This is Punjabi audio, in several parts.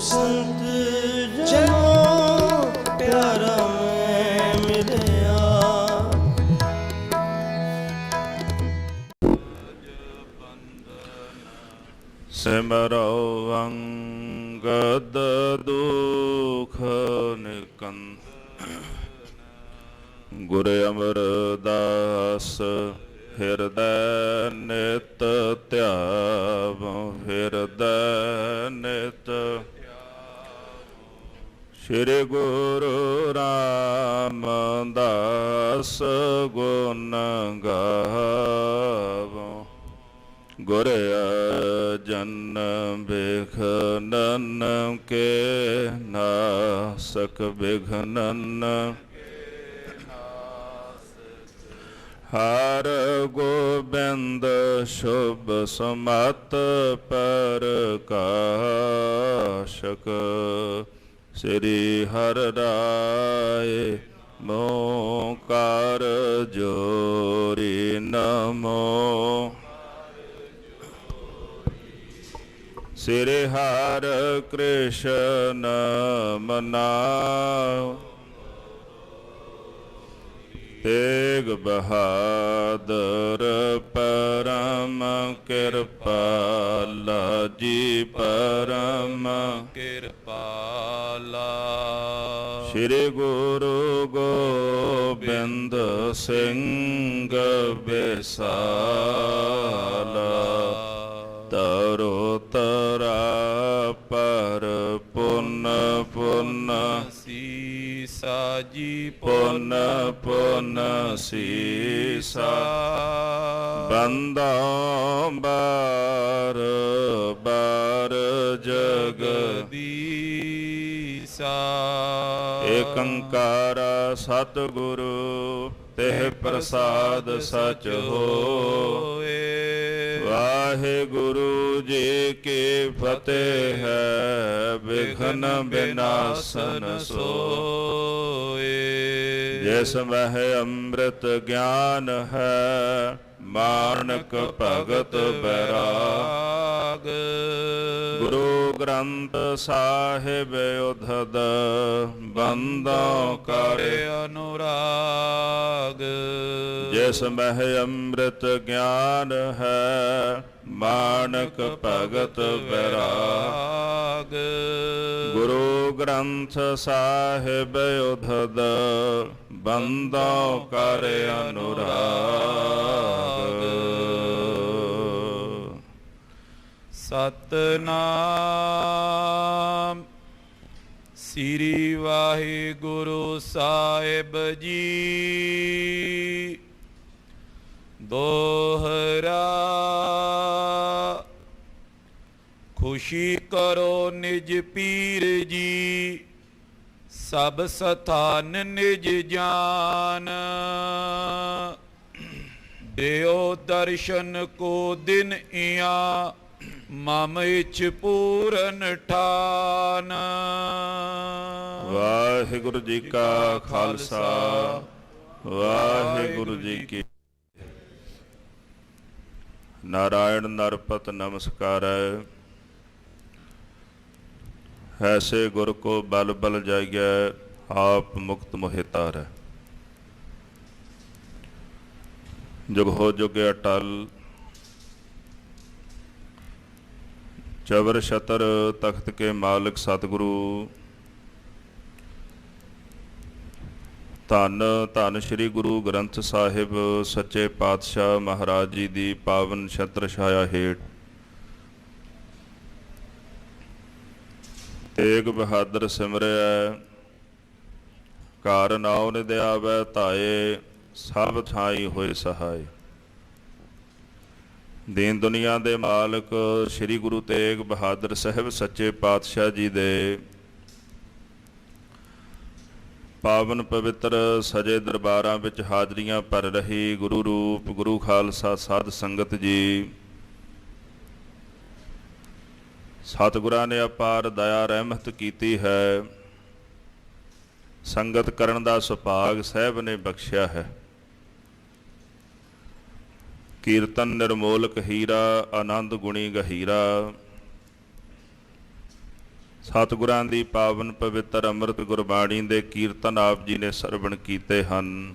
संत जनो प्यारा मैं मिलया। सिमरो अंगद दुख निकंद गुर अमरदास हिरदय नित ध्यावो हिरदय नित। श्री गुरु रामदास गुण गावो गुर अर्जन बिघनन के नासक बिघनन। हर गोबिंद शुभ समत प्रकाशक श्री हर राय मोकार जोरी नमो। श्री हर कृष्ण मनाओ तेग बहादुर परम कृपाला जी परम कृपाला। श्री गुरु गोबिंद सिंह बिसाला तरो तरा पर पुन पुन सीसा जी पुन पुन सीसा। बंदा बार बार जगदीसा। एकंकारा सतगुरु तेह प्रसाद सच होए। वाहिगुरु जी की फतेह है विघ्न विनाशन सोए। जिस मह अमृत ज्ञान है मानक भगत बैराग। गुरु ग्रंथ साहिब उधद बंदों कर अनुराग। जिस मह अमृत ज्ञान है मानक भगत बैराग। गुरु ग्रंथ साहिब उधद बंदों कर अनुराग। सतनाम श्री वाहिगुरु साहिब जी। दोहरा खुशी करो निज पीर जी सब स्थान निज जान। देओ दर्शन को दिन इया मम इच पूरन ठान। वाहिगुरु जी का खालसा वाहिगुरु जी की। नारायण नरपत नमस्कार ऐसे गुर को बल बल जाइए आप मुक्त मोहितार। जुग हो जुग अटल चवर छतर तख्त के मालिक सतगुरु धन धन श्री गुरु ग्रंथ साहिब सच्चे पातशाह महाराज जी की पावन छत्र छाया हेठ तेग बहादुर सिमरिया घर नाव निद आवै धाए सब थाई होए सहाय। दीन दुनिया दे मालिक श्री गुरु तेग बहादुर साहिब सच्चे पातशाह जी दे पावन पवित्र सजे दरबारां विच हाजरियां भर रही गुरु रूप गुरु खालसा साध संगत जी। सतगुरां ने अपार दया रहमत कीती है। संगत करन दा सुभाग सहब ने बख्शिया है। कीर्तन निर्मोलक हीरा आनंद गुणी गहीरा। ਸਤਿਗੁਰਾਂ ਦੀ ਪਾਵਨ ਪਵਿੱਤਰ ਅੰਮ੍ਰਿਤ ਗੁਰਬਾਣੀ ਦੇ ਕੀਰਤਨ ਆਪ ਜੀ ਨੇ ਸਰਵਣ ਕੀਤੇ ਹਨ।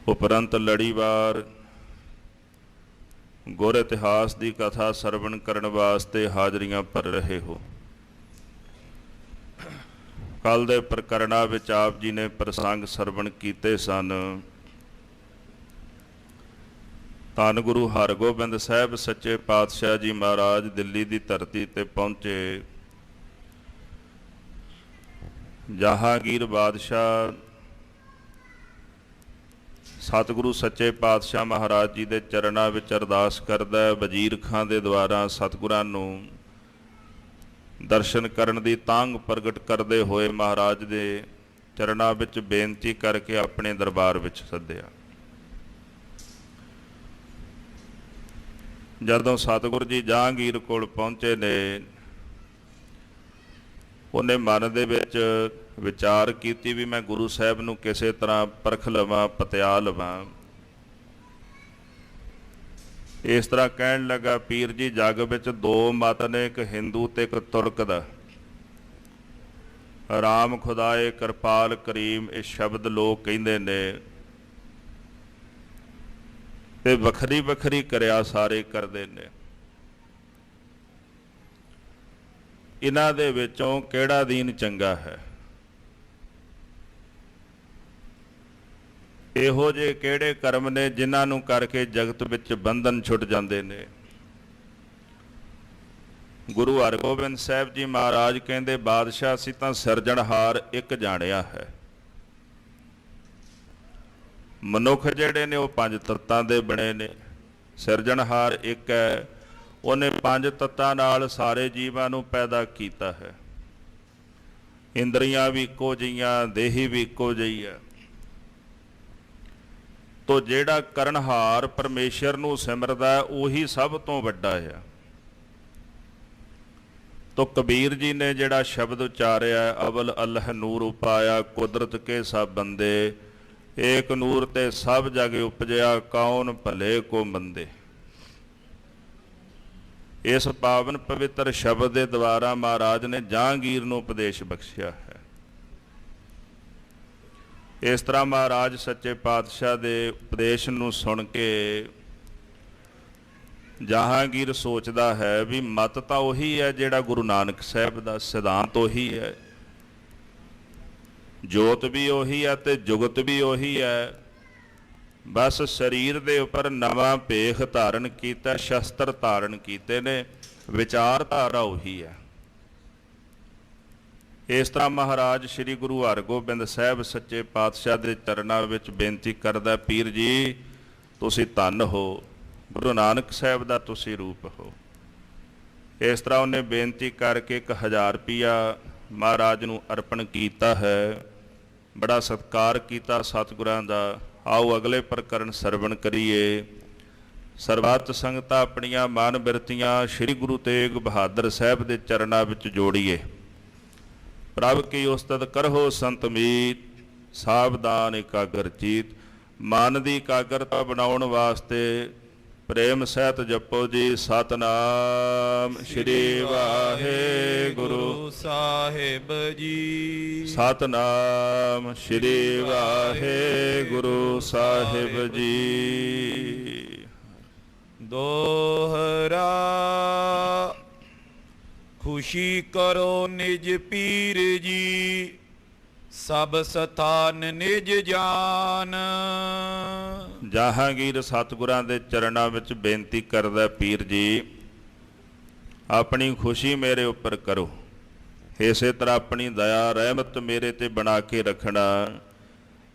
ਉਪਰੰਤ ਲੜੀਵਾਰ ਗੁਰ ਇਤਿਹਾਸ ਦੀ ਕਥਾ ਸਰਵਣ ਕਰਨ ਵਾਸਤੇ ਹਾਜ਼ਰੀਆਂ ਭਰ ਰਹੇ ਹੋ। ਕੱਲ ਦੇ ਪ੍ਰਕਰਣਾਂ ਵਿੱਚ ਆਪ ਜੀ ਨੇ ਪ੍ਰਸੰਗ ਸਰਵਣ ਕੀਤੇ ਸਨ। ਧੰਨ ਗੁਰੂ ਹਰਗੋਬਿੰਦ ਸਾਹਿਬ ਸੱਚੇ ਪਾਤਸ਼ਾਹ ਜੀ ਮਹਾਰਾਜ ਦਿੱਲੀ ਦੀ ਧਰਤੀ ਤੇ ਪਹੁੰਚੇ। ਜਹਾਂਗੀਰ ਬਾਦਸ਼ਾਹ ਸਤਿਗੁਰੂ ਸੱਚੇ ਪਾਤਸ਼ਾਹ ਮਹਾਰਾਜ ਜੀ ਦੇ ਚਰਨਾਂ ਵਿੱਚ ਅਰਦਾਸ ਕਰਦਾ ਹੈ। ਵਜ਼ੀਰ ਖਾਂ ਦੇ ਦੁਆਰਾ ਸਤਿਗੁਰਾਂ ਨੂੰ ਦਰਸ਼ਨ ਕਰਨ ਦੀ ਤਾਂਘ ਪ੍ਰਗਟ ਕਰਦੇ ਹੋਏ ਮਹਾਰਾਜ ਦੇ ਚਰਨਾਂ ਵਿੱਚ ਬੇਨਤੀ ਕਰਕੇ ਆਪਣੇ ਦਰਬਾਰ ਵਿੱਚ ਸੱਦਿਆ। ਜਦੋਂ ਸਤਿਗੁਰੂ ਜੀ ਜਹਾਂਗੀਰ ਕੋਲ ਪਹੁੰਚੇ ਨੇ, ਉਹਨੇ ਮਨ ਦੇ ਵਿੱਚ ਵਿਚਾਰ ਕੀਤੀ ਵੀ ਮੈਂ ਗੁਰੂ ਸਾਹਿਬ ਨੂੰ ਕਿਸੇ ਤਰ੍ਹਾਂ ਪਰਖ ਲਵਾਂ, ਪਤਿਆ ਲਵਾਂ। ਇਸ ਤਰ੍ਹਾਂ ਕਹਿਣ ਲੱਗਾ, ਪੀਰ ਜੀ ਜੱਗ ਵਿੱਚ ਦੋ ਮਤ ਨੇ, ਇੱਕ ਹਿੰਦੂ ਤੇ ਇੱਕ ਤੁਰਕ ਦਾ। ਰਾਮ ਖੁਦਾਏ ਕਿਰਪਾਲ ਕਰੀਮ ਇਹ ਸ਼ਬਦ ਲੋਕ ਕਹਿੰਦੇ ਨੇ ਤੇ ਵੱਖਰੀ ਵੱਖਰੀ ਕਰਿਆ ਸਾਰੇ ਕਰਦੇ ਨੇ। ਇਹਨਾਂ ਦੇ ਵਿੱਚੋਂ ਕਿਹੜਾ ਦੀਨ ਚੰਗਾ ਹੈ? ਇਹੋ ਜਿਹੇ ਕਿਹੜੇ ਕਰਮ ਨੇ ਜਿਨ੍ਹਾਂ ਨੂੰ ਕਰਕੇ ਜਗਤ ਵਿੱਚ ਬੰਧਨ ਛੁੱਟ ਜਾਂਦੇ ਨੇ? ਗੁਰੂ ਹਰਗੋਬਿੰਦ ਸਾਹਿਬ ਜੀ ਮਹਾਰਾਜ ਕਹਿੰਦੇ, ਬਾਦਸ਼ਾਹ ਅਸੀਂ ਤਾਂ ਸਿਰਜਣਹਾਰ ਇੱਕ ਜਾਣਿਆ ਹੈ। ਮਨੁੱਖ ਜਿਹੜੇ ਨੇ ਉਹ ਪੰਜ ਤੱਤਾਂ ਦੇ ਬਣੇ ਨੇ। ਸਿਰਜਣਹਾਰ ਇੱਕ ਹੈ, ਉਹਨੇ ਪੰਜ ਤੱਤਾਂ ਨਾਲ ਸਾਰੇ ਜੀਵਾਂ ਨੂੰ ਪੈਦਾ ਕੀਤਾ ਹੈ। ਇੰਦਰੀਆਂ ਵੀ ਇੱਕੋ ਜਿਹੀਆਂ, ਦੇਹੀ ਵੀ ਇੱਕੋ ਜਿਹੀ ਹੈ। ਤੋ ਜਿਹੜਾ ਕਰਨਹਾਰ ਪਰਮੇਸ਼ਰ ਨੂੰ ਸਿਮਰਦਾ ਉਹੀ ਸਭ ਤੋਂ ਵੱਡਾ ਹੈ। ਤੋ ਕਬੀਰ ਜੀ ਨੇ ਜਿਹੜਾ ਸ਼ਬਦ ਉਚਾਰਿਆ, ਅਵਲ ਅੱਲਹ ਨੂਰ ਉਪਾਇਆ ਕੁਦਰਤ ਕੇ ਸਭ ਬੰਦੇ, ਏਕ ਨੂਰ ਤੇ ਸਭ ਜਗ ਉਪਜਿਆ ਕੌਣ ਭਲੇ ਕੋ ਮੰਦੇ। ਇਸ ਪਾਵਨ ਪਵਿੱਤਰ ਸ਼ਬਦ ਦੇ ਦੁਆਰਾ ਮਹਾਰਾਜ ਨੇ ਜਹਾਂਗੀਰ ਨੂੰ ਉਪਦੇਸ਼ ਬਖਸ਼ਿਆ ਹੈ। ਇਸ ਤਰ੍ਹਾਂ ਮਹਾਰਾਜ ਸੱਚੇ ਪਾਤਸ਼ਾਹ ਦੇ ਉਪਦੇਸ਼ ਨੂੰ ਸੁਣ ਕੇ ਜਹਾਂਗੀਰ ਸੋਚਦਾ ਹੈ ਵੀ ਮਤ ਤਾਂ ਉਹੀ ਹੈ ਜਿਹੜਾ ਗੁਰੂ ਨਾਨਕ ਸਾਹਿਬ ਦਾ, ਸਿਧਾਂਤ ਉਹੀ ਹੈ, ਜੋਤ ਵੀ ਉਹੀ ਹੈ ਤੇ ਜੁਗਤ ਵੀ ਉਹੀ ਹੈ। ਬਸ ਸਰੀਰ ਦੇ ਉੱਪਰ ਨਵਾਂ ਭੇਖ ਧਾਰਨ ਕੀਤਾ, ਸ਼ਸਤਰ ਧਾਰਨ ਕੀਤੇ ਨੇ, ਵਿਚਾਰਧਾਰਾ ਉਹੀ ਹੈ। ਇਸ ਤਰ੍ਹਾਂ ਮਹਾਰਾਜ ਸ੍ਰੀ ਗੁਰੂ ਹਰਗੋਬਿੰਦ ਸਾਹਿਬ ਸੱਚੇ ਪਾਤਸ਼ਾਹ ਦੇ ਚਰਨਾਂ ਵਿੱਚ ਬੇਨਤੀ ਕਰਦਾ, ਪੀਰ ਜੀ ਤੁਸੀਂ ਧੰਨ ਹੋ, ਗੁਰੂ ਨਾਨਕ ਸਾਹਿਬ ਦਾ ਤੁਸੀਂ ਰੂਪ ਹੋ। ਇਸ ਤਰ੍ਹਾਂ ਉਹਨੇ ਬੇਨਤੀ ਕਰਕੇ 1000 ਰੁਪਈਆ ਮਹਾਰਾਜ ਨੂੰ ਅਰਪਣ ਕੀਤਾ ਹੈ। ਬੜਾ ਸਤਿਕਾਰ ਕੀਤਾ ਸਤਿਗੁਰਾਂ ਦਾ। ਆਓ ਅਗਲੇ ਪ੍ਰਕਰਨ ਸਰਵਣ ਕਰੀਏ। ਸਰਬੱਤ ਸੰਗਤਾਂ ਆਪਣੀਆਂ ਮਨ ਬਿਰਤੀਆਂ ਸ੍ਰੀ ਗੁਰੂ ਤੇਗ ਬਹਾਦਰ ਸਾਹਿਬ ਦੇ ਚਰਨਾਂ ਵਿੱਚ ਜੋੜੀਏ। ਪ੍ਰਭ ਕੀ ਉਸਤਤ ਕਰੋ ਸੰਤ ਮੀਤ, ਸਾਵਧਾਨ ਇਕਾਗਰ ਚੀਤ। ਮਨ ਦੀ ਇਕਾਗਰਤਾ ਬਣਾਉਣ ਵਾਸਤੇ ਪ੍ਰੇਮ ਸਹਿਤ ਜਪੋ ਜੀ ਸਤਨਾਮ ਸ੍ਰੀ ਵਾਹਿਗੁਰੂ ਸਾਹਿਬ ਜੀ। ਸਤਨਾਮ ਸ੍ਰੀ ਵਾਹਿਗੁਰੂ ਸਾਹਿਬ ਜੀ। ਦੋਹਰਾ ਖੁਸ਼ੀ ਕਰੋ ਨਿਜ ਪੀਰ ਜੀ, ਸਭ ਸਥਾਨ ਨਿਜ ਜਾਨ। ਜਹਾਂਗੀਰ ਸਤਿਗੁਰਾਂ ਦੇ ਚਰਨਾਂ ਵਿੱਚ ਬੇਨਤੀ ਕਰਦਾ, ਪੀਰ ਜੀ ਆਪਣੀ ਖੁਸ਼ੀ ਮੇਰੇ ਉੱਪਰ ਕਰੋ, ਇਸੇ ਤਰ੍ਹਾਂ ਆਪਣੀ ਦਇਆ ਰਹਿਮਤ ਮੇਰੇ ਤੇ ਬਣਾ ਕੇ ਰੱਖਣਾ।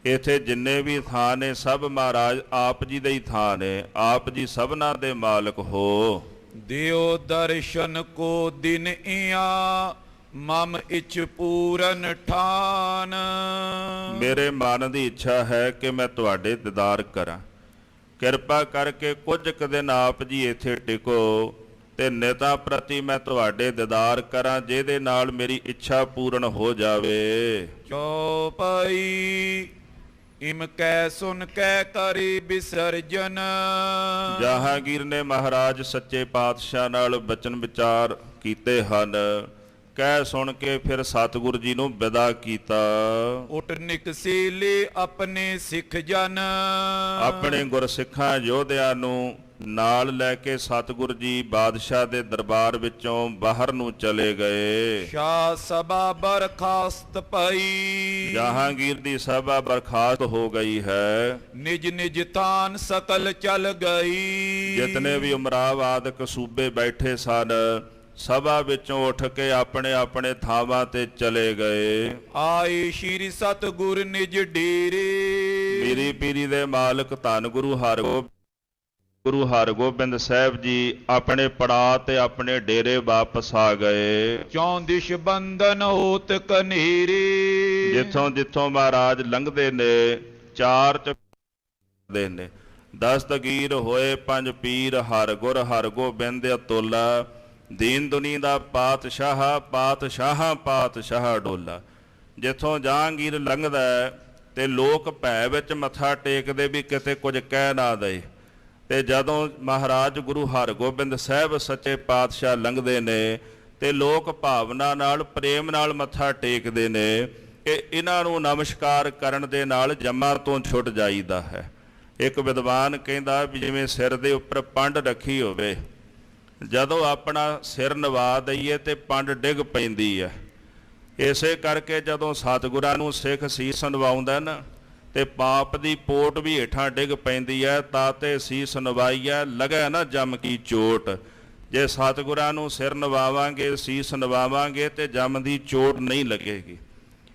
ਇੱਥੇ ਜਿੰਨੇ ਵੀ ਥਾਂ ਨੇ ਸਭ ਮਹਾਰਾਜ ਆਪ ਜੀ ਦੇ ਹੀ ਥਾਂ ਨੇ, ਆਪ ਜੀ ਸਭਨਾਂ ਦੇ ਮਾਲਕ ਹੋ। ਦਿਓ ਦਰਸ਼ਨ ਕੋ ਦਿਨ ਇਆਂ, ਮਮ ਇਚ ਪੂਰਨ ਠਾਨ। ਮੇਰੇ ਮਨ ਦੀ ਇੱਛਾ ਹੈ ਕਿ ਮੈਂ ਤੁਹਾਡੇ ਦੀਦਾਰ ਕਰਾਂ। ਕਿਰਪਾ ਕਰਕੇ ਕੁਝ ਕੁ ਦਿਨ ਆਪ ਜੀ ਇੱਥੇ ਟਿਕੋ ਤੇ ਨਿਤਾ ਪ੍ਰਤੀ ਮੈਂ ਤੁਹਾਡੇ ਦੀਦਾਰ ਕਰਾਂ, ਜਿਹਦੇ ਨਾਲ ਮੇਰੀ ਇੱਛਾ ਪੂਰਨ ਹੋ ਜਾਵੇ। ਚੌਪਈ ਇਮ ਕੈ ਸੁਨ ਕੈ ਕਰੀ ਵਿਸਰਜਨ। ਜਹਾਂਗੀਰ ਨੇ ਮਹਾਰਾਜ ਸੱਚੇ ਪਾਤਸ਼ਾਹ ਨਾਲ ਬਚਨ ਵਿਚਾਰ ਕੀਤੇ ਹਨ। ਕਹਿ ਸੁਣ ਕੇ ਫਿਰ ਸਤਿਗੁਰੂ ਜੀ ਨੂੰ ਵਿਦਾ ਕੀਤਾ। ਉਟ ਨਿਕਸੀਲੇ ਆਪਣੇ ਸਿੱਖ ਜਨ, ਆਪਣੇ ਗੁਰਸਿੱਖਾਂ ਯੋਧਿਆਂ ਨੂੰ ਨਾਲ ਲੈ ਕੇ ਸਤਿਗੁਰੂ ਜੀ ਬਾਦਸ਼ਾਹ ਦੇ ਦਰਬਾਰ ਵਿੱਚੋਂ ਬਾਹਰ ਨੂੰ ਚਲੇ ਗਏ। ਸ਼ਾਹ ਸਭਾ ਬਰਖਾਸਤ ਪਈ, ਜਹਾਂਗੀਰ ਦੀ ਸਭਾ ਬਰਖਾਸਤ ਹੋ ਗਈ ਹੈ। ਨਿਜ ਨਿਜ ਤਾਨ ਸਕਲ ਚਲ ਗਈ। ਜਿਤਨੇ ਵੀ ਉਮਰਾਵ ਆਦਿਕ ਸੂਬੇ ਬੈਠੇ ਸਨ ਸਭਾ ਵਿੱਚੋਂ ਉੱਠ ਕੇ ਆਪਣੇ ਆਪਣੇ ਥਾਵਾਂ ਤੇ ਚਲੇ ਗਏ। ਆਏ ਸ਼੍ਰੀ ਸਤਿਗੁਰ ਨਿਜ ਡੇਰੇ, ਮੇਰੀ ਪੀਰੀ ਦੇ ਮਾਲਕ ਧੰਨ ਗੁਰੂ ਹਰਗੋਬਿੰਦ ਸਾਹਿਬ ਜੀ ਆਪਣੇ ਪੜਾਅ ਤੇ ਆਪਣੇ ਡੇਰੇ ਵਾਪਸ ਆ ਗਏ। ਚੌਂ ਦਿਸ਼ ਬੰਧਨ ਹੋਤ ਕਨੇਰੇ, ਜਿੱਥੋਂ ਜਿੱਥੋਂ ਮਹਾਰਾਜ ਲੰਘਦੇ ਨੇ ਚਾਰ ਚੁੱਕਦੇ ਨੇ। ਦਸਤਗੀਰ ਹੋਏ ਪੰਜ ਪੀਰ, ਹਰਗੁਰ ਹਰਗੋਬਿੰਦ ਅਤੁੱਲਾ। ਦੀਨ ਦੁਨੀ ਦਾ ਪਾਤਸ਼ਾਹ, ਪਾਤਸ਼ਾਹਾਂ ਪਾਤਸ਼ਾਹ ਡੋਲਾ। ਜਿੱਥੋਂ ਜਹਾਂਗੀਰ ਲੰਘਦਾ ਤੇ ਲੋਕ ਭੈ ਵਿੱਚ ਮੱਥਾ ਟੇਕਦੇ ਵੀ ਕਿਤੇ ਕੁਝ ਕਹਿ ਨਾ ਦਏ। ਤੇ ਜਦੋਂ ਮਹਾਰਾਜ ਗੁਰੂ ਹਰਗੋਬਿੰਦ ਸਾਹਿਬ ਸੱਚੇ ਪਾਤਸ਼ਾਹ ਲੰਘਦੇ ਨੇ ਤੇ ਲੋਕ ਭਾਵਨਾ ਨਾਲ ਪ੍ਰੇਮ ਨਾਲ ਮੱਥਾ ਟੇਕਦੇ ਨੇ ਕਿ ਇਹਨਾਂ ਨੂੰ ਨਮਸਕਾਰ ਕਰਨ ਦੇ ਨਾਲ ਜੰਮਾਂ ਤੋਂ ਛੁੱਟ ਜਾਈਦਾ ਹੈ। ਇੱਕ ਵਿਦਵਾਨ ਕਹਿੰਦਾ ਵੀ ਜਿਵੇਂ ਸਿਰ ਦੇ ਉੱਪਰ ਪੰਡ ਰੱਖੀ ਹੋਵੇ, ਜਦੋਂ ਆਪਣਾ ਸਿਰ ਨਵਾ ਦਈਏ ਤੇ ਪੰਡ ਡਿੱਗ ਪੈਂਦੀ ਹੈ। ਇਸੇ ਕਰਕੇ ਜਦੋਂ ਸਤਿਗੁਰਾਂ ਨੂੰ ਸਿੱਖ ਸੀਸ ਨਵਾਉਂਦਾ ਨਾ ਤੇ ਪਾਪ ਦੀ ਪੋਟ ਵੀ ਹੇਠਾਂ ਡਿੱਗ ਪੈਂਦੀ ਹੈ। ਤਾਂ ਤੇ ਸੀਸ ਨਵਾਈਐ ਲਗੈ ਨਾ ਜਮ ਕੀ ਚੋਟ। ਜੇ ਸਤਿਗੁਰਾਂ ਨੂੰ ਸਿਰ ਨਵਾਵਾਂਗੇ, ਸੀਸ ਨਵਾਵਾਂਗੇ ਤੇ ਜਮ ਦੀ ਚੋਟ ਨਹੀਂ ਲੱਗੇਗੀ।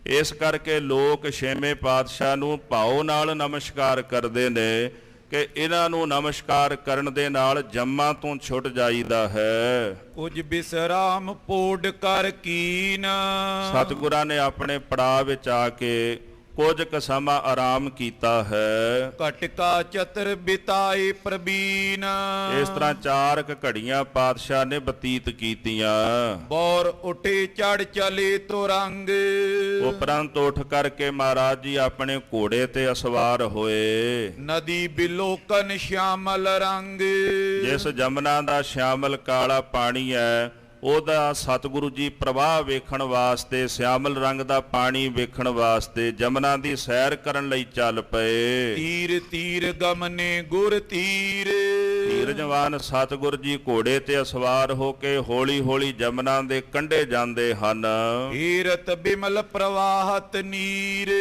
ਇਸ ਕਰਕੇ ਲੋਕ ਛੇਵੇਂ ਪਾਤਸ਼ਾਹ ਨੂੰ ਭਾਉ ਨਾਲ ਨਮਸਕਾਰ ਕਰਦੇ ਨੇ ਕਿ ਇਹਨਾਂ ਨੂੰ ਨਮਸਕਾਰ ਕਰਨ ਦੇ ਨਾਲ ਜੰਮਾਂ ਤੋਂ ਛੁੱਟ ਜਾਈਦਾ ਹੈ। ਕੁਝ ਬਿਸਰਾਮ ਪੋੜ ਕਰ ਕੀਨ, ਸਤਿਗੁਰਾਂ ਨੇ ਆਪਣੇ ਪੜਾਅ ਵਿੱਚ ਆ ਕੇ ਕੁਝ ਕੁ ਸਮਾਂ ਆਰਾਮ ਕੀਤਾ ਹੈ। ਕਟਕਾ ਚਤਰ ਬਿਤਾਏ ਪ੍ਰਬੀਨ, ਇਸ ਤਰ੍ਹਾਂ 4 ਘੜੀਆਂ ਪਾਤਸ਼ਾਹ ਨੇ ਬਤੀਤ ਕੀਤੀਆਂ। ਬੌਰ ਉਠੇ ਚੜ ਚਲੇ ਤੁਰੰਗ, ਉਪਰੰਤ ਉੱਠ ਕਰਕੇ ਮਹਾਰਾਜ ਜੀ ਆਪਣੇ ਘੋੜੇ ਤੇ ਅਸਵਾਰ ਹੋਏ। ਨਦੀ ਬਿਲੋਕਨ ਸ਼ਿਆਮਲ ਰੰਗ, ਜਿਸ ਜਮਨਾ ਦਾ ਸ਼ਿਆਮਲ ਕਾਲਾ ਪਾਣੀ ਹੈ ਉਹਦਾ ਸਤਿਗੁਰੂ ਜੀ ਪ੍ਰਵਾਹ ਵੇਖਣ ਵਾਸਤੇ, ਸਿਆਮਲ ਰੰਗ ਦਾ ਪਾਣੀ ਵੇਖਣ ਵਾਸਤੇ ਜਮਨਾ ਦੀ ਸੈਰ ਕਰਨ ਲਈ ਚੱਲ ਪਏ। ਤੀਰ ਤੀਰ ਗਮਨੇ ਗੁਰ ਤੀਰ, ਧੀਰ ਜਵਾਨ ਸਤਿਗੁਰ ਜੀ ਘੋੜੇ ਤੇ ਅਸਵਾਰ ਹੋ ਕੇ ਹੌਲੀ ਹੌਲੀ ਜਮਨਾ ਦੇ ਕੰਢੇ ਜਾਂਦੇ ਹਨ। ਹੀਰਤ ਬਿਮਲ ਪ੍ਰਵਾਹਤ ਨੀਰ,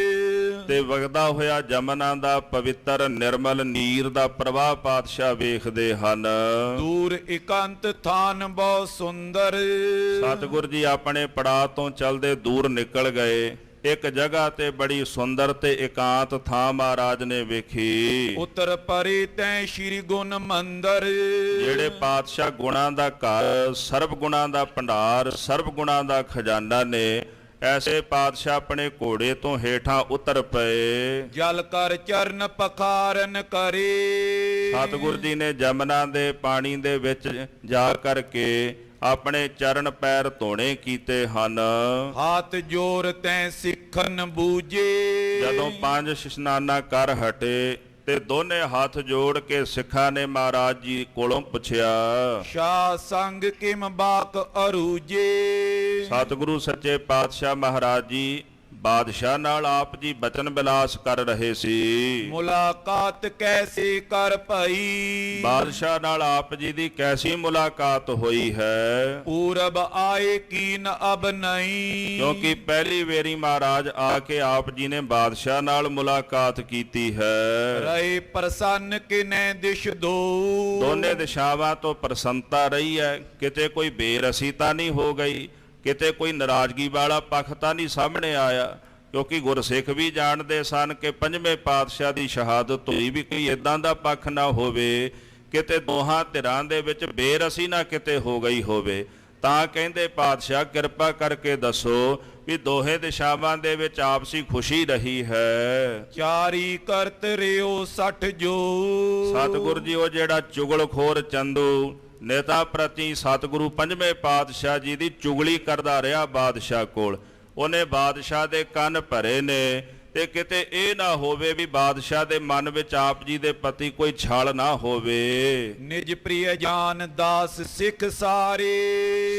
ਤੇ ਵਗਦਾ ਹੋਇਆ ਜਮਨਾ ਦਾ ਪਵਿੱਤਰ ਨਿਰਮਲ ਨੀਰ ਦਾ ਪ੍ਰਵਾਹ ਪਾਤਸ਼ਾਹ ਵੇਖਦੇ ਹਨ। ਦੂਰ ਇਕਾਂਤ ਥਾਨ ਬਹੁ ਸੁੰਦਰ, ਸਤਿਗੁਰ ਜੀ ਆਪਣੇ ਪੜਾਅ ਤੋਂ ਚੱਲਦੇ ਦੂਰ ਨਿਕਲ ਗਏ। ਇੱਕ ਜਗ੍ਹਾ ਤੇ ਬੜੀ ਸੁੰਦਰ ਤੇ ਇਕਾਂਤ ਥਾਂ ਮਹਾਰਾਜ ਨੇ ਵੇਖੀ। ਉਤਰ ਪਰੇ ਤੈ ਸ਼੍ਰੀ ਗੁਣ ਮੰਦਰ, ਜਿਹੜੇ ਪਾਤਸ਼ਾਹ ਗੁਣਾਂ ਦਾ ਘਰ, ਸਰਬ ਗੁਣਾਂ ਦਾ ਭੰਡਾਰ, ਸਰਬ ਗੁਣਾਂ ਦਾ ਖਜ਼ਾਨਾ ਨੇ, ਐਸੇ ਪਾਤਸ਼ਾਹ ਆਪਣੇ ਘੋੜੇ ਤੋਂ ਹੇਠਾਂ ਉਤਰ ਪਏ। ਜਲ ਕਰ ਚਰਨ ਪਖਾਰਨ ਕਰੇ, ਸਤਿਗੁਰ ਜੀ ਨੇ ਜਮਨਾ ਦੇ ਪਾਣੀ ਦੇ ਵਿੱਚ ਜਾ ਕਰਕੇ ਆਪਣੇ ਚਰਨ ਪੈਰ ਧੋਣੇ ਕੀਤੇ ਹਨ। ਹੱਥ ਜੋਰ ਤੈ ਸਿੱਖਨ ਬੂਝੇ, ਜਦੋਂ 5 ਇਸ਼ਨਾਨਾਂ ਕਰ ਹਟੇ ਤੇ ਦੋਨੇ ਹੱਥ ਜੋੜ ਕੇ ਸਿੱਖਾਂ ਨੇ ਮਹਾਰਾਜ ਜੀ ਕੋਲੋਂ ਪੁੱਛਿਆ, ਸ਼ਾਹ ਸੰਗ ਕਿਮ ਬਾਕ ਅਰੂਜੇ। ਸਤਿਗੁਰੂ ਸੱਚੇ ਪਾਤਸ਼ਾਹ ਮਹਾਰਾਜ ਜੀ ਬਾਦਸ਼ਾਹ ਨਾਲ ਆਪ ਜੀ ਬਚਨ ਬਿਲਾਸ ਕਰ ਰਹੇ ਸੀ। ਮੁਲਾਕਾਤ ਕੈਸੇ ਕਰ ਭਈ, ਬਾਦਸ਼ਾਹ ਨਾਲ ਆਪ ਜੀ ਦੀ ਕੈਸੀ ਮੁਲਾਕਾਤ ਹੋਈ ਹੈ। ਪੂਰਬ ਆਏ ਕੀਨ ਅਬ ਨਹੀਂ, ਕਿਉਂਕਿ ਪਹਿਲੀ ਵੇਰੀ ਮਹਾਰਾਜ ਆ ਕੇ ਆਪ ਜੀ ਨੇ ਬਾਦਸ਼ਾਹ ਨਾਲ ਮੁਲਾਕਾਤ ਕੀਤੀ ਹੈ। ਰਹੇ ਪ੍ਰਸੰਨ ਕਿਨੈ ਦਿਸ਼ ਦੋ, ਦੋਨੇ ਦਿਸ਼ਾਵਾਂ ਤੋਂ ਪ੍ਰਸੰਨਤਾ ਰਹੀ ਹੈ। ਕਿਤੇ ਕੋਈ ਬੇਰਸੀ ਤਾਂ ਨਹੀਂ ਹੋ ਗਈ, ਕਿਤੇ ਕੋਈ ਨਾਰਾਜ਼ਗੀ ਵਾਲਾ ਪੱਖ ਤਾਂ ਨਹੀਂ ਸਾਹਮਣੇ ਆਇਆ। ਕਿਉਂਕਿ ਗੁਰਸਿੱਖ ਵੀ ਜਾਣਦੇ ਸਨ ਕਿ 5ਵੇਂ ਪਾਤਸ਼ਾਹ ਦੀ ਸ਼ਹਾਦਤ ਹੋਈ ਵੀ ਕੋਈ ਇਦਾਂ ਦਾ ਪੱਖ ਨਾ ਹੋਵੇ ਕਿਤੇ ਦੋਹਾਂ ਧਿਰਾਂ ਦੇ ਵਿੱਚ ਬੇਰਸੀ ਨਾ ਕਿਤੇ ਹੋ ਗਈ ਹੋਵੇ। ਤਾਂ ਕਹਿੰਦੇ ਪਾਤਸ਼ਾਹ ਕਿਰਪਾ ਕਰਕੇ ਦੱਸੋ ਵੀ ਦੋਹੇ ਦਿਸ਼ਾਵਾਂ ਦੇ ਵਿੱਚ ਆਪਸੀ ਖੁਸ਼ੀ ਰਹੀ ਹੈ। ਚਾਰੀ ਕਰਤ ਰਿਓ 60 ਜੋ, ਸਤਿਗੁਰ ਜੀ ਉਹ ਜਿਹੜਾ ਚੁਗਲਖੋਰ ਚੰਦੂ ਨੇਤਾ ਪ੍ਰਤੀ ਸਤਿਗੁਰੂ 5ਵੇਂ ਪਾਤਸ਼ਾਹ ਜੀ ਦੀ ਚੁਗਲੀ ਕਰਦਾ ਰਿਹਾ ਬਾਦਸ਼ਾਹ ਕੋਲ, ਉਹਨੇ ਬਾਦਸ਼ਾਹ ਦੇ ਕੰਨ ਭਰੇ ਨੇ ਤੇ ਕਿਤੇ ਇਹ ਨਾ ਹੋਵੇ ਵੀ ਬਾਦਸ਼ਾਹ ਦੇ ਮਨ ਵਿੱਚ ਆਪ ਜੀ ਦੇ ਪ੍ਰਤੀ ਕੋਈ ਛਲ ਨਾ ਹੋਵੇ। ਨਿਜ ਪ੍ਰਿਯ ਜਾਨ ਦਾਸ ਸਿੱਖ ਸਾਰੇ,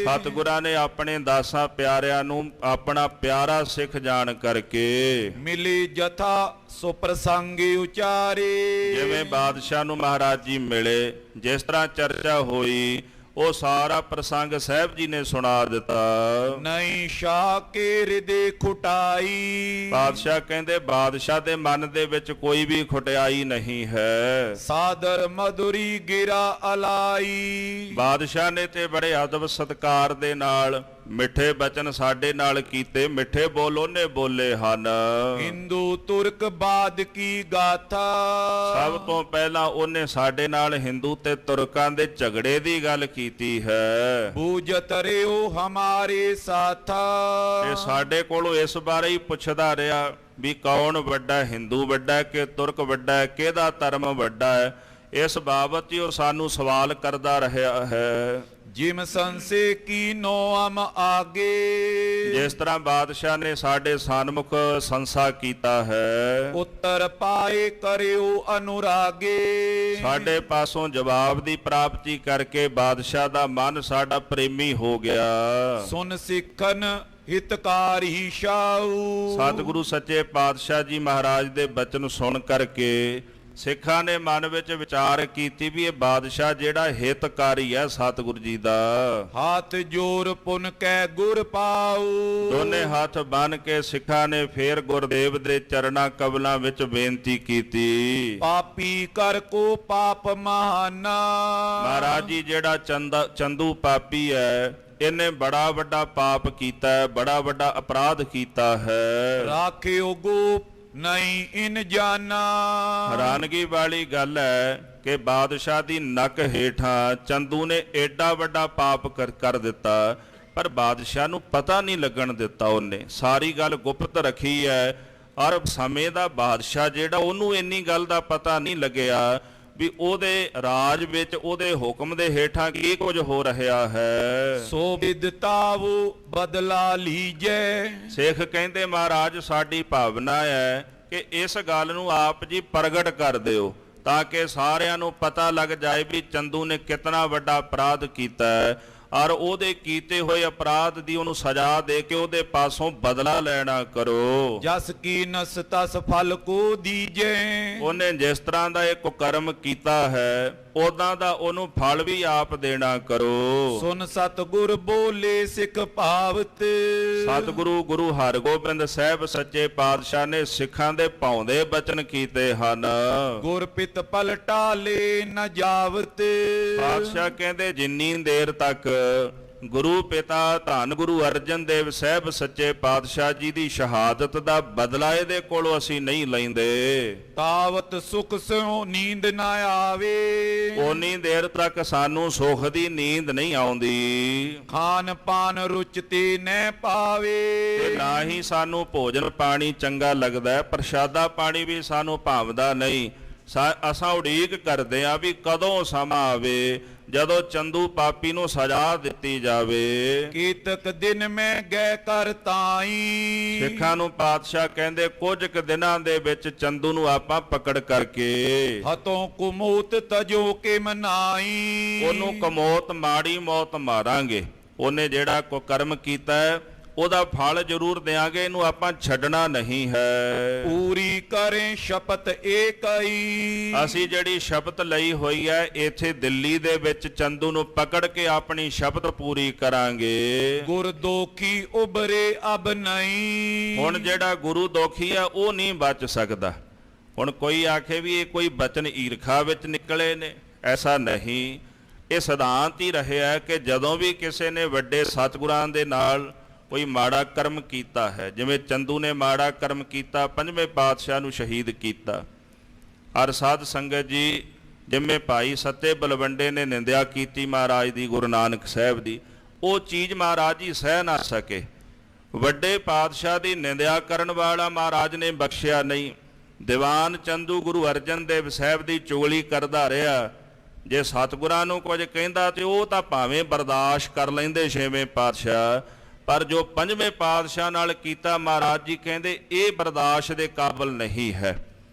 ਸਤਿਗੁਰਾਂ ਨੇ ਆਪਣੇ ਦਾਸਾਂ ਪਿਆਰਿਆਂ ਨੂੰ ਆਪਣਾ ਪਿਆਰਾ ਸਿੱਖ ਜਾਣ ਕਰਕੇ ਮਿਲੀ ਜਥਾ ਸੋ ਪ੍ਰਸੰਗੀ ਉਚਾਰੇ। ਜਿਵੇਂ ਬਾਦਸ਼ਾਹ ਨੂੰ ਮਹਾਰਾਜ ਜੀ ਮਿਲੇ, ਜਿਸ ਤਰ੍ਹਾਂ ਚਰਚਾ ਹੋਈ, ਉਹ ਸਾਰਾ ਪ੍ਰਸੰਗ ਸਾਹਿਬ ਜੀ ਨੇ ਸੁਣਾ ਦਿੱਤਾ। ਨਹੀਂ ਸ਼ਾਹ ਕੇ ਹਿਰਦੇ ਖੁਟਾਈ, ਬਾਦਸ਼ਾਹ ਕਹਿੰਦੇ ਬਾਦਸ਼ਾਹ ਦੇ ਮਨ ਦੇ ਵਿੱਚ ਕੋਈ ਵੀ ਖੁਟਿਆਈ ਨਹੀਂ ਹੈ। ਸਾਦਰ ਮਧੁਰੀ ਗਿਰਾ ਅਲਾਈ, ਬਾਦਸ਼ਾਹ ਨੇ ਤੇ ਬੜੇ ਅਦਬ ਸਤਕਾਰ ਦੇ ਨਾਲ ਮਿੱਠੇ ਬਚਨ ਸਾਡੇ ਨਾਲ ਕੀਤੇ, ਮਿੱਠੇ ਬੋਲ ਉਹਨੇ ਬੋਲੇ ਹਨ। ਹਿੰਦੂ ਤੁਰਕ ਬਾਦ ਕੀ ਗਾਥਾ, ਸਭ ਤੋਂ ਪਹਿਲਾਂ ਉਹਨੇ ਸਾਡੇ ਨਾਲ ਹਿੰਦੂ ਤੇ ਤੁਰਕਾਂ ਦੇ ਝਗੜੇ ਦੀ ਗੱਲ ਕੀਤੀ ਹੈ। ਬੂਝਤ ਰਿਓ ਹਮਾਰੇ ਸਾਥਾ, ਇਹ ਸਾਡੇ ਕੋਲੋਂ ਇਸ ਬਾਰੇ ਹੀ ਪੁੱਛਦਾ ਰਿਹਾ ਵੀ ਕੌਣ ਵੱਡਾ, ਹਿੰਦੂ ਵੱਡਾ ਕਿ ਤੁਰਕ ਵੱਡਾ, ਕਿਹਦਾ ਧਰਮ ਵੱਡਾ ਹੈ। ਇਸ ਬਾਬਤ ਹੀ ਉਹ ਸਾਨੂੰ ਸਵਾਲ ਕਰਦਾ ਰਿਹਾ ਹੈ। ਜਿਮ ਸੰਸੇ ਕੀ ਨੋਅਮ ਆਗੇ, ਜਿਸ ਤਰ੍ਹਾਂ ਬਾਦਸ਼ਾਹ ਨੇ ਸਾਡੇ ਸਨਮੁਖ ਸੰਸਾ ਕੀਤਾ ਹੈ, ਉੱਤਰ ਪਾਏ ਕਰਿਓ ਅਨੁਰਾਗੇ। ਸਾਡੇ ਪਾਸੋਂ ਜਵਾਬ ਦੀ ਪ੍ਰਾਪਤੀ ਕਰਕੇ ਬਾਦਸ਼ਾਹ ਦਾ ਮਨ ਸਾਡਾ ਪ੍ਰੇਮੀ ਹੋ ਗਿਆ। ਸੁਨ ਸਿੱਖਨ ਹਿਤਕਾਰੀ ਸ਼ਾਹੂ, ਸਤਿਗੁਰੂ ਸੱਚੇ ਪਾਤਸ਼ਾਹ ਜੀ ਮਹਾਰਾਜ ਦੇ ਬਚਨ ਸੁਣ ਕਰਕੇ ਸਿੱਖਾਂ ਨੇ ਮਨ ਵਿੱਚ ਵਿਚਾਰ ਕੀਤੀ ਵੀ ਇਹ ਬਾਦਸ਼ਾਹ ਜਿਹੜਾ ਹਿਤਕਾਰੀ ਹੈ ਸਤਿਗੁਰੂ ਜੀ ਦਾ। ਹੱਥ ਜੋਰ ਪੁਨ ਕੈ ਗੁਰ ਪਾਉ, ਦੋਨੇ ਹੱਥ ਬੰਨ ਕੇ ਸਿੱਖਾਂ ਨੇ ਫੇਰ ਗੁਰਦੇਵ ਦੇ ਚਰਨਾਂ ਕਬਲਾਂ ਵਿੱਚ ਬੇਨਤੀ ਕੀਤੀ। ਪਾਪੀ ਕਰ ਕੋ ਪਾਪ ਮਹਾਨਾ, ਮਹਾਰਾਜ ਜੀ ਜਿਹੜਾ ਚੰਦੂ ਪਾਪੀ ਹੈ, ਇਹਨੇ ਬੜਾ ਵੱਡਾ ਪਾਪ ਕੀਤਾ ਹੈ, ਬੜਾ ਵੱਡਾ ਅਪਰਾਧ ਕੀਤਾ ਹੈ। ਰਾਖਿਓ ਗੋਪ ਨਹੀਂ ਇਨ ਜਾਨਾ, ਹੈਰਾਨਗੀ ਵਾਲੀ ਗੱਲ ਹੈ ਕਿ ਬਾਦਸ਼ਾਹ ਦੀ ਨੱਕ ਹੇਠਾਂ ਚੰਦੂ ਨੇ ਏਡਾ ਵੱਡਾ ਪਾਪ ਕਰ ਦਿੱਤਾ, ਪਰ ਬਾਦਸ਼ਾਹ ਨੂੰ ਪਤਾ ਨਹੀਂ ਲੱਗਣ ਦਿੱਤਾ। ਉਹਨੇ ਸਾਰੀ ਗੱਲ ਗੁਪਤ ਰੱਖੀ ਹੈ। ਔਰ ਸਮੇਂ ਦਾ ਬਾਦਸ਼ਾਹ ਜਿਹੜਾ, ਉਹਨੂੰ ਇੰਨੀ ਗੱਲ ਦਾ ਪਤਾ ਨਹੀਂ ਲੱਗਿਆ ਵੀ ਉਹਦੇ ਰਾਜ ਵਿੱਚ ਉਹਦੇ ਹੁਕਮ ਦੇ ਹੇਠਾਂ ਕੀ ਕੁਝ ਹੋ ਰਿਹਾ ਹੈ। ਸੋ ਵਿਦਤਾਵ ਬਦਲਾ ਲੀਜੈ, ਸਿੱਖ ਕਹਿੰਦੇ ਮਹਾਰਾਜ ਸਾਡੀ ਭਾਵਨਾ ਹੈ ਕਿ ਇਸ ਗੱਲ ਨੂੰ ਆਪ ਜੀ ਪ੍ਰਗਟ ਕਰ ਦਿਓ ਤਾਂ ਕਿ ਸਾਰਿਆਂ ਨੂੰ ਪਤਾ ਲੱਗ ਜਾਏ ਵੀ ਚੰਦੂ ਨੇ ਕਿਤਨਾ ਵੱਡਾ ਅਪਰਾਧ ਕੀਤਾ ਹੈ, ਔਰ ਉਹਦੇ ਕੀਤੇ ਹੋਏ ਅਪਰਾਧ ਦੀ ਉਹਨੂੰ ਸਜ਼ਾ ਦੇ ਕੇ ਉਹਦੇ ਪਾਸੋਂ ਬਦਲਾ ਲੈਣਾ ਕਰੋ। ਜਸ ਕੀ ਨਸ ਤਸ ਫਲ ਕੋ ਦੀਜੈ, ਉਹਨੇ ਜਿਸ ਤਰ੍ਹਾਂ ਦਾ ਇਹ ਕੁਕਰਮ ਕੀਤਾ ਹੈ ਉਦਾਂ ਦਾ ਉਹਨੂੰ ਫਲ ਵੀ ਆਪ ਦੇਣਾ ਕਰੋ। ਸੁਨ ਸਤਿਗੁਰ ਬੋਲੇ ਸਿੱਖ ਭਾਵਤ, ਸਤਿਗੁਰੂ ਗੁਰੂ ਹਰਗੋਬਿੰਦ ਸਾਹਿਬ ਸੱਚੇ ਪਾਤਸ਼ਾਹ ਨੇ ਸਿੱਖਾਂ ਦੇ ਭਾਉਂਦੇ ਬਚਨ ਕੀਤੇ ਹਨ। ਗੁਰ ਪਿਤ ਪਲਟਾਲੇ ਨ ਜਾਵਤ, ਪਾਤਸ਼ਾਹ ਕਹਿੰਦੇ ਜਿੰਨੀ ਦੇਰ ਤੱਕ ਗੁਰੂ ਪਿਤਾ ਧੰਨ ਗੁਰੂ ਅਰਜਨ ਦੇਵ ਸਾਹਿਬ ਸੱਚੇ ਪਾਤਸ਼ਾਹ ਜੀ ਦੀ ਸ਼ਹਾਦਤ ਦਾ ਬਦਲਾ ਇਹਦੇ ਕੋਲੋਂ ਅਸੀਂ ਨਹੀਂ ਲੈਂਦੇ, ਤਾਵਤ ਸੁਖ ਸਿਉ ਨੀਂਦ ਨਾ ਆਵੇ। ਓਨੀ ਦੇਰ ਤੱਕ ਸਾਨੂੰ ਸੁਖ ਦੀ ਨੀਂਦ ਨਹੀਂ ਆਉਂਦੀ, ਖਾਨ ਪਾਨ ਰੁਚ ਤੇ ਨਹਿ ਪਾਵੇ। ਤੇ ਨਾ ਹੀ ਸਾਨੂੰ ਭੋਜਨ ਪਾਣੀ ਚੰਗਾ ਲੱਗਦਾ, ਪ੍ਰਸ਼ਾਦਾ ਪਾਣੀ ਵੀ ਸਾਨੂੰ ਭਾਵਦਾ ਨਹੀਂ। ਅਸਾਂ ਉਡੀਕ ਕਰਦੇ ਆ ਵੀ ਕਦੋਂ ਸਮਾਂ ਆਵੇ ਜਦੋਂ ਚੰਦੂ ਪਾਪੀ ਨੂੰ ਸਜ਼ਾ ਦਿੱਤੀ ਜਾਵੇ। ਕੀਤਕ ਦਿਨ ਮੈਂ ਗੈ ਕਰ ਤਾਈ, ਸਿੱਖਾਂ ਨੂੰ ਪਾਤਸ਼ਾਹ ਕਹਿੰਦੇ ਕੁਝ ਕੁ ਦਿਨਾਂ ਦੇ ਵਿੱਚ ਚੰਦੂ ਨੂੰ ਆਪਾਂ ਪਕੜ ਕਰਕੇ ਹਤੋਂ ਕੁਮੋਤ ਤਜੋ ਕੇ ਮਨਾਈ, ਉਹਨੂੰ ਕਮੌਤ ਮਾੜੀ ਮੌਤ ਮਾਰਾਂਗੇ। ਉਹਨੇ ਜਿਹੜਾ ਕੁਕਰਮ ਕੀਤਾ ਹੈ ਉਹਦਾ ਫਲ ਜ਼ਰੂਰ ਦੇਾਂਗੇ, ਇਹਨੂੰ ਆਪਾਂ ਛੱਡਣਾ ਨਹੀਂ ਹੈ। ਪੂਰੀ ਕਰੇ ਸ਼ਪਤ ਏਕਈ, ਅਸੀਂ ਜਿਹੜੀ ਸ਼ਪਤ ਲਈ ਹੋਈ ਹੈ ਇੱਥੇ ਦਿੱਲੀ ਦੇ ਵਿੱਚ ਚੰਦੂ ਨੂੰ ਪਕੜ ਕੇ ਆਪਣੀ ਸ਼ਪਤ ਪੂਰੀ ਕਰਾਂਗੇ। ਗੁਰ ਦੋਖੀ ਉਬਰੇ ਅਬ ਨਹੀਂ, ਹੁਣ ਜਿਹੜਾ ਗੁਰੂ ਦੋਖੀ ਹੈ ਉਹ ਨਹੀਂ ਬਚ ਸਕਦਾ। ਹੁਣ ਕੋਈ ਆਖੇ ਵੀ ਇਹ ਕੋਈ ਬਚਨ ਈਰਖਾ ਵਿੱਚ ਨਿਕਲੇ ਨੇ, ਐਸਾ ਨਹੀਂ। ਇਹ ਸਿਧਾਂਤ ਹੀ ਰਿਹਾ ਕਿ ਜਦੋਂ ਵੀ ਕਿਸੇ ਨੇ ਵੱਡੇ ਸਤਿਗੁਰਾਂ ਦੇ ਨਾਲ ਕੋਈ ਮਾੜਾ ਕਰਮ ਕੀਤਾ ਹੈ, ਜਿਵੇਂ ਚੰਦੂ ਨੇ ਮਾੜਾ ਕਰਮ ਕੀਤਾ, ਪੰਜਵੇਂ ਪਾਤਸ਼ਾਹ ਨੂੰ ਸ਼ਹੀਦ ਕੀਤਾ। ਹਰ ਸਾਧ ਸੰਗਤ ਜੀ ਜਿਵੇਂ ਭਾਈ ਸੱਤੇ ਬਲਵੰਡੇ ਨੇ ਨਿੰਦਿਆ ਕੀਤੀ ਮਹਾਰਾਜ ਦੀ, ਗੁਰੂ ਨਾਨਕ ਸਾਹਿਬ ਦੀ, ਉਹ ਚੀਜ਼ ਮਹਾਰਾਜ ਜੀ ਸਹਿ ਨਾ ਸਕੇ। ਵੱਡੇ ਪਾਤਸ਼ਾਹ ਦੀ ਨਿੰਦਿਆ ਕਰਨ ਵਾਲਾ ਮਹਾਰਾਜ ਨੇ ਬਖਸ਼ਿਆ ਨਹੀਂ। ਦੀਵਾਨ ਚੰਦੂ ਗੁਰੂ ਅਰਜਨ ਦੇਵ ਸਾਹਿਬ ਦੀ ਚੁਗਲੀ ਕਰਦਾ ਰਿਹਾ। ਜੇ ਸਤਿਗੁਰਾਂ ਨੂੰ ਕੁਝ ਕਹਿੰਦਾ ਤੇ ਉਹ ਤਾਂ ਭਾਵੇਂ ਬਰਦਾਸ਼ਤ ਕਰ ਲੈਂਦੇ ਛੇਵੇਂ ਪਾਤਸ਼ਾਹ, ਪਰ ਜੋ ਪੰਜਵੇਂ ਪਾਤਸ਼ਾਹ ਨਾਲ ਕੀਤਾ ਮਹਾਰਾਜ ਜੀ ਕਹਿੰਦੇ ਇਹ ਬਰਦਾਸ਼ਤ ਦੇ ਕਾਬਿਲ ਨਹੀਂ ਹੈ।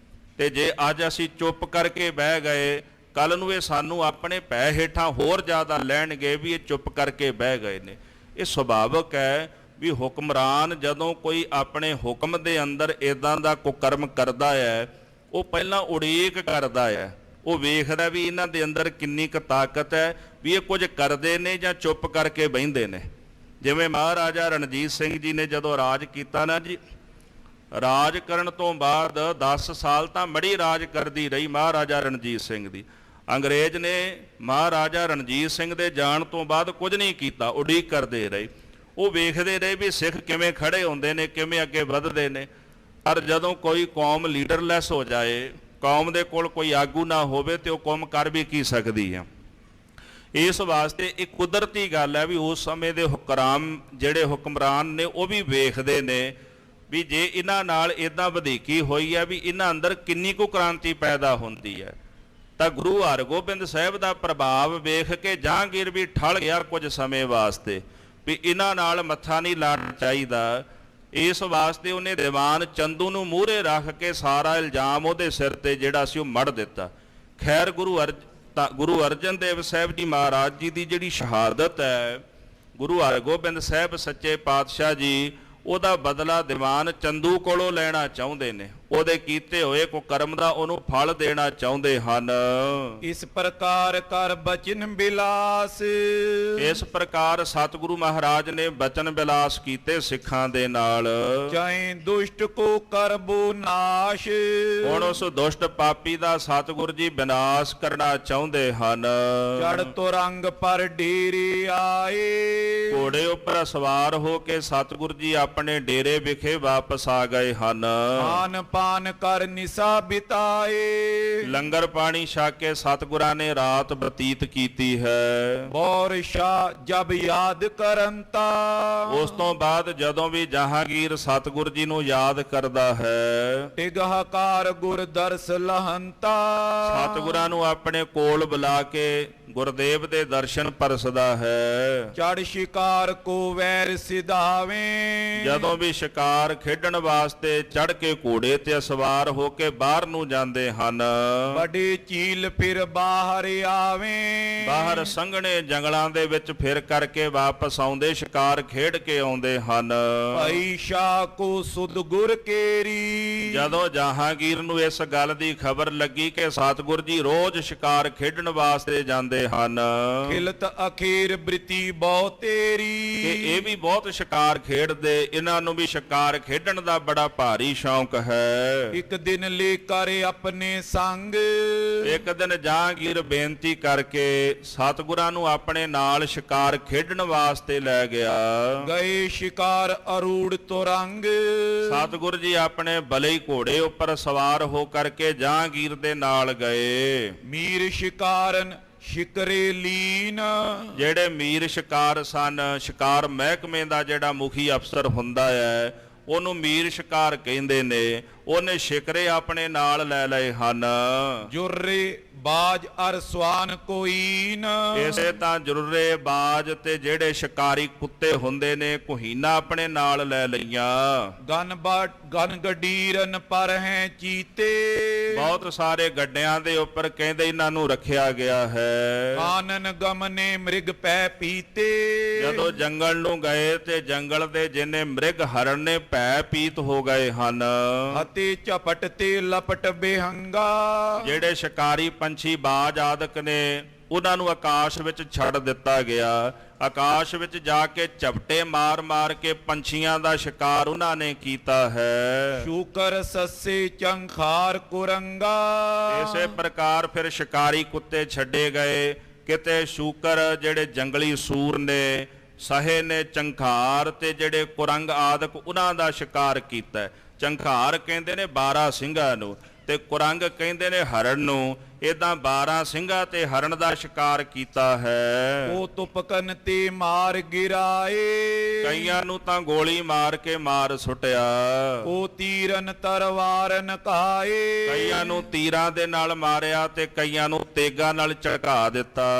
ਤੇ ਜੇ ਅੱਜ ਅਸੀਂ ਚੁੱਪ ਕਰਕੇ ਬਹਿ ਗਏ, ਕੱਲ ਨੂੰ ਇਹ ਸਾਨੂੰ ਆਪਣੇ ਪੈ ਹੇਠਾਂ ਹੋਰ ਜ਼ਿਆਦਾ ਲੈਣਗੇ ਵੀ ਇਹ ਚੁੱਪ ਕਰਕੇ ਬਹਿ ਗਏ ਨੇ। ਇਹ ਸੁਭਾਵਿਕ ਹੈ ਵੀ ਹੁਕਮਰਾਨ ਜਦੋਂ ਕੋਈ ਆਪਣੇ ਹੁਕਮ ਦੇ ਅੰਦਰ ਇਦਾਂ ਦਾ ਕੁਕਰਮ ਕਰਦਾ ਹੈ, ਉਹ ਪਹਿਲਾਂ ਉਡੀਕ ਕਰਦਾ ਹੈ, ਉਹ ਵੇਖਦਾ ਵੀ ਇਹਨਾਂ ਦੇ ਅੰਦਰ ਕਿੰਨੀ ਕੁ ਤਾਕਤ ਹੈ, ਵੀ ਇਹ ਕੁਝ ਕਰਦੇ ਨੇ ਜਾਂ ਚੁੱਪ ਕਰਕੇ ਬਹਿੰਦੇ ਨੇ। ਜਿਵੇਂ ਮਹਾਰਾਜਾ ਰਣਜੀਤ ਸਿੰਘ ਜੀ ਨੇ ਜਦੋਂ ਰਾਜ ਕੀਤਾ ਨਾ ਜੀ, ਰਾਜ ਕਰਨ ਤੋਂ ਬਾਅਦ 10 ਸਾਲ ਤਾਂ ਮੜੀ ਰਾਜ ਕਰਦੀ ਰਹੀ ਮਹਾਰਾਜਾ ਰਣਜੀਤ ਸਿੰਘ ਦੀ। ਅੰਗਰੇਜ਼ ਨੇ ਮਹਾਰਾਜਾ ਰਣਜੀਤ ਸਿੰਘ ਦੇ ਜਾਣ ਤੋਂ ਬਾਅਦ ਕੁਝ ਨਹੀਂ ਕੀਤਾ, ਉਡੀਕ ਕਰਦੇ ਰਹੇ। ਉਹ ਵੇਖਦੇ ਰਹੇ ਵੀ ਸਿੱਖ ਕਿਵੇਂ ਖੜੇ ਹੁੰਦੇ ਨੇ, ਕਿਵੇਂ ਅੱਗੇ ਵੱਧਦੇ ਨੇ। ਪਰ ਜਦੋਂ ਕੋਈ ਕੌਮ ਲੀਡਰਲੈਸ ਹੋ ਜਾਏ, ਕੌਮ ਦੇ ਕੋਲ ਕੋਈ ਆਗੂ ਨਾ ਹੋਵੇ, ਤੇ ਉਹ ਕੌਮ ਕਰ ਵੀ ਕੀ ਸਕਦੀ ਆ। ਇਸ ਵਾਸਤੇ ਇਹ ਕੁਦਰਤੀ ਗੱਲ ਹੈ ਵੀ ਉਸ ਸਮੇਂ ਦੇ ਜਿਹੜੇ ਹੁਕਮਰਾਨ ਨੇ ਉਹ ਵੀ ਵੇਖਦੇ ਨੇ ਵੀ ਜੇ ਇਹਨਾਂ ਨਾਲ ਇਦਾਂ ਵਧੀਕੀ ਹੋਈ ਹੈ ਵੀ ਇਹਨਾਂ ਅੰਦਰ ਕਿੰਨੀ ਕੁ ਕ੍ਰਾਂਤੀ ਪੈਦਾ ਹੁੰਦੀ ਹੈ। ਤਾਂ ਗੁਰੂ ਹਰਗੋਬਿੰਦ ਸਾਹਿਬ ਦਾ ਪ੍ਰਭਾਵ ਵੇਖ ਕੇ ਜਹਾਂਗੀਰ ਵੀ ਠਲ ਗਿਆ ਕੁਝ ਸਮੇਂ ਵਾਸਤੇ ਵੀ ਇਹਨਾਂ ਨਾਲ ਮੱਥਾ ਨਹੀਂ ਲਾਣਾ ਚਾਹੀਦਾ। ਇਸ ਵਾਸਤੇ ਉਹਨੇ ਦੀਵਾਨ ਚੰਦੂ ਨੂੰ ਮੂਹਰੇ ਰੱਖ ਕੇ ਸਾਰਾ ਇਲਜ਼ਾਮ ਉਹਦੇ ਸਿਰ ਤੇ ਜਿਹੜਾ ਸੀ ਉਹ ਮੜ ਦਿੱਤਾ। ਖੈਰ ਗੁਰੂ ਅਰਜਨ ਦੇਵ ਸਾਹਿਬ ਜੀ ਮਹਾਰਾਜ ਜੀ ਦੀ ਜਿਹੜੀ ਸ਼ਹਾਦਤ ਹੈ, ਗੁਰੂ ਹਰਗੋਬਿੰਦ ਸਾਹਿਬ ਸੱਚੇ ਪਾਤਸ਼ਾਹ ਜੀ ਉਹਦਾ ਬਦਲਾ ਦੀਵਾਨ ਚੰਦੂ ਕੋਲੋਂ ਲੈਣਾ ਚਾਹੁੰਦੇ ਨੇ। ਉਹਦੇ ਕੀਤੇ ਹੋਏ ਕੁਕਰਮ ਦਾ ਉਹਨੂੰ ਫਲ ਦੇਣਾ ਚਾਹੁੰਦੇ ਹਨ। ਇਸ ਪ੍ਰਕਾਰ ਕਰ ਬਚਨ ਬਿਲਾਸ, ਇਸ ਪ੍ਰਕਾਰ ਸਤਿਗੁਰੂ ਮਹਾਰਾਜ ਨੇ ਬਚਨ ਬਿਲਾਸ ਕੀਤੇ ਸਿੱਖਾਂ ਦੇ ਨਾਲ। ਚਾਹੇ ਦੁਸ਼ਟ ਕੋ ਕਰਬੋ ਨਾਸ਼, ਹੁਣ ਉਸ ਦੁਸ਼ਟ ਪਾਪੀ ਦਾ ਸਤਿਗੁਰ ਜੀ ਵਿਨਾਸ਼ ਕਰਨਾ ਚਾਹੁੰਦੇ ਹਨ। ਚੜ ਤੁਰੰਗ ਪਰ ਡੇਰੇ ਆਏ, ਘੋੜੇ ਉੱਪਰ ਸਵਾਰ ਹੋ ਕੇ ਸਤਿਗੁਰ ਜੀ ਆਪਣੇ ਡੇਰੇ ਵਿਖੇ ਵਾਪਸ ਆ ਗਏ ਹਨ। ਖਾਨ ਪਾਨ ਕਰ ਨਿਸਾ ਬਿਤਾਏ, ਲੰਗਰ ਪਾਣੀ ਛਕ ਕੇ ਸਤਿਗੁਰਾਂ ਨੇ ਰਾਤ ਬਤੀਤ ਕੀਤੀ ਹੈ। ਬੌਰ ਸ਼ਾਹ ਜਬ ਯਾਦ ਕਰੰਤਾ, ਉਸ ਤੋਂ ਬਾਅਦ ਜਦੋਂ ਵੀ ਜਹਾਂਗੀਰ ਸਤਿਗੁਰ ਜੀ ਨੂੰ ਯਾਦ ਕਰਦਾ ਹੈ, ਟਿਗਹਕਾਰ ਗੁਰ ਦਰਸ ਲਹੰਤਾ, ਸਤਿਗੁਰਾਂ ਨੂੰ ਆਪਣੇ ਕੋਲ ਬੁਲਾ ਕੇ ਗੁਰਦੇਵ ਦੇ ਦਰਸ਼ਨ ਪਰਸਦਾ ਹੈ। ਚੜ ਸ਼ਿਕਾਰ ਕੋ ਵੈਰ ਸਿਧਾਵੇਂ, ਜਦੋਂ ਵੀ ਸ਼ਿਕਾਰ ਖੇਡਣ ਵਾਸਤੇ ਚੜ ਕੇ ਘੋੜੇ ਤੇ ਸਵਾਰ ਹੋ ਕੇ ਬਾਹਰ ਨੂੰ ਜਾਂਦੇ ਹਨ। ਵੱਡੀ ਝੀਲ ਫਿਰ ਬਾਹਰ ਆਵੇਂ, ਬਾਹਰ ਸੰਘਣੇ ਜੰਗਲਾਂ ਦੇ ਵਿੱਚ ਫਿਰ ਕਰਕੇ ਵਾਪਸ ਆਉਂਦੇ, ਸ਼ਿਕਾਰ ਖੇਡ ਕੇ ਆਉਂਦੇ ਹਨ। ਭਾਈ ਸ਼ਾਹ ਕੋ ਸੁਧ ਗੁਰ ਕੇਰੀ, ਜਦੋਂ ਜਹਾਂਗੀਰ ਨੂੰ ਇਸ ਗੱਲ ਦੀ ਖਬਰ ਲੱਗੀ ਕਿ ਸਤਿਗੁਰ ਜੀ ਰੋਜ਼ ਸ਼ਿਕਾਰ ਖੇਡਣ ਵਾਸਤੇ ਜਾਂਦੇ ਹਨ, ਖਿਲਤ ਅਖੀਰ ਬ੍ਰਿਤੀ ਬਹੁ ਤੇਰੀ, ਕਿ ਇਹ ਵੀ ਬਹੁਤ ਸ਼ਿਕਾਰ ਖੇਡਦੇ, ਇਹਨਾਂ ਨੂੰ ਵੀ ਸ਼ਿਕਾਰ ਖੇਡਣ ਦਾ ਬੜਾ ਭਾਰੀ ਸ਼ੌਂਕ ਹੈ। ਇੱਕ ਦਿਨ ਲੈ ਕਰ ਆਪਣੇ ਸੰਗ, ਇੱਕ ਦਿਨ ਜਹਾਂਗੀਰ ਬੇਨਤੀ ਕਰਕੇ ਸਤਿਗੁਰਾਂ ਨੂੰ ਆਪਣੇ ਨਾਲ ਸ਼ਿਕਾਰ ਖੇਡਣ ਵਾਸਤੇ ਲੈ ਗਿਆ। ਗਏ ਸ਼ਿਕਾਰ ਅਰੂੜ ਤੁਰੰਗ, ਸਤਿਗੁਰ ਜੀ ਆਪਣੇ ਬਲਈ ਘੋੜੇ ਉੱਪਰ ਸਵਾਰ ਹੋ ਕਰਕੇ ਜਹਾਂਗੀਰ ਦੇ ਨਾਲ ਗਏ। ਮੀਰ ਸ਼ਿਕਾਰਨ ਸ਼ਿਕਰੇ ਲੀਨ, ਜਿਹੜੇ ਮੀਰ ਸ਼ਿਕਾਰ ਸਨ, ਸ਼ਿਕਾਰ ਮਹਿਕਮੇ ਦਾ ਜਿਹੜਾ ਮੁਖੀ ਅਫਸਰ ਹੁੰਦਾ ਹੈ ਉਹਨੂੰ ਮੀਰ ਸ਼ਿਕਾਰ ਕਹਿੰਦੇ ਨੇ, ਉਹਨੇ ਸ਼ਿਕਰੇ ਆਪਣੇ ਨਾਲ ਲੈ ਲਏ ਹਨ। ਜੁਰਰੇ ਬਾਜ ਅਰ ਸਵਾਨ ਕੋਈਨ, ਇਸੇ ਤਾਂ ਜੁਰਰੇ ਬਾਜ ਤੇ ਜਿਹੜੇ ਸ਼ਿਕਾਰੀ ਕੁੱਤੇ ਹੁੰਦੇ ਨੇ ਕੁਹੀਨਾ ਆਪਣੇ ਨਾਲ ਲੈ ਲਈਆਂ। ਗਨ ਗਡੀਰਨ ਪਰ ਹੈ ਚੀਤੇ, ਬਹੁਤ ਸਾਰੇ ਗੱਡਿਆਂ ਦੇ ਉੱਪਰ ਕਹਿੰਦੇ ਇਹਨਾਂ ਨੂੰ ਰੱਖਿਆ ਗਿਆ ਹੈ। ਕਾਨਨ ਗਮਨੇ ਮ੍ਰਿਗ ਪੈ ਪੀਤੇ, ਜਦੋਂ ਜੰਗਲ ਨੂੰ ਗਏ ਤੇ ਜੰਗਲ ਦੇ ਜਿੰਨੇ ਮ੍ਰਿਗ ਹਰਨ ਨੇ ਭੈ ਪੀਤ ਹੋ ਗਏ ਹਨ। ਅਤੇ ਝਪਟ ਤੇ ਲਪਟ ਬੇਹੰਗਾ, ਜਿਹੜੇ ਸ਼ਿਕਾਰੀ ਪੰਛੀ ਬਾਜ ਆਦਿਕ ਨੇ ਉਹਨਾਂ ਨੂੰ ਆਕਾਸ਼ ਵਿੱਚ ਛੱਡ ਦਿੱਤਾ ਗਿਆ। ਆਕਾਸ਼ ਵਿੱਚ ਜਾ ਕੇ ਝਪਟੇ ਮਾਰ ਮਾਰ ਕੇ ਪੰਛੀਆਂ ਦਾ ਸ਼ਿਕਾਰ ਉਹਨਾਂ ਨੇ ਕੀਤਾ ਹੈ। ਸ਼ੂਕਰ ਸੱਸੇ ਚੰਖਾਰ ਕੁਰੰਗਾ, ਇਸੇ ਪ੍ਰਕਾਰ ਫਿਰ ਸ਼ਿਕਾਰੀ ਕੁੱਤੇ ਛੱਡੇ ਗਏ। ਕਿਤੇ ਸ਼ੂਕਰ ਜਿਹੜੇ ਜੰਗਲੀ ਸੂਰ ਨੇ, ਸਹੇ ਨੇ ਚੰਖਾਰ ਤੇ ਜਿਹੜੇ ਕੁਰੰਗ ਆਦਿਕ ਉਹਨਾਂ ਦਾ ਸ਼ਿਕਾਰ ਕੀਤਾ। ਚੰਖਾਰ ਕਹਿੰਦੇ ਨੇ 12 ਸਿੰਘਾਂ ਨੂੰ, ਤੇ ਕੁਰੰਗ ਕਹਿੰਦੇ ਨੇ ਹਰਨ ਨੂੰ। ਇਦਾਂ 12 ਸਿੰਘਾਂ ਤੇ ਹਰਨ ਦਾ ਸ਼ਿਕਾਰ ਕੀਤਾ ਹੈ। ਉਹ ਤੁਪਕਨ ਤੇ ਮਾਰ ਗਿਰਾਏ, ਕਈਆਂ ਨੂੰ ਤਾਂ ਗੋਲੀ ਮਾਰ ਕੇ ਮਾਰ ਸੁੱਟਿਆ। ਉਹ ਤੀਰਨ ਤਰਵਾਰਨ ਕਾਏ, ਕਈਆਂ ਨੂੰ ਤੀਰਾਂ ਦੇ ਨਾਲ ਮਾਰਿਆ ਤੇ ਕਈਆਂ ਨੂੰ ਤੇਗਾਂ ਨਾਲ ਝਟਕਾ ਦਿੱਤਾ।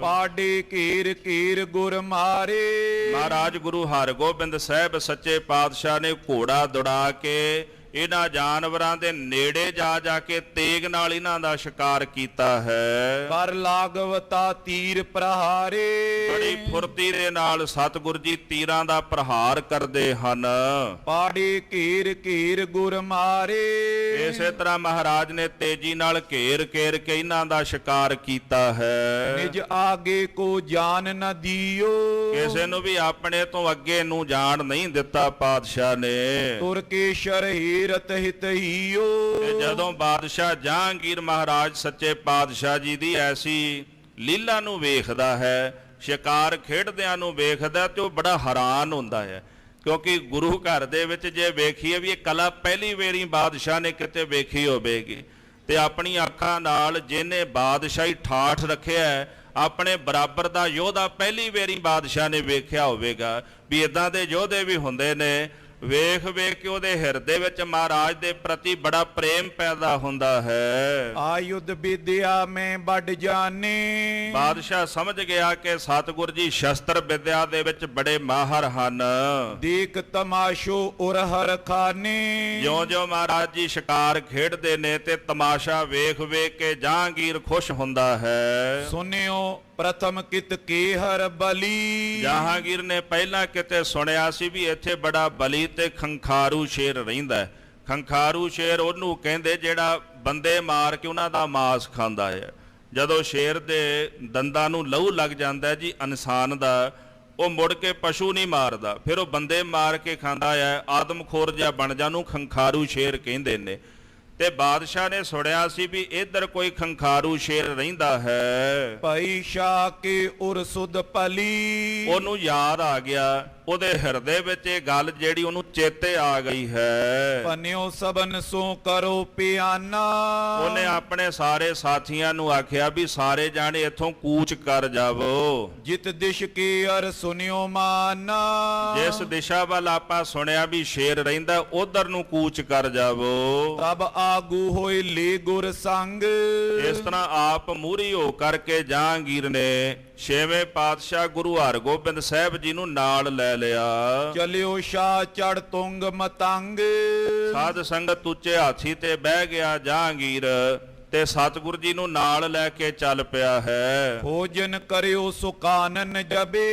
ਪਾਡੇ ਘੇਰ ਘੇਰ ਗੁਰ ਮਾਰੇ, ਮਹਾਰਾਜ ਗੁਰੂ ਹਰਗੋਬਿੰਦ ਸਾਹਿਬ ਸੱਚੇ ਪਾਤਸ਼ਾਹ ਨੇ ਘੋੜਾ ਦੌੜਾ ਕੇ ਇਹਨਾਂ ਜਾਨਵਰਾਂ ਦੇ ਨੇੜੇ ਜਾ ਜਾ ਕੇ ਤੇਗ ਨਾਲ ਇਹਨਾਂ ਦਾ ਸ਼ਿਕਾਰ ਕੀਤਾ ਹੈ। ਕਰ ਲਾਗਵਤਾ ਤੀਰ ਪ੍ਰਹਾਰੇ, ਬੜੀ ਫੁਰਤੀ ਦੇ ਨਾਲ ਸਤਿਗੁਰ ਜੀ ਤੀਰਾਂ ਦਾ ਪ੍ਰਹਾਰ ਕਰਦੇ ਹਨ। ਪਾੜੇ ਘੇਰ ਘੇਰ ਗੁਰ ਮਾਰੇ, ਇਸੇ ਤਰ੍ਹਾਂ ਮਹਾਰਾਜ ਨੇ ਤੇਜ਼ੀ ਨਾਲ ਘੇਰ ਘੇਰ ਕੇ ਇਹਨਾਂ ਦਾ ਸ਼ਿਕਾਰ ਕੀਤਾ ਹੈ। ਨਿਜ ਆਗੇ ਕੋ ਜਾਨ ਨ ਦਿਓ, ਕਿਸੇ ਨੂੰ ਵੀ ਆਪਣੇ ਤੋਂ ਅੱਗੇ ਨੂੰ ਜਾਣ ਨਹੀਂ ਦਿੱਤਾ ਪਾਤਸ਼ਾਹ ਨੇ। ਤੁਰ ਕੇ ਸ਼ਰਹੀਰਤ ਹਿਤਈਓ, ਤੇ ਜਦੋਂ ਬਾਦਸ਼ਾਹ ਜਹਾਂਗੀਰ ਮਹਾਰਾਜ ਸੱਚੇ ਪਾਤਸ਼ਾਹ ਜੀ ਦੀ ਐਸੀ ਲੀਲਾ ਨੂੰ ਵੇਖਦਾ ਹੈ, ਸ਼ਿਕਾਰ ਖੇਡਦਿਆਂ ਨੂੰ ਵੇਖਦਾ, ਤੇ ਉਹ ਬੜਾ ਹੈਰਾਨ ਹੁੰਦਾ ਹੈ। ਕਿਉਂਕਿ ਗੁਰੂ ਘਰ ਦੇ ਵਿੱਚ ਜੇ ਵੇਖੀਏ ਵੀ ਇਹ ਕਲਾ ਪਹਿਲੀ ਵਾਰੀ ਬਾਦਸ਼ਾਹ ਨੇ ਕਿਤੇ ਵੇਖੀ ਹੋਵੇਗੀ, ਤੇ ਆਪਣੀ ਅੱਖਾਂ ਨਾਲ ਜਿਹਨੇ ਬਾਦਸ਼ਾਹੀ ਠਾਠ ਰੱਖਿਆ ਹੈ, ਆਪਣੇ ਬਰਾਬਰ ਦਾ ਯੋਧਾ ਪਹਿਲੀ ਵਾਰੀ ਬਾਦਸ਼ਾਹ ਨੇ ਵੇਖਿਆ ਹੋਵੇਗਾ ਵੀ ਇਦਾਂ ਦੇ ਯੋਧੇ ਵੀ ਹੁੰਦੇ ਨੇ। ਵੇਖ ਵੇਖ ਕੇ ਉਹਦੇ ਹਿਰਦੇ ਵਿੱਚ ਮਹਾਰਾਜ ਦੇ ਪ੍ਰਤੀ ਬੜਾ ਪ੍ਰੇਮ ਪੈਦਾ ਹੁੰਦਾ ਹੈ। ਆਯੁਧ ਵਿਦਿਆ ਮੈਂ ਵੱਡ ਜਾਣੇ, ਬਾਦਸ਼ਾਹ ਸਮਝ ਗਿਆ ਕਿ ਸਤਿਗੁਰ ਜੀ ਸ਼ਸਤਰ ਵਿਦਿਆ ਦੇ ਵਿੱਚ ਬੜੇ ਮਾਹਰ ਹਨ। ਦੇਖ ਤਮਾਸ਼ੋ ਉਰਹਰ ਖਾਨੇ, ਜਿਉਂ-ਜਿਉਂ ਮਹਾਰਾਜ ਜੀ ਸ਼ਿਕਾਰ ਖੇਡਦੇ ਨੇ ਤੇ ਤਮਾਸ਼ਾ ਵੇਖ ਵੇਖ ਕੇ ਜਹਾਂਗੀਰ ਖੁਸ਼ ਹੁੰਦਾ ਹੈ। ਸੁਨਿਓ ਪ੍ਰਥਮ ਕਿਤ ਕੇ ਹਰ ਬਲੀ, ਜਹਾਂਗੀਰ ਨੇ ਪਹਿਲਾਂ ਕਿਤੇ ਸੁਣਿਆ ਸੀ ਵੀ ਇੱਥੇ ਬੜਾ ਬਲੀ ਤੇ ਖੰਖਾਰੂ ਸ਼ੇਰ ਰਹਿੰਦਾ ਹੈ। ਖੰਖਾਰੂ ਸ਼ੇਰ ਉਹਨੂੰ ਕਹਿੰਦੇ ਜਿਹੜਾ ਬੰਦੇ ਮਾਰ ਕੇ ਉਹਨਾਂ ਦਾ ਮਾਸ ਖਾਂਦਾ ਹੈ। ਜਦੋਂ ਸ਼ੇਰ ਦੇ ਦੰਦਾਂ ਨੂੰ ਲਹੂ ਲੱਗ ਜਾਂਦਾ ਜੀ ਇਨਸਾਨ ਦਾ, ਉਹ ਮੁੜ ਕੇ ਪਸ਼ੂ ਨਹੀਂ ਮਾਰਦਾ, ਫਿਰ ਉਹ ਬੰਦੇ ਮਾਰ ਕੇ ਖਾਂਦਾ ਹੈ। ਆਦਮਖੋਰ ਜਿਹਾ ਬਣ ਜਾ, ਨੂੰ ਖੰਖਾਰੂ ਸ਼ੇਰ ਕਹਿੰਦੇ ਨੇ। ਤੇ ਬਾਦਸ਼ਾਹ ਨੇ ਸੁਣਿਆ ਸੀ ਵੀ ਇੱਧਰ ਕੋਈ ਖੰਖਾਰੂ ਸ਼ੇਰ ਰਹਿੰਦਾ ਹੈ। ਭਾਈ ਸ਼ਾਹ ਕੇ ਉਰ ਸੁਧ ਪਲੀ, ਉਹਨੂੰ ਯਾਦ ਆ ਗਿਆ, ਉਹਦੇ ਹਿਰਦੇ ਵਿੱਚ ਇਹ ਗੱਲ ਜਿਹੜੀ ਉਹਨੂੰ ਚੇਤੇ ਆ ਗਈ ਹੈ। ਪਨਿਓ ਸਬਨ ਸੋ ਕਰੋ ਪਿਆਨਾ, ਉਹਨੇ ਆਪਣੇ ਸਾਰੇ ਸਾਥੀਆਂ ਨੂੰ ਆਖਿਆ ਵੀ ਸਾਰੇ ਜਾਣੇ ਇੱਥੋਂ ਕੂਚ ਕਰ ਜਾਵੋ। ਜਿਤ ਦਿਸ਼ ਕੇ ਅਰ ਸੁਨਿਓ ਮਾਨਾ, ਜਿਸ ਦਿਸ਼ਾ ਵੱਲ ਆਪਾਂ ਸੁਣਿਆ ਵੀ ਸ਼ੇਰ ਰਹਿੰਦਾ ਉਧਰ ਨੂੰ ਕੂਚ ਕਰ ਜਾਵੋ। ਤਬ ਆਗੂ ਹੋਏ ਲੇ ਗੁਰ ਸੰਗ, ਇਸ ਤਰ੍ਹਾਂ ਆਪ ਮੂਹਰੀ ਹੋ ਕਰਕੇ ਜਹਾਂਗੀਰ ਨੇ ਛੇਵੇਂ ਪਾਤਸ਼ਾਹ ਗੁਰੂ ਹਰਗੋਬਿੰਦ ਸਾਹਿਬ ਜੀ ਨੂੰ ਨਾਲ ਲੈ ਲਿਆ। ਚਲਿਓ ਸ਼ਾਹ ਚੜ ਤੁੰਗ ਮਤੰਗ, ਸਾਧ ਸੰਗਤ ਉੱਚੇ ਹਾਥੀ ਤੇ ਬਹਿ ਗਿਆ ਜਹਾਂਗੀਰ, ਤੇ ਸਤਿਗੁਰ ਜੀ ਨੂੰ ਨਾਲ ਲੈ ਕੇ ਚੱਲ ਪਿਆ ਹੈ। ਭੋਜਨ ਕਰਿਓ ਸੁਕਾਨਨ ਜਬੇ,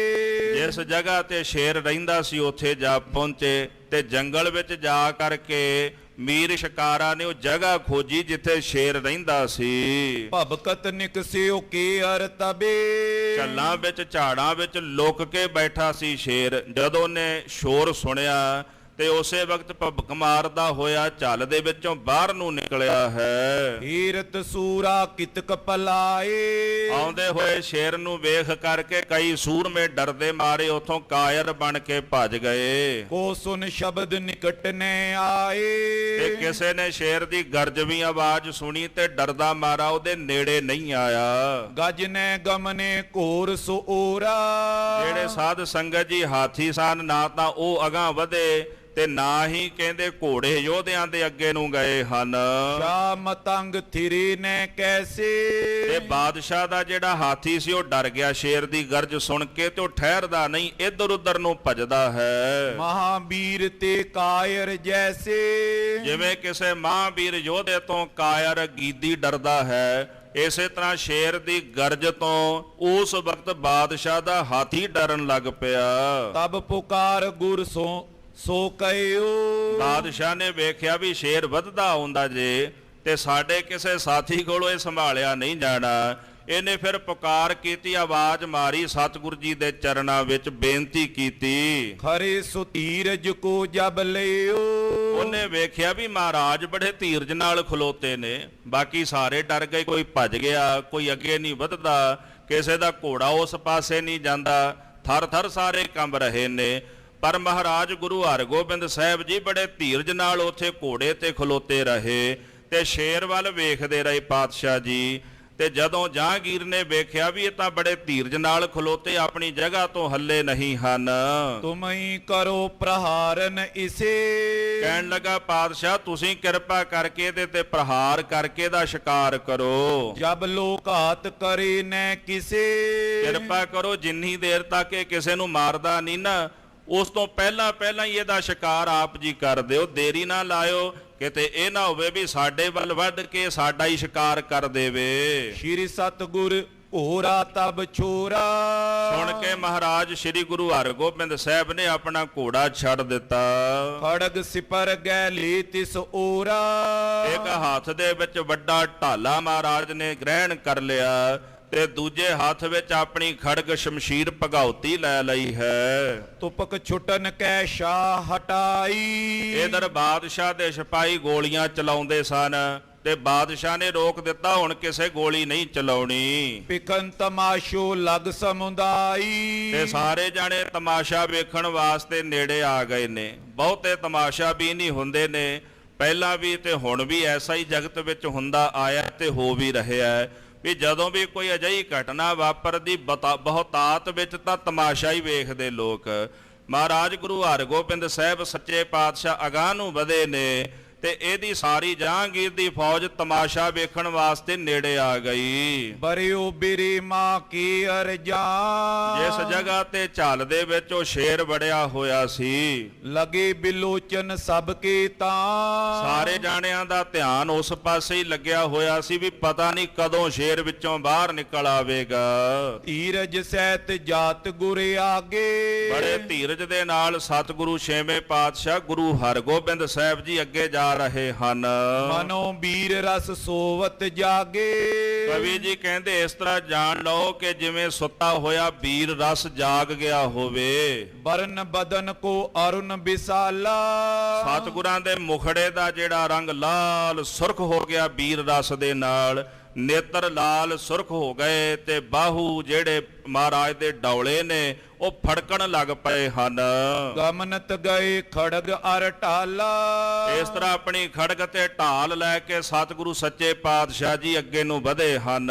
ਜਿਸ ਜਗ੍ਹਾ ਤੇ ਸ਼ੇਰ ਰਹਿੰਦਾ ਸੀ ਉੱਥੇ ਜਾ ਪਹੁੰਚੇ, ਤੇ ਜੰਗਲ ਵਿੱਚ ਜਾ ਕਰਕੇ ਮੀਰ ਸ਼ਿਕਾਰਾ ਨੇ ਉਹ ਜਗ੍ਹਾ ਖੋਜੀ ਜਿੱਥੇ ਸ਼ੇਰ ਰਹਿੰਦਾ ਸੀ। ਭਬਕਤ ਨਿਕਸਿਓ ਕੇ ਅਰ ਤਬੇ, ਝੱਲਾਂ ਵਿੱਚ ਝਾੜਾਂ ਵਿੱਚ ਲੁਕ ਕੇ ਬੈਠਾ ਸੀ ਸ਼ੇਰ। ਜਦੋਂ ਉਹਨੇ ਸ਼ੋਰ ਸੁਣਿਆ ਤੇ ਉਸੇ ਵਕਤ ਭਬਕ ਮਾਰਦਾ ਹੋਇਆ ਝੱਲ ਦੇ ਵਿੱਚੋਂ ਬਾਹਰ ਨੂੰ ਨਿਕਲਿਆ ਹੈ। ਹੀਰਤ ਸੂਰਾ ਕਿਤਕ ਪਲਾਏ, ਆਉਂਦੇ ਹੋਏ ਸ਼ੇਰ ਨੂੰ ਵੇਖ ਕਰਕੇ ਕਈ ਸੂਰਮੇ ਡਰਦੇ ਮਾਰੇ ਉਥੋਂ ਕਾਇਰ ਬਣ ਕੇ ਭੱਜ ਗਏ। ਕੋ ਸੁਨ ਸ਼ਬਦ ਨਿਕਟ ਨੇ ਆਏ, ਤੇ ਕਿਸੇ ਨੇ ਸ਼ੇਰ ਦੀ ਗਰਜਵੀਂ ਆਵਾਜ਼ ਸੁਣੀ ਤੇ ਡਰਦਾ ਮਾਰਾ ਉਹਦੇ ਨੇੜੇ ਨਹੀਂ ਆਇਆ। ਗਜ ਨੇ ਗਮਨੇ ਘੋਰ ਸੋਰਾ, ਜਿਹੜੇ ਸਾਧ ਸੰਗਤ ਜੀ ਹਾਥੀ ਸਨ, ਨਾ ਤਾਂ ਉਹ ਅਗਾਂਹ ਵਧੇ ਤੇ ਨਾ ਹੀ ਕਹਿੰਦੇ ਘੋੜੇ ਯੋਧਿਆਂ ਦੇ ਅੱਗੇ ਨੂੰ ਗਏ ਹਨ। ਸ਼ਾਹ ਮਤੰਗ ਥਿਰੇ ਨੇ ਕੈਸੇ, ਤੇ ਬਾਦਸ਼ਾਹ ਦਾ ਜਿਹੜਾ ਹਾਥੀ ਸੀ ਉਹ ਡਰ ਗਿਆ ਸ਼ੇਰ ਦੀ ਗਰਜ ਸੁਣ ਕੇ, ਤੇ ਉਹ ਠਹਿਰਦਾ ਨਹੀਂ, ਇੱਧਰ ਉੱਧਰ ਨੂੰ ਭੱਜਦਾ ਹੈ। ਮਹਾਬੀਰ ਤੇ ਕਾਇਰ ਜੈਸੇ, ਜਿਵੇਂ ਕਿਸੇ ਮਹਾਂਵੀਰ ਯੋਧੇ ਤੋਂ ਕਾਇਰ ਗੀਦੀ ਡਰਦਾ ਹੈ, ਇਸੇ ਤਰ੍ਹਾਂ ਸ਼ੇਰ ਦੀ ਗਰਜ ਤੋਂ ਉਸ ਵਕਤ ਬਾਦਸ਼ਾਹ ਦਾ ਹਾਥੀ ਡਰਨ ਲੱਗ ਪਿਆ। ਤਬ ਪੁਕਾਰ ਗੁਰ ਸੋ ਕਹਿਓ, ਬਾਦਸ਼ਾਹ ਨੇ ਵੇਖਿਆ ਵੀ ਸ਼ੇਰ ਵੱਧਦਾ ਆਉਂਦਾ ਜੇ, ਤੇ ਸਾਡੇ ਕਿਸੇ ਸਾਥੀ ਕੋਲੋਂ ਇਹ ਸੰਭਾਲਿਆ ਨਹੀਂ ਜਾਣਾ। ਇਹਨੇ ਫਿਰ ਪੁਕਾਰ ਕੀਤੀ, ਆਵਾਜ਼ ਮਾਰੀ, ਸਤਿਗੁਰ ਜੀ ਦੇ ਚਰਨਾਂ ਵਿੱਚ ਬੇਨਤੀ ਕੀਤੀ। ਖਰੇ ਸੁ ਧੀਰਜ ਕੋ ਜਬ ਲਿਓ, ਉਹਨੇ ਵੇਖਿਆ ਵੀ ਮਹਾਰਾਜ ਬੜੇ ਧੀਰਜ ਨਾਲ ਖਲੋਤੇ ਨੇ, ਬਾਕੀ ਸਾਰੇ ਡਰ ਗਏ, ਕੋਈ ਭੱਜ ਗਿਆ, ਕੋਈ ਅੱਗੇ ਨਹੀਂ ਵੱਧਦਾ, ਕਿਸੇ ਦਾ ਘੋੜਾ ਉਸ ਪਾਸੇ ਨਹੀਂ ਜਾਂਦਾ, ਥਰ ਥਰ ਸਾਰੇ ਕੰਬ ਰਹੇ ਨੇ। ਪਰ ਮਹਾਰਾਜ ਗੁਰੂ ਹਰਗੋਬਿੰਦ ਸਾਹਿਬ ਜੀ ਬੜੇ ਧੀਰਜ ਨਾਲ ਉੱਥੇ ਘੋੜੇ ਤੇ ਖਲੋਤੇ ਰਹੇ, ਤੇ ਸ਼ੇਰ ਵੱਲ ਵੇਖਦੇ ਰਹੇ ਪਾਤਸ਼ਾਹ ਜੀ। ਤੇ ਜਦੋਂ ਜਹਾਂਗੀਰ ਨੇ ਵੇਖਿਆ ਵੀ ਇਹ ਤਾਂ ਬੜੇ ਧੀਰਜ ਨਾਲ ਖਲੋਤੇ, ਆਪਣੀ ਜਗ੍ਹਾ ਤੋਂ ਹੱਲੇ ਨਹੀਂ ਹਨ, ਤੁਮ ਹੀ ਕਰੋ ਪ੍ਰਹਾਰਨ ਇਸੇ। ਕਹਿਣ ਲੱਗਾ ਪਾਤਸ਼ਾਹ ਤੁਸੀਂ ਕਿਰਪਾ ਕਰਕੇ ਇਹਦੇ ਤੇ ਪ੍ਰਹਾਰ ਕਰਕੇ ਦਾ ਸ਼ਿਕਾਰ ਕਰੋ। ਜਬ ਲੋਕ ਹਾਤ ਕਰੇ ਨੈ ਕਿਸੇ। ਕਿਰਪਾ ਕਰੋ ਜਿੰਨੀ ਦੇਰ ਤੱਕ ਇਹ ਕਿਸੇ ਨੂੰ ਮਾਰਦਾ ਨਹੀਂ ਨਾ, ਉਸ ਤੋਂ ਪਹਿਲਾਂ ਪਹਿਲਾਂ ਹੀ ਇਹਦਾ ਸ਼ਿਕਾਰ ਆਪ ਜੀ ਕਰ ਦਿਓ, ਦੇਰੀ ਨਾ ਲਾਇਓ, ਕਿਤੇ ਇਹ ਨਾ ਹੋਵੇ ਵੀ ਸਾਡੇ ਵੱਲ ਵੱਢ ਕੇ ਸਾਡਾ ਹੀ ਸ਼ਿਕਾਰ ਕਰ ਦੇਵੇ। ਸ਼੍ਰੀ ਸਤਿਗੁਰ ਹੋਰਾ ਤਬ ਛੋਰਾ। ਸੁਣ ਕੇ ਮਹਾਰਾਜ ਸ੍ਰੀ ਗੁਰੂ ਹਰਗੋਬਿੰਦ ਸਾਹਿਬ ਨੇ ਆਪਣਾ ਘੋੜਾ ਛੱਡ ਦਿੱਤਾ। ਖੜਗ ਸਿਪਰ ਗੈ ਲੇ ਤਿਸ ਓਰਾ। ਇੱਕ ਹੱਥ ਦੇ ਵਿੱਚ ਵੱਡਾ ਢਾਲਾ ਮਹਾਰਾਜ ਨੇ ਗ੍ਰਹਿਣ ਕਰ ਲਿਆ ਤੇ ਦੂਜੇ ਹੱਥ ਵਿੱਚ ਆਪਣੀ ਖੜਗ ਸ਼ਮਸ਼ੀਰ ਭਗੌਤੀ ਲੈ ਲਈ ਹੈ। ਤੁਪਕ ਛੁਟਨ ਕੈ ਸ਼ਾਹ ਹਟਾਈ। ਇਧਰ ਬਾਦਸ਼ਾਹ ਦੇ ਸਿਪਾਹੀ ਗੋਲੀਆਂ ਚਲਾਉਂਦੇ ਸਨ ਤੇ ਬਾਦਸ਼ਾਹ ਨੇ ਰੋਕ ਦਿੱਤਾ, ਹੁਣ ਕਿਸੇ ਗੋਲੀ ਨਹੀਂ ਚਲਾਉਣੀ। ਪਿਕਨ ਤਮਾਸ਼ੋ ਲਗ ਸਮੁਦਾਈ। ਤੇ ਸਾਰੇ ਜਾਣੇ ਤਮਾਸ਼ਾ ਵੇਖਣ ਵਾਸਤੇ ਨੇੜੇ ਆ ਗਏ ਨੇ। ਬਹੁਤੇ ਤਮਾਸ਼ਾ ਵੀ ਨਹੀਂ ਹੁੰਦੇ ਨੇ, ਪਹਿਲਾਂ ਵੀ ਤੇ ਹੁਣ ਵੀ ਐਸਾ ਹੀ ਜਗਤ ਵਿੱਚ ਹੁੰਦਾ ਆਇਆ ਤੇ ਹੋ ਵੀ ਰਿਹਾ ਵੀ ਜਦੋਂ ਵੀ ਕੋਈ ਅਜਿਹੀ ਘਟਨਾ ਵਾਪਰਦੀ ਬਹੁਤਾਤ ਵਿੱਚ ਤਾਂ ਤਮਾਸ਼ਾ ਹੀ ਵੇਖਦੇ ਲੋਕ। ਮਹਾਰਾਜ ਗੁਰੂ ਹਰਗੋਬਿੰਦ ਸਾਹਿਬ ਸੱਚੇ ਪਾਤਸ਼ਾਹ ਅਗਾਂਹ ਨੂੰ ਵਧੇ ਨੇ ਤੇ ਇਹਦੀ ਸਾਰੀ ਜਹਾਂਗੀਰ ਦੀ ਫੌਜ ਤਮਾਸ਼ਾ ਵੇਖਣ ਵਾਸਤੇ ਨੇੜੇ ਆ ਗਈ। ਬਰਿਓ ਬਿਰੇ ਮਾਂ ਕੀ ਅਰਜਾ। ਜਿਸ ਜਗ੍ਹਾ ਤੇ ਝੱਲ ਦੇ ਵਿੱਚ ਉਹ ਸ਼ੇਰ ਵੜਿਆ ਹੋਇਆ ਸੀ, ਲਗੇ ਬਿਲੋਚਨ ਸਭ ਕੇ ਤਾਂ। ਸਾਰੇ ਜਾਣਿਆਂ ਦਾ ਧਿਆਨ ਉਸ ਪਾਸੇ ਹੀ ਲੱਗਿਆ ਹੋਇਆ ਸੀ ਵੀ ਪਤਾ ਨਹੀਂ ਕਦੋਂ ਸ਼ੇਰ ਵਿੱਚੋਂ ਬਾਹਰ ਨਿਕਲ ਆਵੇਗਾ। ਧੀਰਜ ਸਹਿਤ ਜਾਤ ਗੁਰ ਆਗੇ। ਬੜੇ ਧੀਰਜ ਦੇ ਨਾਲ ਸਤਿਗੁਰੂ ਛੇਵੇਂ ਪਾਤਸ਼ਾਹ ਗੁਰੂ ਹਰਗੋਬਿੰਦ ਸਾਹਿਬ ਜੀ ਅੱਗੇ ਜਾ ਰਹੇ ਹਨ। ਮਨੋ ਵੀਰ ਰਸ ਸੋਵਤ ਜਾਗੇ। ਕਵੀ ਜੀ ਕਹਿੰਦੇ ਇਸ ਤਰ੍ਹਾਂ ਜਾਣ ਲਓ ਕਿ ਜਿਵੇਂ ਸੁੱਤਾ ਹੋਇਆ ਵੀਰ ਰਸ ਜਾਗ ਗਿਆ ਹੋਵੇ। ਬਰਨ ਬਦਨ ਕੋ ਅਰੁਣ ਵਿਸਾਲਾ। ਸਤਿਗੁਰਾਂ ਦੇ ਮੁਖੜੇ ਦਾ ਜਿਹੜਾ ਰੰਗ ਲਾਲ ਸੁਰਖ ਹੋ ਗਿਆ ਵੀਰ ਰਸ ਦੇ ਨਾਲ, ਨੇਤਰ ਲਾਲ ਸੁਰਖ ਹੋ ਗਏ ਤੇ ਬਾਹੂ ਜਿਹੜੇ ਮਹਾਰਾਜ ਦੇ ਡੌਲੇ ਨੇ ਉਹ ਫੜਕਣ ਲੱਗ ਪਏ ਹਨ। ਗਮਨਤ ਗਏ ਖੜਗ ਅਰ ਢਾਲਾ। ਇਸ ਤਰ੍ਹਾਂ ਆਪਣੀ ਖੜਗ ਤੇ ਢਾਲ ਲੈ ਕੇ ਸਤਿਗੁਰੂ ਸੱਚੇ ਪਾਤਸ਼ਾਹ ਜੀ ਅੱਗੇ ਨੂੰ ਵਧੇ ਹਨ।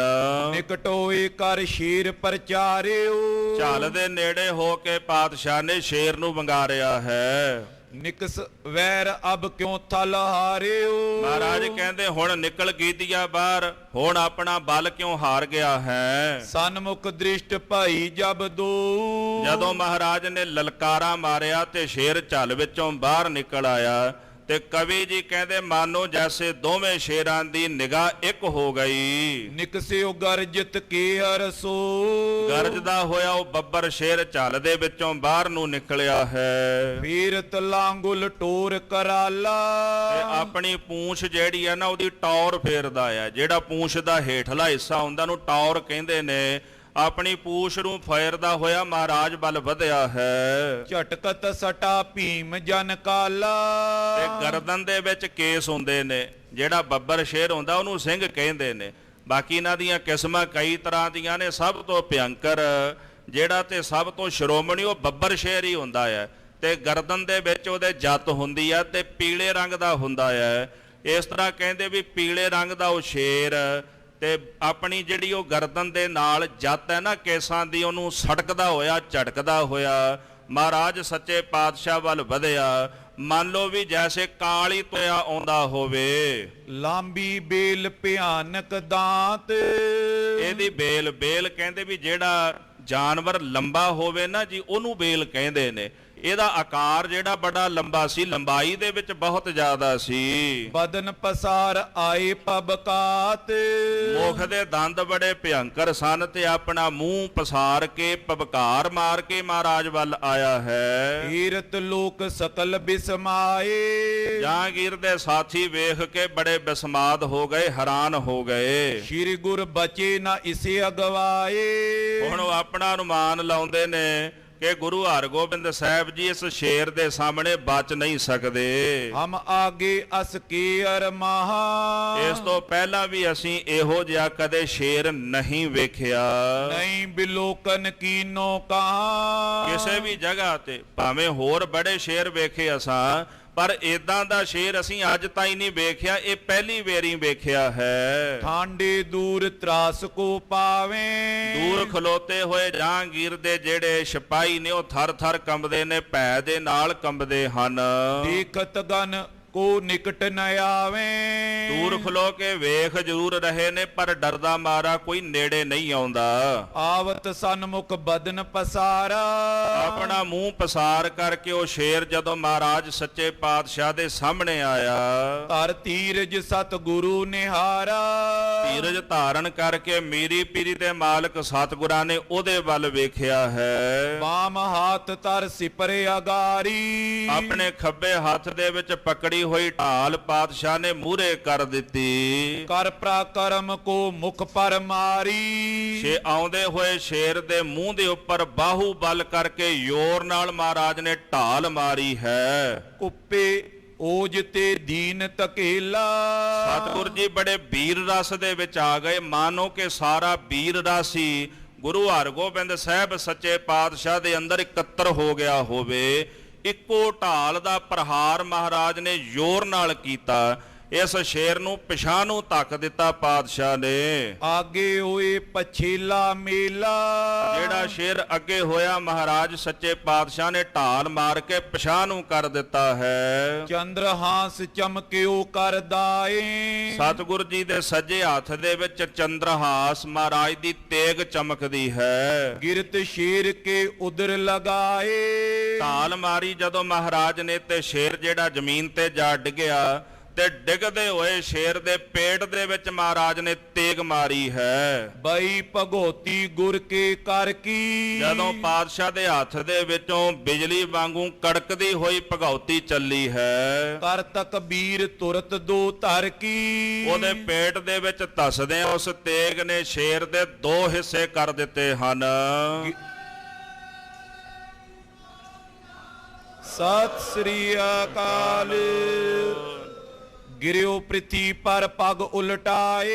ਨਿਕਟੋਏ ਕਰ ਸ਼ੇਰ ਪ੍ਰਚਾਰਿਓ। ਝੱਲ ਦੇ ਨੇੜੇ ਹੋ ਕੇ ਪਾਤਸ਼ਾਹ ਨੇ ਸ਼ੇਰ ਨੂੰ ਵੰਗਾਰਿਆ ਹੈ। ਨਿਕਸ ਵੈਰ ਅਬ ਕਿਉਂ ਥਲ ਹਾਰਿਓ। ਮਹਾਰਾਜ ਕਹਿੰਦੇ ਹੁਣ ਨਿਕਲ ਗੀਤੀਆ ਬਾਹਰ, ਹੁਣ ਆਪਣਾ ਬਲ ਕਿਉਂ ਹਾਰ ਗਿਆ ਹੈ। ਸਨਮੁਖ ਦ੍ਰਿਸ਼ਟ ਭਾਈ ਜਬ ਦੋ। ਜਦੋਂ ਮਹਾਰਾਜ ਨੇ ਲਲਕਾਰਾ ਮਾਰਿਆ ਤੇ ਸ਼ੇਰ ਝੱਲ ਵਿੱਚੋਂ ਬਾਹਰ ਨਿਕਲ ਆਇਆ ਤੇ ਕਵੀ ਜੀ ਕਹਿੰਦੇ ਮਾਨੋ ਜੈਸੇ ਦੋਵੇਂ ਸ਼ੇਰਾਂ ਦੀ ਨਿਗਾਹ ਇੱਕ ਹੋ ਗਈ। ਨਿਕਸਿਓ ਗਰਜਤ ਕੇ ਅਰਸੋ। ਗਰਜਦਾ ਹੋਇਆ ਉਹ ਬੱਬਰ ਸ਼ੇਰ ਝੱਲ ਦੇ ਵਿੱਚੋਂ ਬਾਹਰ ਨੂੰ ਨਿਕਲਿਆ ਹੈ। ਫੀਰਤ ਲਾਂਗੁਲ ਟੋਰ ਕਰਾਲਾ। ਤੇ ਆਪਣੀ ਪੂੰਛ ਜਿਹੜੀ ਆ ਨਾ ਉਹਦੀ ਟੌਰ ਫੇਰਦਾ ਆ, ਜਿਹੜਾ ਪੂੰਛ ਦਾ ਹੇਠਲਾ ਹਿੱਸਾ ਹੁੰਦਾ ਉਹਨੂੰ ਟੌਰ ਕਹਿੰਦੇ ਨੇ। ਆਪਣੀ ਪੂਛ ਨੂੰ ਫੇਰਦਾ ਹੋਇਆ ਮਹਾਰਾਜ ਵੱਲ ਵਧਿਆ ਹੈ। ਝਟਕਤ ਸਟਾ ਭੀਮ ਜਨ ਕਾਲਾ। ਤੇ ਗਰਦਨ ਦੇ ਵਿੱਚ ਕੇਸ ਹੁੰਦੇ ਨੇ, ਜਿਹੜਾ ਬੱਬਰ ਸ਼ੇਰ ਹੁੰਦਾ ਉਹਨੂੰ ਸਿੰਘ ਕਹਿੰਦੇ ਨੇ। ਬਾਕੀ ਇਹਨਾਂ ਦੀਆਂ ਕਿਸਮਾਂ ਕਈ ਤਰ੍ਹਾਂ ਦੀਆਂ ਨੇ, ਸਭ ਤੋਂ ਭਿਅੰਕਰ ਜਿਹੜਾ ਤੇ ਸਭ ਤੋਂ ਸ਼੍ਰੋਮਣੀ ਉਹ ਬੱਬਰ ਸ਼ੇਰ ਹੀ ਹੁੰਦਾ ਹੈ। ਤੇ ਗਰਦਨ ਦੇ ਵਿੱਚ ਉਹਦੇ ਜੱਤ ਹੁੰਦੀ ਹੈ ਤੇ ਪੀਲੇ ਰੰਗ ਦਾ ਹੁੰਦਾ ਹੈ। ਇਸ ਤਰ੍ਹਾਂ ਕਹਿੰਦੇ ਵੀ ਪੀਲੇ ਰੰਗ ਦਾ ਉਹ ਸ਼ੇਰ ਤੇ ਆਪਣੀ ਜਿਹੜੀ ਉਹ ਗਰਦਨ ਦੇ ਨਾਲ ਜੱਤ ਹੈ ਨਾ ਕੇਸਾਂ ਦੀ, ਉਹਨੂੰ ਸੜਕਦਾ ਹੋਇਆ ਝਟਕਦਾ ਹੋਇਆ ਮਹਾਰਾਜ ਸੱਚੇ ਪਾਤਸ਼ਾਹ ਵੱਲ ਵਧਿਆ। ਮੰਨ ਲਓ ਵੀ ਜੈਸੇ ਕਾਲੀ ਤੋਇਆ ਆਉਂਦਾ ਹੋਵੇ। ਲਾਂਬੀ ਬੇਲ ਭਿਆਨਕ ਦਾਂਤ। ਇਹਦੀ ਬੇਲ ਕਹਿੰਦੇ ਵੀ ਜਿਹੜਾ ਜਾਨਵਰ ਲੰਬਾ ਹੋਵੇ ਨਾ ਜੀ ਉਹਨੂੰ ਬੇਲ ਕਹਿੰਦੇ ਨੇ। ਇਹਦਾ ਆਕਾਰ ਜਿਹੜਾ ਬੜਾ ਲੰਬਾ ਸੀ, ਲੰਬਾਈ ਦੇ ਵਿੱਚ ਬਹੁਤ ਜ਼ਿਆਦਾ ਸੀ। ਬਦਨ ਪਸਾਰ ਆਏ ਪਬਕਾਤ। ਮੁਖ ਦੇ ਦੰਦ ਬੜੇ ਭਿਅੰਕਰ ਸਨ ਤੇ ਆਪਣਾ ਮੂੰਹ ਪਸਾਰ ਕੇ ਪਬਕਾਰ ਮਾਰ ਕੇ ਮਹਾਰਾਜ ਵੱਲ ਆਇਆ ਹੈ। ਹੀਰਤ ਲੋਕ ਸਕਲ ਬਿਸਮਾਏ। ਜਹਾਂਗੀਰ ਦੇ ਸਾਥੀ ਵੇਖ ਕੇ ਬੜੇ ਬਿਸਮਾਦ ਹੋ ਗਏ, ਹੈਰਾਨ ਹੋ ਗਏ। ਸ਼੍ਰੀ ਗੁਰ ਬਚੇ ਨਾ ਇਸੇ ਅਗਵਾਏ। ਹੁਣ ਉਹ ਆਪਣਾ ਅਨੁਮਾਨ ਲਾਉਂਦੇ ਨੇ ਕਿ ਗੁਰੂ ਹਰਗੋਬਿੰਦ ਸਾਹਿਬ ਜੀ ਇਸ ਸ਼ੇਰ ਦੇ ਸਾਹਮਣੇ ਬਚ ਨਹੀਂ ਸਕਦੇ। ਹਮ ਆਗੇ ਅਸ ਕੀ ਅਰ ਮਹਾ। ਇਸ ਤੋਂ ਪਹਿਲਾਂ ਵੀ ਅਸੀਂ ਇਹੋ ਜਿਹਾ ਕਦੇ ਸ਼ੇਰ ਨਹੀਂ ਵੇਖਿਆ। ਨਹੀਂ ਬਿਲੋਕਨ ਕੀਨੋ ਕਹਾ। ਕਿਸੇ ਵੀ ਜਗ੍ਹਾ ਤੇ ਭਾਵੇਂ ਹੋਰ ਬੜੇ ਸ਼ੇਰ ਵੇਖੇ ਅਸਾਂ, ਪਰ ਇਦਾਂ ਦਾ ਸ਼ੇਰ ਅਸੀਂ ਅੱਜ ਤਾਈਂ ਨਹੀਂ ਵੇਖਿਆ, ਇਹ ਪਹਿਲੀ ਵੇਰੀ ਵੇਖਿਆ ਹੈ। ਠਾਂਡੇ ਦੂਰ ਤਰਾਸ ਕੋ ਪਾਵੇਂ, ਦੂਰ ਖਲੋਤੇ ਹੋਏ ਜਹਾਂਗੀਰ ਦੇ ਜਿਹੜੇ ਸਿਪਾਹੀ ਨੇ ਉਹ ਥਰ ਥਰ ਕੰਬਦੇ ਨੇ, ਭੈ ਦੇ ਨਾਲ ਕੰਬਦੇ ਹਨ। ਦੇਖਤ ਗਨ ਕੋ ਨਿਕਟ ਨ ਆਵੇ, ਦੂਰ ਖਲੋ ਕੇ ਵੇਖ ਜ਼ਰੂਰ ਰਹੇ ਨੇ ਪਰ ਡਰਦਾ ਮਾਰਾ ਕੋਈ ਨੇੜੇ ਨਹੀਂ ਆਉਂਦਾ। ਆਵਤ ਸਨਮੁਖ ਬਦਨ ਪਸਾਰਾ, ਆਪਣਾ ਮੂੰਹ ਪਸਾਰ ਕਰਕੇ ਉਹ ਸ਼ੇਰ ਜਦੋਂ ਮਹਾਰਾਜ ਸੱਚੇ ਪਾਤਸ਼ਾਹ ਦੇ ਸਾਹਮਣੇ ਆਇਆ, ਧਰ ਧੀਰਜ ਸਤਿਗੁਰੂ ਨਿਹਾਰਾ, ਧੀਰਜ ਧਾਰਨ ਕਰਕੇ ਮੀਰੀ ਪੀਰੀ ਦੇ ਮਾਲਕ ਸਤਿਗੁਰਾਂ ਨੇ ਉਹਦੇ ਵੱਲ ਵੇਖਿਆ ਹੈ। ਬਾਮ ਹੱਥ ਧਰ ਸਿਪਰੇ ਅਗਾਰੀ, ਆਪਣੇ ਖੱਬੇ ਹੱਥ ਦੇ ਵਿੱਚ ਪਕੜੀ ਹੋਈ ਢਾਲ ਪਾਤਸ਼ਾਹ ਨੇ ਮੂਹਰੇ ਕਰ ਦਿੱਤੀ। ਕਰ ਪ੍ਰਾਕਰਮ ਕੋ ਮੁਖ ਪਰ ਮਾਰੀ, ਛੇ ਆਉਂਦੇ ਹੋਏ ਸ਼ੇਰ ਦੇ ਮੂੰਹ ਦੇ ਉੱਪਰ ਬਾਹੂ ਬਲ ਕਰਕੇ ਜ਼ੋਰ ਨਾਲ ਮਹਾਰਾਜ ਨੇ ਢਾਲ ਮਾਰੀ ਹੈ। ਕੁੱਪੇ ਓਜ ਤੇ ਦੀਨ ਤਕੇਲਾ, ਸਤਿਗੁਰ ਜੀ ਬੜੇ ਵੀਰ ਰਸ ਦੇ ਵਿੱਚ ਆ ਗਏ, ਮਾਨੋ ਕਿ ਸਾਰਾ ਵੀਰ ਰਸ ਹੀ ਗੁਰੂ ਹਰਗੋਬਿੰਦ ਸਾਹਿਬ ਸੱਚੇ ਪਾਤਸ਼ਾਹ ਦੇ ਅੰਦਰ ਇਕੱਤਰ ਹੋ ਗਿਆ ਹੋਵੇ। ਇੱਕੋ ਢਾਲ ਦਾ ਪ੍ਰਹਾਰ ਮਹਾਰਾਜ ਨੇ ਜ਼ੋਰ ਨਾਲ ਕੀਤਾ। ਇਸ ਸ਼ੇਰ ਨੂੰ ਪਿਛਾਂਹ ਨੂੰ ਧੱਕ ਦਿੱਤਾ ਪਾਤਸ਼ਾਹ ਨੇ। ਆਗੇ ਹੋਏ ਪਛੇਲਾ ਮੇਲਾ, ਜਿਹੜਾ ਸ਼ੇਰ ਅੱਗੇ ਹੋਇਆ ਮਹਾਰਾਜ ਸੱਚੇ ਪਾਤਸ਼ਾਹ ਨੇ ਢਾਲ ਮਾਰ ਕੇ ਪਿਛਾਂਹ ਨੂੰ ਕਰ ਦਿੱਤਾ ਹੈ। ਚੰਦਰਹਾਸ ਚਮਕਿਓ ਕਰਦਾਏ, ਸਤਿਗੁਰ ਜੀ ਦੇ ਸੱਜੇ ਹੱਥ ਦੇ ਵਿੱਚ ਚੰਦਰਹਾਸ ਮਹਾਰਾਜ ਦੀ ਤੇਗ ਚਮਕਦੀ ਹੈ। ਗਿਰਤ ਸ਼ੇਰ ਕੇ ਉਦਰ ਲਗਾਏ, ਢਾਲ ਮਾਰੀ ਜਦੋਂ ਮਹਾਰਾਜ ਨੇ ਤੇ ਸ਼ੇਰ ਜਿਹੜਾ ਜ਼ਮੀਨ ਤੇ ਜਾ ਡਿੱਗਿਆ ਤੇ ਡਿੱਗਦੇ ਹੋਏ ਸ਼ੇਰ ਦੇ ਪੇਟ ਦੇ ਵਿੱਚ ਮਹਾਰਾਜ ਨੇ ਤੇਗ ਮਾਰੀ ਹੈ। ਬਈ ਭਗੋਤੀ ਗੁਰ ਕੇ ਕਰ ਕੀ, ਜਦੋਂ ਪਾਤਸ਼ਾਹ ਦੇ ਹੱਥ ਦੇ ਵਿੱਚੋਂ ਬਿਜਲੀ ਵਾਂਗੂ ਕੜਕਦੀ ਹੋਈ ਭਗੌਤੀ ਚੱਲੀ ਹੈ। ਕਰ ਤਕਬੀਰ ਤੁਰਤ ਦੋ ਧਰ ਕੀ, ਉਹਦੇ ਪੇਟ ਦੇ ਵਿੱਚ ਧਸਦੇ ਉਸ ਤੇਗ ਨੇ ਸ਼ੇਰ ਦੇ ਦੋ ਹਿੱਸੇ ਕਰ ਦਿੱਤੇ ਹਨ। ਸਤਿ ਸ੍ਰੀ ਅਕਾਲ। ਗਿਰਿਓ ਪ੍ਰਿਥੀ ਪਰ ਪਗ ਉਲਟਾਏ,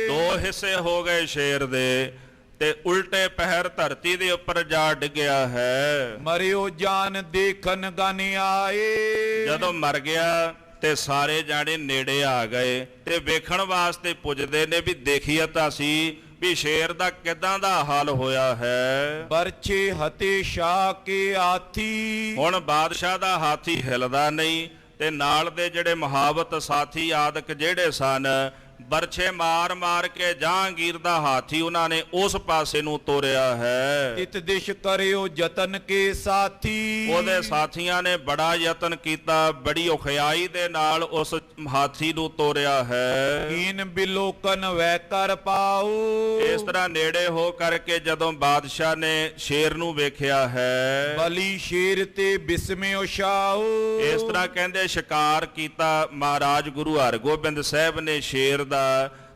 ਦੋ ਹਿੱਸੇ ਹੋ ਗਏ ਸ਼ੇਰ ਦੇ ਤੇ ਉਲਟੇ ਪਹਿਰ ਧਰਤੀ ਦੇ ਉੱਪਰ ਜਾ ਡਿੱਗਿਆ ਹੈ। ਮਰਿਓ ਜਾਨ ਦੇਖਣ ਗਨ ਆਏ, ਜਦੋਂ ਮਰ ਗਿਆ ਤੇ ਸਾਰੇ ਜਾਣੇ ਨੇੜੇ ਆ ਗਏ ਤੇ ਵੇਖਣ ਵਾਸਤੇ ਪੁੱਜਦੇ ਨੇ ਵੀ ਦੇਖੀਏ ਤਾਂ ਸੀ ਵੀ ਸ਼ੇਰ ਦਾ ਕਿਦਾਂ ਦਾ ਹਾਲ ਹੋਇਆ ਹੈ। ਬਰਛੇ ਹਤੇ ਸ਼ਾਹ ਕੇ ਹਾਥੀ, ਹੁਣ ਬਾਦਸ਼ਾਹ ਦਾ ਹਾਥੀ ਹਿਲਦਾ ਨਹੀਂ ਤੇ ਨਾਲ ਦੇ ਜਿਹੜੇ ਮੁਹਾਵਤ ਸਾਥੀ ਆਦਿਕ ਜਿਹੜੇ ਸਨ ਬਰਛੇ ਮਾਰ ਮਾਰ ਕੇ ਜਹਾਂਗੀਰ ਦਾ ਹਾਥੀ ਉਹਨਾਂ ਨੇ ਉਸ ਪਾਸੇ ਨੂੰ ਤੋਰਿਆ ਹੈ। ਇਤ ਦਿਸ਼ ਕਰਿਓ ਯਤਨ ਕੇ ਸਾਥੀ, ਉਹਦੇ ਸਾਥੀਆਂ ਨੇ ਬੜਾ ਯਤਨ ਕੀਤਾ, ਬੜੀ ਔਖਿਆਈ ਦੇ ਨਾਲ ਉਸ ਹਾਥੀ ਨੂੰ ਤੋਰਿਆ ਹੈ। ਕੀਨ ਬਿਲੋਕਨ ਵੈ ਕਰ ਪਾਉ, ਇਸ ਤਰ੍ਹਾਂ ਨੇੜੇ ਹੋ ਕਰਕੇ ਜਦੋਂ ਬਾਦਸ਼ਾਹ ਨੇ ਸ਼ੇਰ ਨੂੰ ਵੇਖਿਆ ਹੈ, ਬਲੀ ਸ਼ੇਰ ਤੇ ਬਿਸਮਿਓ ਸ਼ਾਉ, ਇਸ ਤਰ੍ਹਾਂ ਕਹਿੰਦੇ ਸ਼ਿਕਾਰ ਕੀਤਾ ਮਹਾਰਾਜ ਗੁਰੂ ਹਰਗੋਬਿੰਦ ਸਾਹਿਬ ਨੇ ਸ਼ੇਰ ਦਾ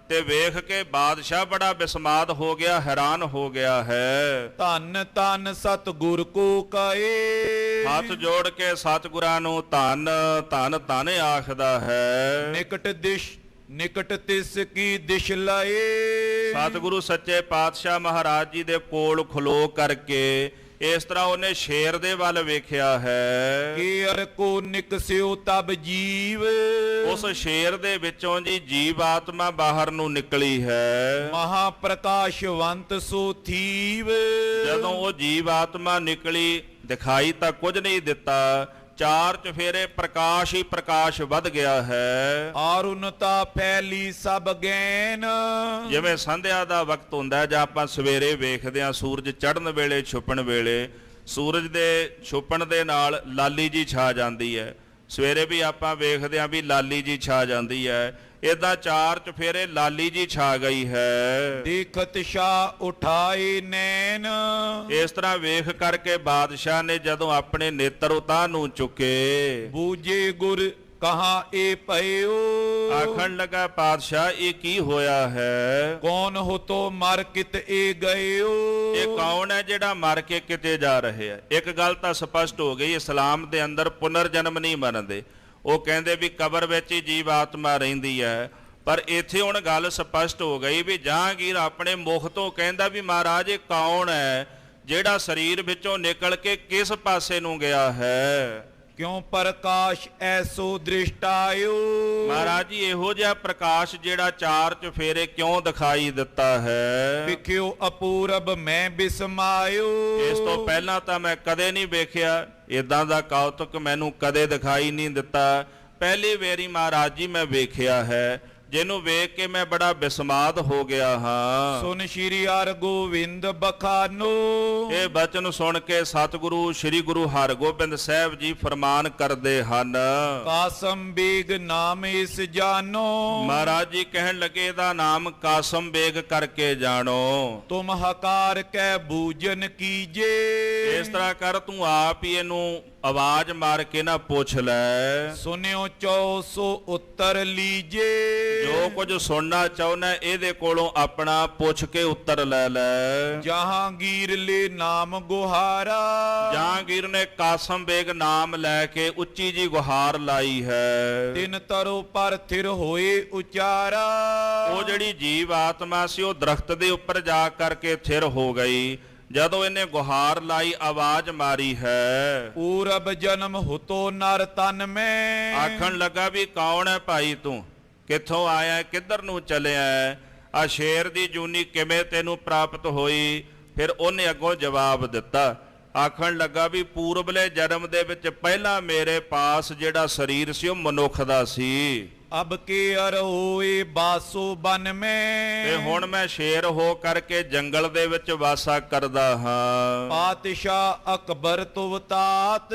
ਤੇ ਵੇਖ ਕੇ ਬਾਦਸ਼ਾਹ ਬੜਾ ਬਿਸਮਾਦ ਹੋ ਗਿਆ, ਹੈਰਾਨ ਹੋ ਗਿਆ ਹੈ। ਧੰਨ ਧੰਨ ਸਤਿਗੁਰ ਕੋ ਕਹੇ, ਹੱਥ ਜੋੜ ਕੇ ਸਤਿਗੁਰਾਂ ਨੂੰ ਧੰਨ ਧੰਨ ਧੰਨ ਆਖਦਾ ਹੈ। ਨਿਕਟ ਤਿਸ ਕੀ ਦਿਸ਼ ਲਏ, ਸਤਿਗੁਰੂ ਸੱਚੇ ਪਾਤਸ਼ਾਹ ਮਹਾਰਾਜ ਜੀ ਦੇ ਕੋਲ ਖਲੋ ਕਰਕੇ ਇਸ ਤਰ੍ਹਾਂ ਉਹਨੇ ਸ਼ੇਰ ਦੇ ਵੱਲ ਵੇਖਿਆ ਹੈ। ਕੇਰ ਕੋ ਨਿਕਸਿਓ ਤਬ ਜੀਵ, ਉਸ ਸ਼ੇਰ ਦੇ ਵਿੱਚੋਂ ਜੀ ਜੀਵ ਆਤਮਾ ਬਾਹਰ ਨੂੰ ਨਿਕਲੀ ਹੈ। ਮਹਾ ਪ੍ਰਕਾਸ਼ਵੰਤ ਸੋ ਥੀਵ, ਜਦੋਂ ਉਹ ਜੀਵ ਆਤਮਾ ਨਿਕਲੀ ਦਿਖਾਈ ਤਾਂ ਕੁਝ ਨਹੀਂ ਦਿੱਤਾ, ਚਾਰ ਚਫੇਰੇ ਪ੍ਰਕਾਸ਼ ਹੀ ਪ੍ਰਕਾਸ਼ ਵੱਧ ਗਿਆ ਹੈ। ਆਰੁਨਤਾ ਫੈਲੀ ਸਭ ਗੈਨ, ਜਿਵੇਂ ਸੰਧਿਆ ਦਾ ਵਕਤ ਹੁੰਦਾ ਜਾਂ ਆਪਾਂ ਸਵੇਰੇ ਵੇਖਦੇ ਹਾਂ ਸੂਰਜ ਚੜ੍ਹਨ ਵੇਲੇ ਛੁਪਣ ਵੇਲੇ ਸੂਰਜ ਦੇ ਛੁਪਣ ਦੇ ਨਾਲ ਲਾਲੀ ਜੀ ਛਾ ਜਾਂਦੀ ਹੈ। ਸਵੇਰੇ ਵੀ ਆਪਾਂ ਵੇਖਦੇ ਹਾਂ ਵੀ ਲਾਲੀ ਜੀ ਛਾ ਜਾਂਦੀ ਹੈ, ਏਦਾਂ ਚਾਰ ਚਫੇਰੇ ਲਾਲੀ ਜੀ ਛਾ ਗਈ ਹੈ। ਦੇਖਤ ਸ਼ਾਹ ਉਠਾਏ ਨੈਣ, ਇਸ ਤਰ੍ਹਾਂ ਵੇਖ ਕਰਕੇ ਬਾਦਸ਼ਾਹ ਨੇ ਜਦੋਂ ਆਪਣੇ ਨੇਤਰ ਉਤਾਂਹ ਨੂੰ ਚੁੱਕੇ, ਬੂਝੇ ਗੁਰ ਕਹਾਂ ਇਹ ਪਇਓ, ਆਖਣ ਲੱਗਾ ਪਾਤਸ਼ਾਹ ਇਹ ਕੀ ਹੋਇਆ ਹੈ। ਕੌਣ ਹੋ ਤੋ ਮਰ ਕਿਤ ਇਹ ਗਇਓ, ਇਹ ਕੌਣ ਹੈ ਜਿਹੜਾ ਮਰ ਕੇ ਕਿਤੇ ਜਾ ਰਹੇ ਆ। ਇੱਕ ਗੱਲ ਤਾਂ ਸਪਸ਼ਟ ਹੋ ਗਈ, ਇਸਲਾਮ ਦੇ ਅੰਦਰ ਪੁਨਰ ਜਨਮ ਨਹੀਂ ਮੰਨਦੇ। ਉਹ ਕਹਿੰਦੇ ਵੀ ਕਬਰ ਵਿੱਚ ਹੀ ਜੀਵ ਆਤਮਾ ਰਹਿੰਦੀ ਹੈ, ਪਰ ਇੱਥੇ ਹੁਣ ਗੱਲ ਸਪਸ਼ਟ ਹੋ ਗਈ ਵੀ ਜਹਾਂਗੀਰ ਆਪਣੇ ਮੁਖ ਤੋਂ ਕਹਿੰਦਾ ਵੀ ਮਹਾਰਾਜ ਇਹ ਕੌਣ ਹੈ ਜਿਹੜਾ ਸਰੀਰ ਵਿੱਚੋਂ ਨਿਕਲ ਕੇ ਕਿਸ ਪਾਸੇ ਨੂੰ ਗਿਆ ਹੈ। ਕਿਉ ਪ੍ਰਕਾਸ਼ ਐਸੋ ਦ੍ਰਿਸ਼ਟਾਇਓ। ਮਹਾਰਾਜ ਜੀ ਇਹੋ ਜਿਹਾ ਪ੍ਰਕਾਸ਼ ਜਿਹੜਾ ਚਾਰ ਚੁਫੇਰੇ ਕਿਉਂ ਦਿਖਾਈ ਦਿੱਤਾ ਹੈ? ਵਿਖਿਓ ਅਪੂਰਬ ਮੈਂ ਬਿਸਮਾਇਓ। ਇਸ ਤੋਂ ਪਹਿਲਾਂ ਤਾਂ ਮੈਂ ਕਦੇ ਨਹੀਂ ਵੇਖਿਆ, ਇਦਾਂ ਦਾ ਕੌਤਕ ਮੈਨੂੰ ਕਦੇ ਦਿਖਾਈ ਨਹੀਂ ਦਿੱਤਾ। ਪਹਿਲੀ ਵਾਰੀ ਮਹਾਰਾਜ ਜੀ ਮੈਂ ਵੇਖਿਆ ਹੈ, ਜਿਹਨੂੰ ਵੇਖ ਕੇ ਮੈਂ ਬੜਾ ਬਿਸਮਾਦ ਹੋ ਗਿਆ ਹਾਂ। ਸੁਨ ਸ਼੍ਰੀ ਹਰਗੋਬਿੰਦ ਬਖਾਨੋ। ਇਹ ਬਚਨ ਸੁਣ ਕੇ ਸਤਿਗੁਰੂ ਸ੍ਰੀ ਗੁਰੂ ਹਰਗੋਬਿੰਦ ਸਾਹਿਬ ਜੀ ਫਰਮਾਨ ਕਰਦੇ ਹਨ, ਕਾਸਮ ਬੇਗ ਨਾਮ ਇਸ ਜਾਨੋ। ਮਹਾਰਾਜ ਜੀ ਕਹਿਣ ਲੱਗੇ ਇਹਦਾ ਨਾਮ ਕਾਸਮ ਬੇਗ ਕਰਕੇ ਜਾਣੋ। ਤੁਮ ਹਕਾਰ ਕੈ ਬੂਜਨ ਕੀਜੇ। ਇਸ ਤਰ੍ਹਾਂ ਕਰ ਤੂੰ ਆਪ ਹੀ ਇਹਨੂੰ ਆਵਾਜ਼ ਮਾਰ ਕੇ ਨਾ ਪੁੱਛ ਲੈ। ਸੁਨਿਓ 400 ਉੱਤਰ ਲੀਜੇ। ਜੋ ਕੁਝ ਸੁਣਨਾ ਚਾਹੁੰਦਾ ਇਹਦੇ ਕੋਲੋਂ ਆਪਣਾ ਪੁੱਛ ਕੇ ਉੱਤਰ ਲੈ ਲੈ। ਜਹਾਂਗੀਰ ਲੈ ਨਾਮ ਗੁਹਾਰਾ। ਜਹਾਂਗੀਰ ਨੇ ਕਾਸਮ ਬੇਗ ਨਾਮ ਲੈ ਕੇ ਉੱਚੀ ਜੀ ਗੁਹਾਰ ਲਾਈ ਹੈ। ਤਿਨ ਤਰੋ ਪਰ ਥਿਰ ਹੋਏ ਉਚਾਰਾ। ਉਹ ਜਿਹੜੀ ਜੀਵ ਆਤਮਾ ਸੀ ਉਹ ਦਰਖਤ ਦੇ ਉੱਪਰ ਜਾ ਕਰਕੇ ਥਿਰ ਹੋ ਗਈ। ਜਦੋਂ ਇਹਨੇ ਗੁਹਾਰ ਲਾਈ, ਆਵਾਜ਼ ਮਾਰੀ ਹੈ, ਪੂਰਬ ਜਨਮ ਹੁਤੋ ਨਰ ਤਨ ਮੈਂ। ਆਖਣ ਲੱਗਾ ਵੀ ਕੌਣ ਹੈ ਭਾਈ ਤੂੰ, ਕਿੱਥੋਂ ਆਇਆ, ਕਿੱਧਰ ਨੂੰ ਚੱਲਿਆ, ਆ ਸ਼ੇਰ ਦੀ ਜੂਨੀ ਕਿਵੇਂ ਤੈਨੂੰ ਪ੍ਰਾਪਤ ਹੋਈ? ਫਿਰ ਉਹਨੇ ਅੱਗੋਂ ਜਵਾਬ ਦਿੱਤਾ, ਆਖਣ ਲੱਗਾ ਵੀ ਪੂਰਬਲੇ ਜਨਮ ਦੇ ਵਿੱਚ ਪਹਿਲਾਂ ਮੇਰੇ ਪਾਸ ਜਿਹੜਾ ਸਰੀਰ ਸੀ ਉਹ ਮਨੁੱਖ ਦਾ ਸੀ। ਅਬ ਕੇ ਅਰ ਹੋਏ ਬਾਸੋ ਬਨ ਮੈਂ। ਤੇ ਹੁਣ ਮੈਂ ਸ਼ੇਰ ਹੋ ਕਰਕੇ ਜੰਗਲ ਦੇ ਵਿੱਚ ਵਾਸਾ ਕਰਦਾ ਹਾਂ। ਪਾਤਸ਼ਾਹ ਅਕਬਰ ਤੁਵਤਾਤ।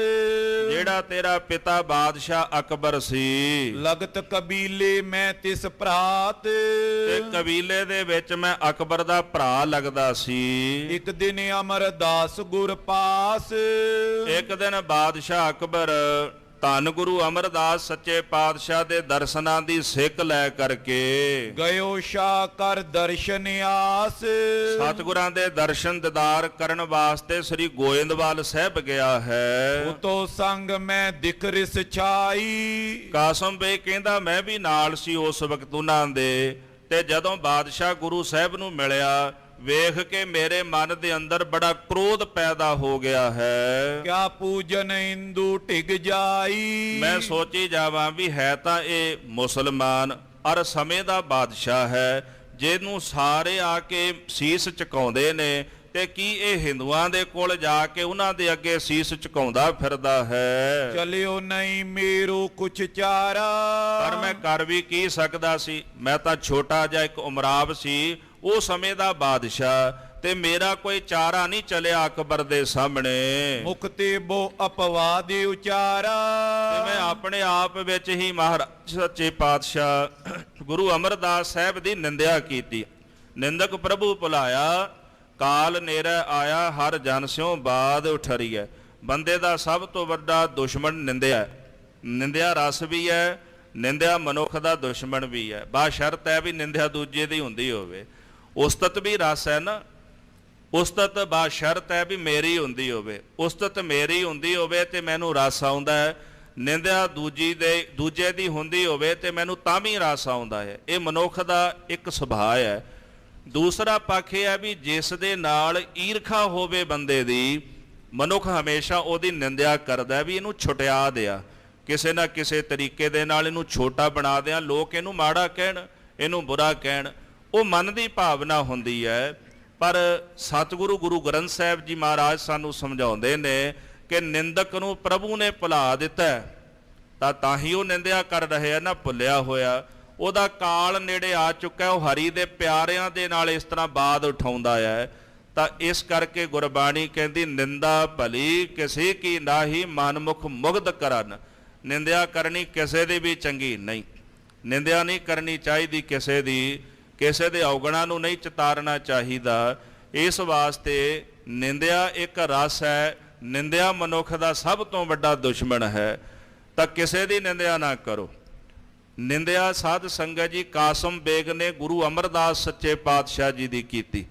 ਜਿਹੜਾ ਤੇਰਾ ਪਿਤਾ ਬਾਦਸ਼ਾਹ ਅਕਬਰ ਸੀ। ਲਗਤ ਕਬੀਲੇ ਮੈਂ ਤਿਸ ਭਰਾਤ। ਤੇ ਕਬੀਲੇ ਦੇ ਵਿੱਚ ਮੈਂ ਅਕਬਰ ਦਾ ਭਰਾ ਲੱਗਦਾ ਸੀ। ਇੱਕ ਦਿਨ ਅਮਰਦਾਸ ਗੁਰ ਪਾਸ। ਇੱਕ ਦਿਨ ਬਾਦਸ਼ਾਹ ਅਕਬਰ ਧੰਨ ਗੁਰੂ ਅਮਰਦਾਸ ਸੱਚੇ ਪਾਤਸ਼ਾਹ ਦੇ ਦਰਸ਼ਨਾਂ ਦੀ ਸਿੱਖ ਲੈ ਕਰਕੇ ਗਇਓ ਸ਼ਾ ਕਰ ਦਰਸ਼ਨ ਆਸ। ਸਤਿਗੁਰਾਂ ਦੇ ਦਰਸ਼ਨ ਦੀਦਾਰ ਕਰਨ ਵਾਸਤੇ ਸ੍ਰੀ ਗੋਇੰਦਵਾਲ ਸਾਹਿਬ ਗਿਆ ਹੈ। ਉਤੋਂ ਸੰਗ ਮੈਂ ਦਿਖ ਰਿਸ ਛਾਈ। ਕਾਸਮ ਬੇ ਕਹਿੰਦਾ ਮੈਂ ਵੀ ਨਾਲ ਸੀ ਉਸ ਵਕਤ ਉਹਨਾਂ ਦੇ। ਤੇ ਜਦੋਂ ਬਾਦਸ਼ਾਹ ਗੁਰੂ ਸਾਹਿਬ ਨੂੰ ਮਿਲਿਆ, ਵੇਖ ਕੇ ਮੇਰੇ ਮਨ ਦੇ ਅੰਦਰ ਬੜਾ ਕ੍ਰੋਧ ਪੈਦਾ ਹੋ ਗਿਆ ਹੈ। ਕਿਆ ਪੂਜਨ ਹਿੰਦੂ ਟਿਕ ਜਾਈ। ਮੈਂ ਸੋਚੀ ਜਾਵਾਂ ਵੀ ਹੈ ਤਾਂ ਇਹ ਮੁਸਲਮਾਨ ਅਰ ਸਮੇਂ ਦਾ ਬਾਦਸ਼ਾਹ ਹੈ, ਜਿਹਨੂੰ ਸਾਰੇ ਆ ਕੇ ਸੀਸ ਝੁਕਾਉਂਦੇ ਨੇ, ਤੇ ਕੀ ਇਹ ਹਿੰਦੂਆਂ ਦੇ ਕੋਲ ਜਾ ਕੇ ਉਹਨਾਂ ਦੇ ਅੱਗੇ ਸੀਸ ਝੁਕਾਉਂਦਾ ਫਿਰਦਾ ਹੈ? ਚਲਿਓ ਨਹੀਂ ਮੇਰੋ ਕੁਛ ਚਾਰਾ। ਪਰ ਮੈਂ ਕਰ ਵੀ ਕੀ ਸਕਦਾ ਸੀ? ਮੈਂ ਤਾਂ ਛੋਟਾ ਜਿਹਾ ਇੱਕ ਉਮਰਾਵ ਸੀ, ਉਹ ਸਮੇਂ ਦਾ ਬਾਦਸ਼ਾਹ, ਤੇ ਮੇਰਾ ਕੋਈ ਚਾਰਾ ਨਹੀਂ ਚੱਲਿਆ ਅਕਬਰ ਦੇ ਸਾਹਮਣੇ। ਮੁਖ ਤੇ ਬੋ ਅਪਵਾਦ ਉਚਾਰਾ। ਤੇ ਮੈਂ ਆਪਣੇ ਆਪ ਵਿੱਚ ਹੀ ਮਹਾਰਾਜ ਸੱਚੇ ਪਾਤਸ਼ਾਹ ਗੁਰੂ ਅਮਰਦਾਸ ਸਾਹਿਬ ਦੀ ਨਿੰਦਿਆ ਕੀਤੀ। ਨਿੰਦਕ ਪ੍ਰਭੂ ਭੁਲਾਇਆ, ਕਾਲ ਨੇਰਾ ਆਇਆ, ਹਰ ਜਨ ਸਿਉ ਬਾਦ ਉਠਰੀਐ। ਬੰਦੇ ਦਾ ਸਭ ਤੋਂ ਵੱਡਾ ਦੁਸ਼ਮਣ ਨਿੰਦਿਆ। ਨਿੰਦਿਆ ਰਸ ਵੀ ਹੈ, ਨਿੰਦਿਆ ਮਨੁੱਖ ਦਾ ਦੁਸ਼ਮਣ ਵੀ ਹੈ। ਬਸ਼ਰਤ ਹੈ ਵੀ ਨਿੰਦਿਆ ਦੂਜੇ ਦੀ ਹੁੰਦੀ ਹੋਵੇ। ਉਸਤਤ ਵੀ ਰਸ ਹੈ ਨਾ, ਉਸਤਤ ਬਸ਼ਰਤ ਹੈ ਵੀ ਮੇਰੀ ਹੁੰਦੀ ਹੋਵੇ। ਉਸਤਤ ਮੇਰੀ ਹੁੰਦੀ ਹੋਵੇ ਤੇ ਮੈਨੂੰ ਰਸ ਆਉਂਦਾ ਹੈ। ਨਿੰਦਿਆ ਦੂਜੇ ਦੀ ਹੁੰਦੀ ਹੋਵੇ ਤੇ ਮੈਨੂੰ ਤਾਂ ਵੀ ਰਸ ਆਉਂਦਾ ਹੈ। ਇਹ ਮਨੁੱਖ ਦਾ ਇੱਕ ਸੁਭਾਅ ਹੈ। ਦੂਸਰਾ ਪੱਖ ਇਹ ਹੈ ਵੀ ਜਿਸ ਦੇ ਨਾਲ ਈਰਖਾ ਹੋਵੇ ਬੰਦੇ ਦੀ, ਮਨੁੱਖ ਹਮੇਸ਼ਾ ਉਹਦੀ ਨਿੰਦਿਆ ਕਰਦਾ ਵੀ ਇਹਨੂੰ ਛੁਟਿਆ ਦਿਆ, ਕਿਸੇ ਨਾ ਕਿਸੇ ਤਰੀਕੇ ਦੇ ਨਾਲ ਇਹਨੂੰ ਛੋਟਾ ਬਣਾ ਦਿਆਂ, ਲੋਕ ਇਹਨੂੰ ਮਾੜਾ ਕਹਿਣ, ਇਹਨੂੰ ਬੁਰਾ ਕਹਿਣ। ਉਹ ਮਨ ਦੀ ਭਾਵਨਾ ਹੁੰਦੀ ਹੈ। ਪਰ ਸਤਿਗੁਰੂ ਗੁਰੂ ਗ੍ਰੰਥ ਸਾਹਿਬ ਜੀ ਮਹਾਰਾਜ ਸਾਨੂੰ ਸਮਝਾਉਂਦੇ ਨੇ ਕਿ ਨਿੰਦਕ ਨੂੰ ਪ੍ਰਭੂ ਨੇ ਭੁਲਾ ਦਿੱਤਾ, ਤਾਂ ਹੀ ਉਹ ਨਿੰਦਿਆ ਕਰ ਰਹੇ ਆ ਨਾ, ਭੁੱਲਿਆ ਹੋਇਆ। ਉਹਦਾ ਕਾਲ ਨੇੜੇ ਆ ਚੁੱਕਾ, ਉਹ ਹਰੀ ਦੇ ਪਿਆਰਿਆਂ ਦੇ ਨਾਲ ਇਸ ਤਰ੍ਹਾਂ ਬਾਦ ਉਠਾਉਂਦਾ ਹੈ। ਤਾਂ ਇਸ ਕਰਕੇ ਗੁਰਬਾਣੀ ਕਹਿੰਦੀ, ਨਿੰਦਾ ਭਲੀ ਕਿਸੇ ਕੀ ਨਾਹੀ ਮਨਮੁਖ ਮੁਗਧ ਕਰਨ। ਨਿੰਦਿਆ ਕਰਨੀ ਕਿਸੇ ਦੀ ਵੀ ਚੰਗੀ ਨਹੀਂ। ਨਿੰਦਿਆ ਨਹੀਂ ਕਰਨੀ ਚਾਹੀਦੀ ਕਿਸੇ ਦੀ, ਕਿਸੇ ਦੇ ਔਗਣਾਂ ਨੂੰ ਨਹੀਂ ਚਿਤਾਰਨਾ ਚਾਹੀਦਾ। ਇਸ ਵਾਸਤੇ ਨਿੰਦਿਆ ਇੱਕ ਰਸ ਹੈ। ਨਿੰਦਿਆ ਮਨੁੱਖ ਦਾ ਸਭ ਤੋਂ ਵੱਡਾ ਦੁਸ਼ਮਣ ਹੈ। ਤਾਂ ਕਿਸੇ ਦੀ ਨਿੰਦਿਆ ਨਾ ਕਰੋ। ਨਿੰਦਿਆ ਸਾਧ ਸੰਗਤ ਜੀ ਕਾਸਮ ਬੇਗ ਨੇ ਗੁਰੂ ਅਮਰਦਾਸ ਸੱਚੇ ਪਾਤਸ਼ਾਹ ਜੀ ਦੀ ਕੀਤੀ।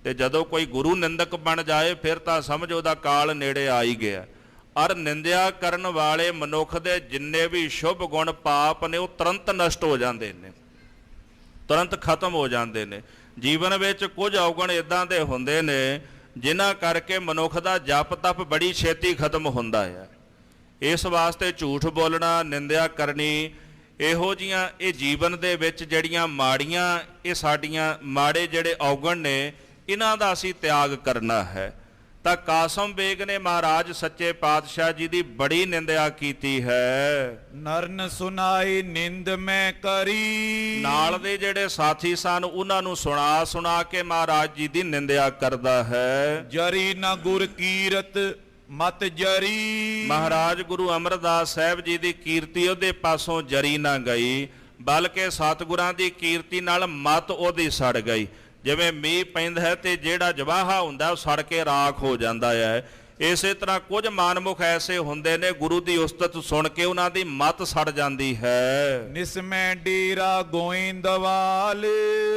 ਤੇ ਜਦੋਂ ਕੋਈ ਗੁਰੂ ਨਿੰਦਕ ਬਣ ਜਾਏ ਫਿਰ ਤਾਂ ਸਮਝ ਉਹਦਾ ਕਾਲ ਨੇੜੇ ਆ ਹੀ ਗਿਆ। ਔਰ ਨਿੰਦਿਆ ਕਰਨ ਵਾਲੇ ਮਨੁੱਖ ਦੇ ਜਿੰਨੇ ਵੀ ਸ਼ੁਭ ਗੁਣ ਪਾਪ ਨੇ ਉਹ ਤੁਰੰਤ ਨਸ਼ਟ ਹੋ ਜਾਂਦੇ ਨੇ, ਤੁਰੰਤ ਖਤਮ ਹੋ ਜਾਂਦੇ ਨੇ। ਜੀਵਨ ਵਿੱਚ ਕੁਝ ਔਗਣ ਇਦਾਂ ਦੇ ਹੁੰਦੇ ਨੇ ਜਿਨ੍ਹਾਂ ਕਰਕੇ ਮਨੁੱਖ ਦਾ ਜਪ ਤਪ ਬੜੀ ਛੇਤੀ ਖਤਮ ਹੁੰਦਾ ਹੈ। ਇਸ ਵਾਸਤੇ ਝੂਠ ਬੋਲਣਾ, ਨਿੰਦਿਆ ਕਰਨੀ, ਇਹੋ ਜੀਆਂ ਇਹ ਜੀਵਨ ਦੇ ਵਿੱਚ ਜਿਹੜੀਆਂ ਮਾੜੀਆਂ, ਇਹ ਸਾਡੀਆਂ ਮਾੜੇ ਜਿਹੜੇ ਔਗਣ ਨੇ, ਇਹਨਾਂ ਦਾ ਅਸੀਂ ਤਿਆਗ ਕਰਨਾ ਹੈ। ਤਾਂ ਕਾਸਮ ਬੇਗ ਨੇ ਮਹਾਰਾਜ ਸੱਚੇ ਪਾਤਸ਼ਾਹ ਜੀ ਦੀ ਬੜੀ ਨਿੰਦਿਆ ਕੀਤੀ ਹੈ। ਨਰਨ ਸੁਨਾਈ ਨਿੰਦ ਮੈਂ ਕਰੀ, ਨਾਲ ਦੇ ਜਿਹੜੇ ਸਾਥੀ ਸਨ ਉਹਨਾਂ ਨੂੰ ਸੁਣਾ ਕੇ ਮਹਾਰਾਜ ਜੀ ਦੀ ਨਿੰਦਿਆ ਕਰਦਾ ਹੈ। ਜਰੀ ਨਾ ਗੁਰ ਕੀਰਤ ਮਤ ਜਰੀ, ਮਹਾਰਾਜ ਗੁਰੂ ਅਮਰਦਾਸ ਸਾਹਿਬ ਜੀ ਦੀ ਕੀਰਤੀ ਉਹਦੇ ਪਾਸੋਂ ਜਰੀ ਨਾ ਗਈ, ਬਲਕਿ ਸਤਿਗੁਰਾਂ ਦੀ ਕੀਰਤੀ ਨਾਲ ਮਤ ਉਹਦੀ ਸੜ ਗਈ। ਜਿਵੇਂ ਮੀਂਹ ਪੈਂਦਾ ਹੈ ਤੇ ਜਿਹੜਾ ਜਵਾਹਾ ਹੁੰਦਾ ਉਹ ਸੜ ਕੇ ਰਾਖ ਹੋ ਜਾਂਦਾ ਹੈ, ਇਸੇ ਤਰ੍ਹਾਂ ਕੁਝ ਮਾਨਮੁਖ ਐਸੇ ਹੁੰਦੇ ਨੇ ਗੁਰੂ ਦੀ ਉਸਤਤ ਸੁਣ ਕੇ ਉਹਨਾਂ ਦੀ ਮਤ ਸੜ ਜਾਂਦੀ ਹੈ। ਨਿਸਮੈ ਡੇਰਾ ਗੋਇੰਦਵਾਲ,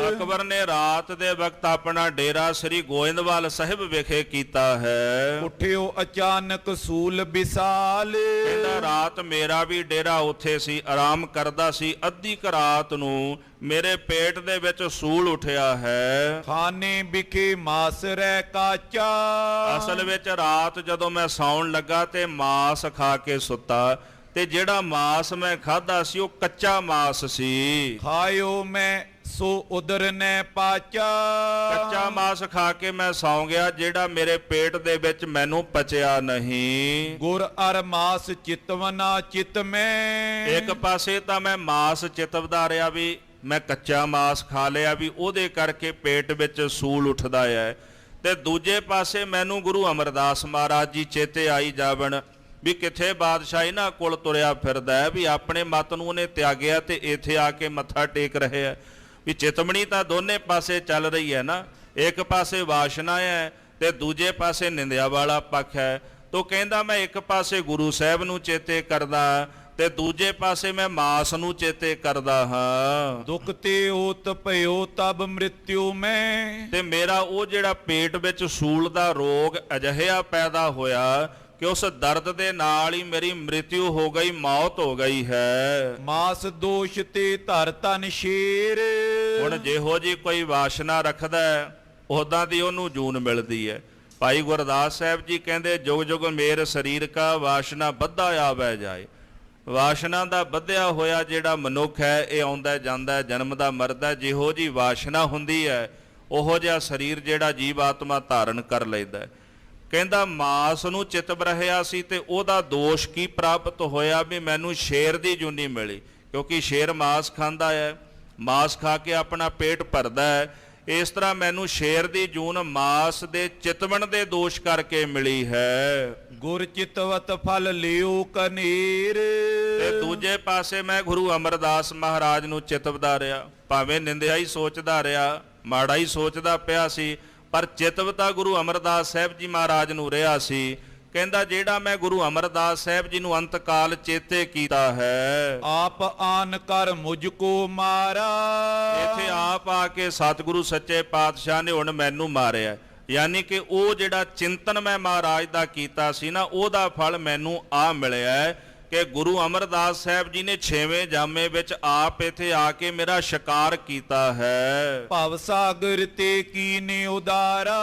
ਅਕਬਰ ਨੇ ਰਾਤ ਦੇ ਵਕਤ ਆਪਣਾ ਡੇਰਾ ਸ੍ਰੀ ਗੋਇੰਦਵਾਲ ਸਾਹਿਬ ਵਿਖੇ ਕੀਤਾ ਹੈ। ਉੱਠਿਓ ਅਚਾਨਕ ਸੂਲ ਵਿਸਾਲ, ਕਹਿੰਦਾ ਰਾਤ ਮੇਰਾ ਵੀ ਡੇਰਾ ਉੱਥੇ ਸੀ, ਆਰਾਮ ਕਰਦਾ ਸੀ। ਅੱਧੀ ਕੁ ਰਾਤ ਨੂੰ ਮੇਰੇ ਪੇਟ ਦੇ ਵਿੱਚ ਸੂਲ ਉੱਠਿਆ ਹੈ। ਖਾਨੇ ਵਿਖੇ ਮਾਸ ਰਹਿ ਕਾਚਾ, ਅਸਲ ਵਿੱਚ ਰਾਤ ਜਦੋਂ ਮੈਂ ਸੌਣ ਲੱਗਾ ਤੇ ਮਾਸ ਖਾ ਕੇ ਸੁੱਤਾ, ਤੇ ਜਿਹੜਾ ਮਾਸ ਮੈਂ ਖਾਧਾ ਸੀ ਉਹ ਕੱਚਾ ਮਾਸ ਸੀ। ਖਾਇਓ ਮੈਂ ਸੋ ਉਦਰ ਨੇ ਪਾਚਾ, ਕੱਚਾ ਮਾਸ ਖਾ ਕੇ ਮੈਂ ਸੌਂ ਗਿਆ, ਜਿਹੜਾ ਮੇਰੇ ਪੇਟ ਦੇ ਵਿੱਚ ਮੈਨੂੰ ਪਚਿਆ ਨਹੀਂ। ਗੁਰ ਅਰ ਮਾਸ ਚਿਤਵਨਾ ਚਿਤ ਮੈਂ, ਇੱਕ ਪਾਸੇ ਤਾਂ ਮੈਂ ਮਾਸ ਚਿਤਵਦਾ ਰਿਹਾ ਵੀ ਮੈਂ ਕੱਚਾ ਮਾਸ ਖਾ ਲਿਆ, ਵੀ ਉਹਦੇ ਕਰਕੇ ਪੇਟ ਵਿੱਚ ਸੂਲ ਉੱਠਦਾ ਹੈ, ਤੇ ਦੂਜੇ ਪਾਸੇ ਮੈਨੂੰ ਗੁਰੂ ਅਮਰਦਾਸ ਮਹਾਰਾਜ ਜੀ ਚੇਤੇ ਆਈ ਜਾਵਣ ਵੀ ਕਿੱਥੇ ਬਾਦਸ਼ਾਹ ਇਹਨਾਂ ਕੋਲ ਤੁਰਿਆ ਫਿਰਦਾ ਹੈ, ਵੀ ਆਪਣੇ ਮਤ ਨੂੰ ਉਹਨੇ ਤਿਆਗਿਆ ਤੇ ਇੱਥੇ ਆ ਕੇ ਮੱਥਾ ਟੇਕ ਰਿਹਾ। ਵੀ ਚਿਤਮਣੀ ਤਾਂ ਦੋਨੇ ਪਾਸੇ ਚੱਲ ਰਹੀ ਹੈ ਨਾ, ਇੱਕ ਪਾਸੇ ਵਾਸ਼ਨਾ ਹੈ ਤੇ ਦੂਜੇ ਪਾਸੇ ਨਿੰਦਿਆ ਵਾਲਾ ਪੱਖ ਹੈ। ਤੋ ਕਹਿੰਦਾ ਮੈਂ ਇੱਕ ਪਾਸੇ ਗੁਰੂ ਸਾਹਿਬ ਨੂੰ ਚੇਤੇ ਕਰਦਾ ਤੇ ਦੂਜੇ ਪਾਸੇ ਮੈਂ ਮਾਸ ਨੂੰ ਚੇਤੇ ਕਰਦਾ ਹਾਂ। ਦੁੱਖ ਤੇ ਓਤ ਭਇਓ ਤਬ ਮ੍ਰਿਤਿਉ ਮੈਂ, ਤੇ ਮੇਰਾ ਉਹ ਜਿਹੜਾ ਪੇਟ ਵਿੱਚ ਸੂਲ ਦਾ ਰੋਗ ਅਜਿਹਾ ਪੈਦਾ ਹੋਇਆ ਕਿ ਉਸ ਦਰਦ ਦੇ ਨਾਲ ਹੀ ਮੇਰੀ ਮ੍ਰਿਤਿਉ ਹੋ ਗਈ, ਮੌਤ ਹੋ ਗਈ ਹੈ। ਮਾਸ ਦੋਸ਼ ਤੇ ਧਰ ਤਨ ਸ਼ੇਰ, ਹੁਣ ਜਿਹੋ ਜੀ ਕੋਈ ਵਾਸ਼ਨਾ ਰੱਖਦਾ ਉਹਦਾਂ ਦੀ ਉਹਨੂੰ ਜੂਨ ਮਿਲਦੀ ਹੈ। ਭਾਈ ਗੁਰਦਾਸ ਸਾਹਿਬ ਜੀ ਕਹਿੰਦੇ ਜੁਗ ਜੁਗ ਮੇਰ ਸਰੀਰ ਕਾ ਵਾਸ਼ਨਾ ਬੱਧਾ ਆਵੈ ਜਾਏ। ਵਾਸ਼ਨਾ ਦਾ ਬੱਧਿਆ ਹੋਇਆ ਜਿਹੜਾ ਮਨੁੱਖ ਹੈ ਇਹ ਆਉਂਦਾ ਜਾਂਦਾ, ਜਨਮਦਾ ਮਰਦਾ। ਜਿਹੋ ਜੀ ਵਾਸ਼ਨਾ ਹੁੰਦੀ ਹੈ ਉਹੋ ਜਿਹਾ ਸਰੀਰ ਜਿਹੜਾ ਜੀਵ ਆਤਮਾ ਧਾਰਨ ਕਰ ਲੈਂਦਾ। ਕਹਿੰਦਾ ਮਾਸ ਨੂੰ ਚਿਤਵ ਰਹਿਆ ਸੀ ਤੇ ਉਹਦਾ ਦੋਸ਼ ਕੀ ਪ੍ਰਾਪਤ ਹੋਇਆ ਵੀ ਮੈਨੂੰ ਸ਼ੇਰ ਦੀ ਜੂਨੀ ਮਿਲੀ, ਕਿਉਂਕਿ ਸ਼ੇਰ ਮਾਸ ਖਾਂਦਾ ਹੈ, ਮਾਸ ਖਾ ਕੇ ਆਪਣਾ ਪੇਟ ਭਰਦਾ ਹੈ। ਇਸ ਤਰ੍ਹਾਂ ਮੈਨੂੰ ਸ਼ੇਰ ਦੀ ਜੂਨ ਮਾਸ ਦੇ ਚਿਤਵਣ ਦੇ ਦੋਸ਼ ਕਰਕੇ ਮਿਲੀ ਹੈ। ਗੁਰ ਚਿਤਵਤ ਫਲ ਲਿਓ ਕਨੇਰ, ਤੇ ਦੂਜੇ ਪਾਸੇ ਮੈਂ ਗੁਰੂ ਅਮਰਦਾਸ ਮਹਾਰਾਜ ਨੂੰ ਚਿਤਵਦਾ ਰਿਹਾ, ਭਾਵੇਂ ਨਿੰਦਿਆ ਹੀ ਸੋਚਦਾ ਰਿਹਾ, ਮਾੜਾ ਹੀ ਸੋਚਦਾ ਪਿਆ ਸੀ, ਪਰ ਚਿਤਵਤਾ ਗੁਰੂ ਅਮਰਦਾਸ ਸਾਹਿਬ ਜੀ ਮਹਾਰਾਜ ਨੂੰ ਰਿਹਾ ਸੀ। ਕਹਿੰਦਾ ਜਿਹੜਾ ਮੈਂ ਗੁਰੂ ਅਮਰਦਾਸ ਸਾਹਿਬ ਜੀ ਨੂੰ ਅੰਤਕਾਲ ਚੇਤੇ ਕੀਤਾ ਹੈ, ਆਪ ਆਨ ਕਰ ਮੁਝ ਕੋ ਮਾਰਾ, ਇੱਥੇ ਆਪ ਆ ਕੇ ਸਤਿਗੁਰੂ ਸੱਚੇ ਪਾਤਸ਼ਾਹ ਨੇ ਹੁਣ ਮੈਨੂੰ ਮਾਰਿਆ। ਯਾਨੀ ਕਿ ਉਹ ਜਿਹੜਾ ਚਿੰਤਨ ਮੈਂ ਮਹਾਰਾਜ ਦਾ ਕੀਤਾ ਸੀ ਨਾ, ਉਹਦਾ ਫਲ ਮੈਨੂੰ ਆ ਮਿਲਿਆ ਕਿ ਗੁਰੂ ਅਮਰਦਾਸ ਸਾਹਿਬ ਜੀ ਨੇ 6ਵੇਂ ਜਾਮੇ ਵਿੱਚ ਆਪ ਇੱਥੇ ਆ ਕੇ ਮੇਰਾ ਸ਼ਿਕਾਰ ਕੀਤਾ ਹੈ। ਭਵ ਸਾਗਰ ਤੇ ਕੀਨੇ ਉਦਾਰਾ,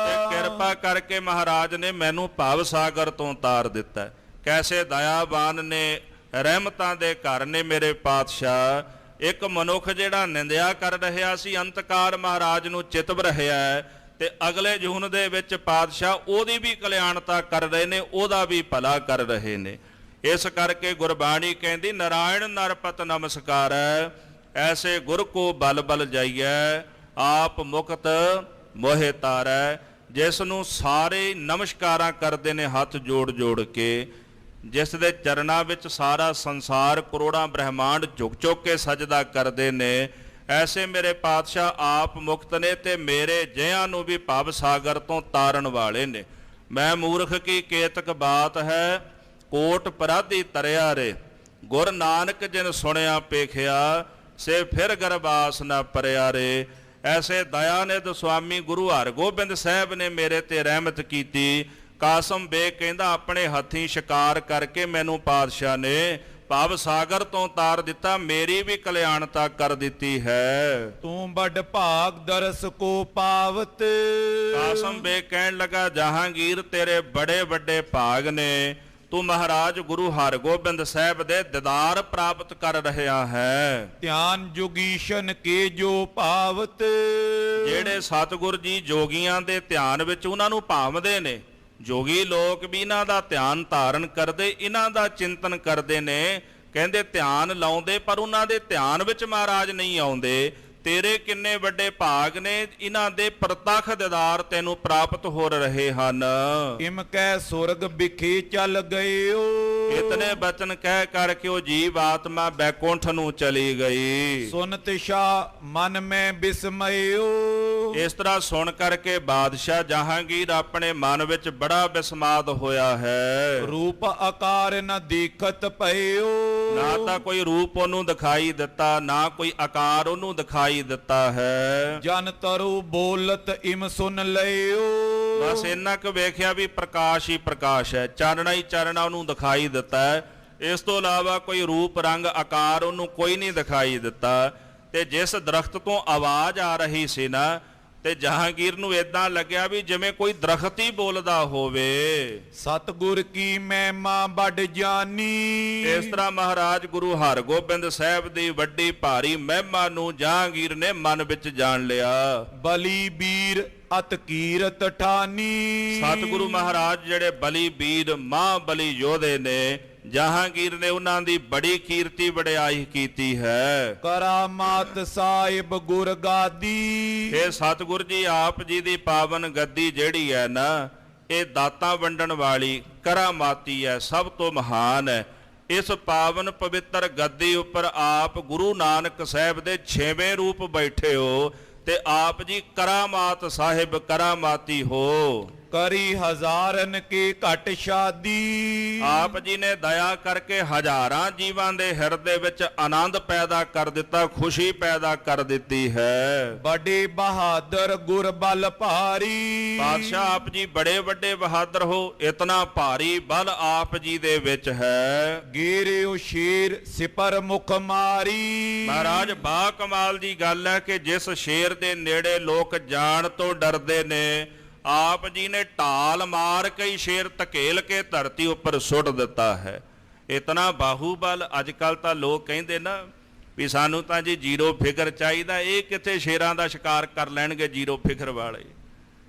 ਤੇ ਕਿਰਪਾ ਕਰਕੇ ਮਹਾਰਾਜ ਨੇ ਮੈਨੂੰ ਭਵ ਸਾਗਰ ਤੋਂ ਤਾਰ ਦਿੱਤਾ। ਕੈਸੇ ਦਇਆਵਾਨ ਨੇ, ਰਹਿਮਤਾਂ ਦੇ ਘਰ ਨੇ ਮੇਰੇ ਪਾਤਸ਼ਾਹ। ਇੱਕ ਮਨੁੱਖ ਜਿਹੜਾ ਨਿੰਦਿਆ ਕਰ ਰਿਹਾ ਸੀ, ਅੰਤਕਾਰ ਮਹਾਰਾਜ ਨੂੰ ਚਿਤਵ ਰਿਹਾ ਹੈ, ਤੇ ਅਗਲੇ ਜੂਨ ਦੇ ਵਿੱਚ ਪਾਤਸ਼ਾਹ ਉਹਦੀ ਵੀ ਕਲਿਆਣਤਾ ਕਰ ਰਹੇ ਨੇ, ਉਹਦਾ ਵੀ ਭਲਾ ਕਰ ਰਹੇ ਨੇ। ਇਸ ਕਰਕੇ ਗੁਰਬਾਣੀ ਕਹਿੰਦੀ ਨਾਰਾਇਣ ਨਰਪਤ ਨਮਸਕਾਰੈ, ਐਸੇ ਗੁਰ ਕੋ ਬਲ ਬਲ ਜਾਈਐ, ਆਪ ਮੁਕਤ ਮੋਹਿ ਤਾਰੈ। ਜਿਸ ਨੂੰ ਸਾਰੇ ਨਮਸਕਾਰਾਂ ਕਰਦੇ ਨੇ ਹੱਥ ਜੋੜ ਜੋੜ ਕੇ, ਜਿਸ ਦੇ ਚਰਨਾਂ ਵਿੱਚ ਸਾਰਾ ਸੰਸਾਰ ਕਰੋੜਾਂ ਬ੍ਰਹਿਮੰਡ ਝੁਕ ਝੁਕ ਕੇ ਸਜਦਾ ਕਰਦੇ ਨੇ, ਐਸੇ ਮੇਰੇ ਪਾਤਸ਼ਾਹ ਆਪ ਮੁਕਤ ਨੇ ਤੇ ਮੇਰੇ ਜਿਹਾਂ ਨੂੰ ਵੀ ਭਵ ਸਾਗਰ ਤੋਂ ਤਾਰਨ ਵਾਲੇ ਨੇ। ਮੈਂ ਮੂਰਖ ਕੀ ਕੇਤਕ ਬਾਤ ਹੈ, ਕੋਟ ਪਰਾਧੀ ਤਰਿਆ ਰੇ, ਗੁਰ ਨਾਨਕ ਜਿਨ ਸੁਣਿਆ ਪੇਖਿਆ, ਸੇ ਫਿਰ ਗਰਬਾਸ ਨਾ ਪਰਿਆ ਰੇ। ਐਸੇ ਦਇਆਨਿਧ ਸੁਆਮੀ ਗੁਰੂ ਹਰਗੋਬਿੰਦ ਸਾਹਿਬ ਨੇ ਮੇਰੇ ਤੇ ਰਹਿਮਤ ਕੀਤੀ। ਕਾਸਮ ਬੇਗ ਕਹਿੰਦਾ ਆਪਣੇ ਹੱਥੀਂ ਸ਼ਿਕਾਰ ਕਰਕੇ ਮੈਨੂੰ ਪਾਤਸ਼ਾਹ ਨੇ ਭਵ ਸਾਗਰ ਤੋਂ ਤਾਰ ਦਿੱਤਾ, ਮੇਰੀ ਵੀ ਕਲਿਆਣਤਾ ਕਰ ਦਿੱਤੀ ਹੈ। ਤੂੰ ਵੱਡ ਭਾਗ ਦਰਸ ਕੋ ਪਾਵਤ, ਕਾਸਮ ਬੇਗ ਕਹਿਣ ਲੱਗਾ ਜਹਾਂਗੀਰ ਤੇਰੇ ਬੜੇ ਵੱਡੇ ਭਾਗ ਨੇ, ਤੂੰ ਮਹਾਰਾਜ ਗੁਰੂ ਹਰਗੋਬਿੰਦ ਸਾਹਿਬ ਦੇ ਦੀਦਾਰ ਪ੍ਰਾਪਤ ਕਰ ਰਿਹਾ ਹੈ। ਧਿਆਨ ਜੋਗੀਸ਼ਨ ਕੇ ਜੋ ਭਾਵਤ, ਜਿਹੜੇ ਸਤਿਗੁਰ ਜੀ ਜੋਗੀਆਂ ਦੇ ਧਿਆਨ ਵਿੱਚ ਉਹਨਾਂ ਨੂੰ ਭਾਵਦੇ ਨੇ, ਜੋਗੀ ਲੋਕ ਵੀ ਇਹਨਾਂ ਦਾ ਧਿਆਨ ਧਾਰਨ ਕਰਦੇ, ਇਹਨਾਂ ਦਾ ਚਿੰਤਨ ਕਰਦੇ ਨੇ, ਕਹਿੰਦੇ ਧਿਆਨ ਲਾਉਂਦੇ ਪਰ ਉਹਨਾਂ ਦੇ ਧਿਆਨ ਵਿੱਚ ਮਹਾਰਾਜ ਨਹੀਂ ਆਉਂਦੇ। ਤੇਰੇ ਕਿੰਨੇ ਵੱਡੇ ਭਾਗ ਨੇ, ਇਹਨਾਂ ਦੇ ਪ੍ਰਤੱਖ ਦੀਦਾਰ ਤੈਨੂੰ ਪ੍ਰਾਪਤ ਹੋ ਰਹੇ ਹਨ। ਇਮ ਕੈ ਸੁਰਗ ਵਿਖੇ ਚੱਲ ਗਇਓ, ਇਤਨੇ ਬਚਨ ਕਹਿ ਕਰਕੇ ਉਹ ਜੀਵ ਆਤਮਾ ਬੈਕੁੰਠ ਨੂੰ ਚਲੀ ਗਈ। ਸੁਨਤ ਸ਼ਾ ਮਨ ਮੈਂ ਬਿਸਮਇਓ, ਇਸ ਤਰ੍ਹਾਂ ਸੁਣ ਕਰਕੇ ਬਾਦਸ਼ਾਹ ਜਹਾਂਗੀਰ ਆਪਣੇ ਮਨ ਵਿੱਚ ਬੜਾ ਬਿਸਮਾਦ ਹੋਇਆ ਹੈ। ਰੂਪ ਆਕਾਰ ਨ ਦੇਖਤ ਪਇਓ, ਨਾ ਤਾਂ ਕੋਈ ਰੂਪ ਉਹਨੂੰ ਦਿਖਾਈ ਦਿੱਤਾ, ਨਾ ਕੋਈ ਆਕਾਰ ਉਹਨੂੰ ਦਿਖਾਈ ਦਿੱਤਾ ਹੈ। ਜਨ ਤਰੁ ਬੋਲਤ ਇਮ ਸੁਨ ਲਇਓ, ਬਸ ਇੰਨਾ ਕੁ ਵੇਖਿਆ ਵੀ ਪ੍ਰਕਾਸ਼ ਹੀ ਪ੍ਰਕਾਸ਼ ਹੈ, ਚਾਨਣਾ ਹੀ ਚਾਨਣਾ ਉਹਨੂੰ ਦਿਖਾਈ ਦਿੱਤਾ ਹੈ। ਇਸ ਤੋਂ ਇਲਾਵਾ ਕੋਈ ਰੂਪ ਰੰਗ ਆਕਾਰ ਉਹਨੂੰ ਕੋਈ ਨਹੀਂ ਦਿਖਾਈ ਦਿੱਤਾ। ਤੇ ਜਿਸ ਦਰਖਤ ਤੋਂ ਆਵਾਜ਼ ਆ ਰਹੀ ਸੀ ਨਾ, ਤੇ ਜਹਾਂਗੀਰ ਨੂੰ ਇਦਾਂ ਲੱਗਿਆ ਵੀ ਜਿਵੇਂ ਕੋਈ ਦਰਖਤ ਹੀ ਬੋਲਦਾ ਹੋਵੇ। ਸਤਿਗੁਰ ਕੀ ਮਹਿਮਾ ਵੱਡ ਜਾਨੀ, ਇਸ ਤਰ੍ਹਾਂ ਮਹਾਰਾਜ ਗੁਰੂ ਹਰਗੋਬਿੰਦ ਸਾਹਿਬ ਦੀ ਵੱਡੀ ਭਾਰੀ ਮਹਿਮਾ ਨੂੰ ਜਹਾਂਗੀਰ ਨੇ ਮਨ ਵਿੱਚ ਜਾਣ ਲਿਆ। ਬਲੀ ਵੀਰ ਅਤ ਕੀਰਤ ਠਾਨੀ, ਸਤਿਗੁਰੂ ਮਹਾਰਾਜ ਜਿਹੜੇ ਬਲੀ ਵੀਰ ਮਹਾਂਬਲੀ ਯੋਧੇ ਨੇ, ਜਹਾਂਗੀਰ ਨੇ ਉਹਨਾਂ ਦੀ ਬੜੀ ਕੀਰਤੀ ਵਡਿਆਈ ਕੀਤੀ ਹੈ। ਕਰਾਮਾਤ ਸਾਹਿਬ ਗੁਰ ਗਾਦੀ, ਇਹ ਸਤਿਗੁਰ ਜੀ ਆਪ ਜੀ ਦੀ ਪਾਵਨ ਗੱਦੀ ਜਿਹੜੀ ਹੈ ਨਾ, ਇਹ ਦਾਤਾਂ ਵੰਡਣ ਵਾਲੀ ਕਰਾਮਾਤੀ ਹੈ, ਸਭ ਤੋਂ ਮਹਾਨ ਹੈ। ਇਸ ਪਾਵਨ ਪਵਿੱਤਰ ਗੱਦੀ ਉੱਪਰ ਆਪ ਗੁਰੂ ਨਾਨਕ ਸਾਹਿਬ ਦੇ 6ਵੇਂ ਰੂਪ ਬੈਠੇ ਹੋ, ਤੇ ਆਪ ਜੀ ਕਰਾਮਾਤ ਸਾਹਿਬ ਕਰਾਮਾਤੀ ਹੋ। ਕਰੀ ਹਜ਼ਾਰਨ ਕੇ ਘਟ ਸ਼ਾਦੀ, ਆਪ ਜੀ ਨੇ ਦਇਆ ਕਰਕੇ ਹਜ਼ਾਰਾਂ ਜੀਵਾਂ ਦੇ ਹਿਰਦੇ ਵਿੱਚ ਆਨੰਦ ਪੈਦਾ ਕਰ ਦਿੱਤਾ, ਖੁਸ਼ੀ ਪੈਦਾ ਕਰ ਦਿੱਤੀ ਹੈ। ਬੜੇ ਬਹਾਦਰ ਗੁਰ ਬਲ ਭਾਰੀ, ਪਾਤਸ਼ਾਹ ਆਪ ਜੀ ਬੜੇ ਵੱਡੇ ਬਹਾਦਰ ਹੋ, ਇਤਨਾ ਭਾਰੀ ਬਲ ਆਪ ਜੀ ਦੇ ਵਿੱਚ ਹੈ। ਗੇਰਿਓ ਸ਼ੇਰ ਸਿਪਰ ਮੁਖ ਮਾਰੀ, ਮਹਾਰਾਜ ਬਾ ਕਮਾਲ ਦੀ ਗੱਲ ਹੈ ਕਿ ਜਿਸ ਸ਼ੇਰ ਦੇ ਨੇੜੇ ਲੋਕ ਜਾਣ ਤੋਂ ਡਰਦੇ ਨੇ, ਆਪ ਜੀ ਨੇ ਢਾਲ ਮਾਰ ਕੇ ਸ਼ੇਰ ਧਕੇਲ ਕੇ ਧਰਤੀ ਉੱਪਰ ਸੁੱਟ ਦਿੱਤਾ ਹੈ। ਇਤਨਾ ਬਾਹੂਬਲ। ਅੱਜ ਕੱਲ ਤਾਂ ਲੋਕ ਕਹਿੰਦੇ ਨਾ ਵੀ ਸਾਨੂੰ ਤਾਂ ਜੀ ਜ਼ੀਰੋ ਫਿਕਰ ਚਾਹੀਦਾ, ਇਹ ਕਿੱਥੇ ਸ਼ੇਰਾਂ ਦਾ ਸ਼ਿਕਾਰ ਕਰ ਲੈਣਗੇ ਜ਼ੀਰੋ ਫਿਕਰ ਵਾਲੇ।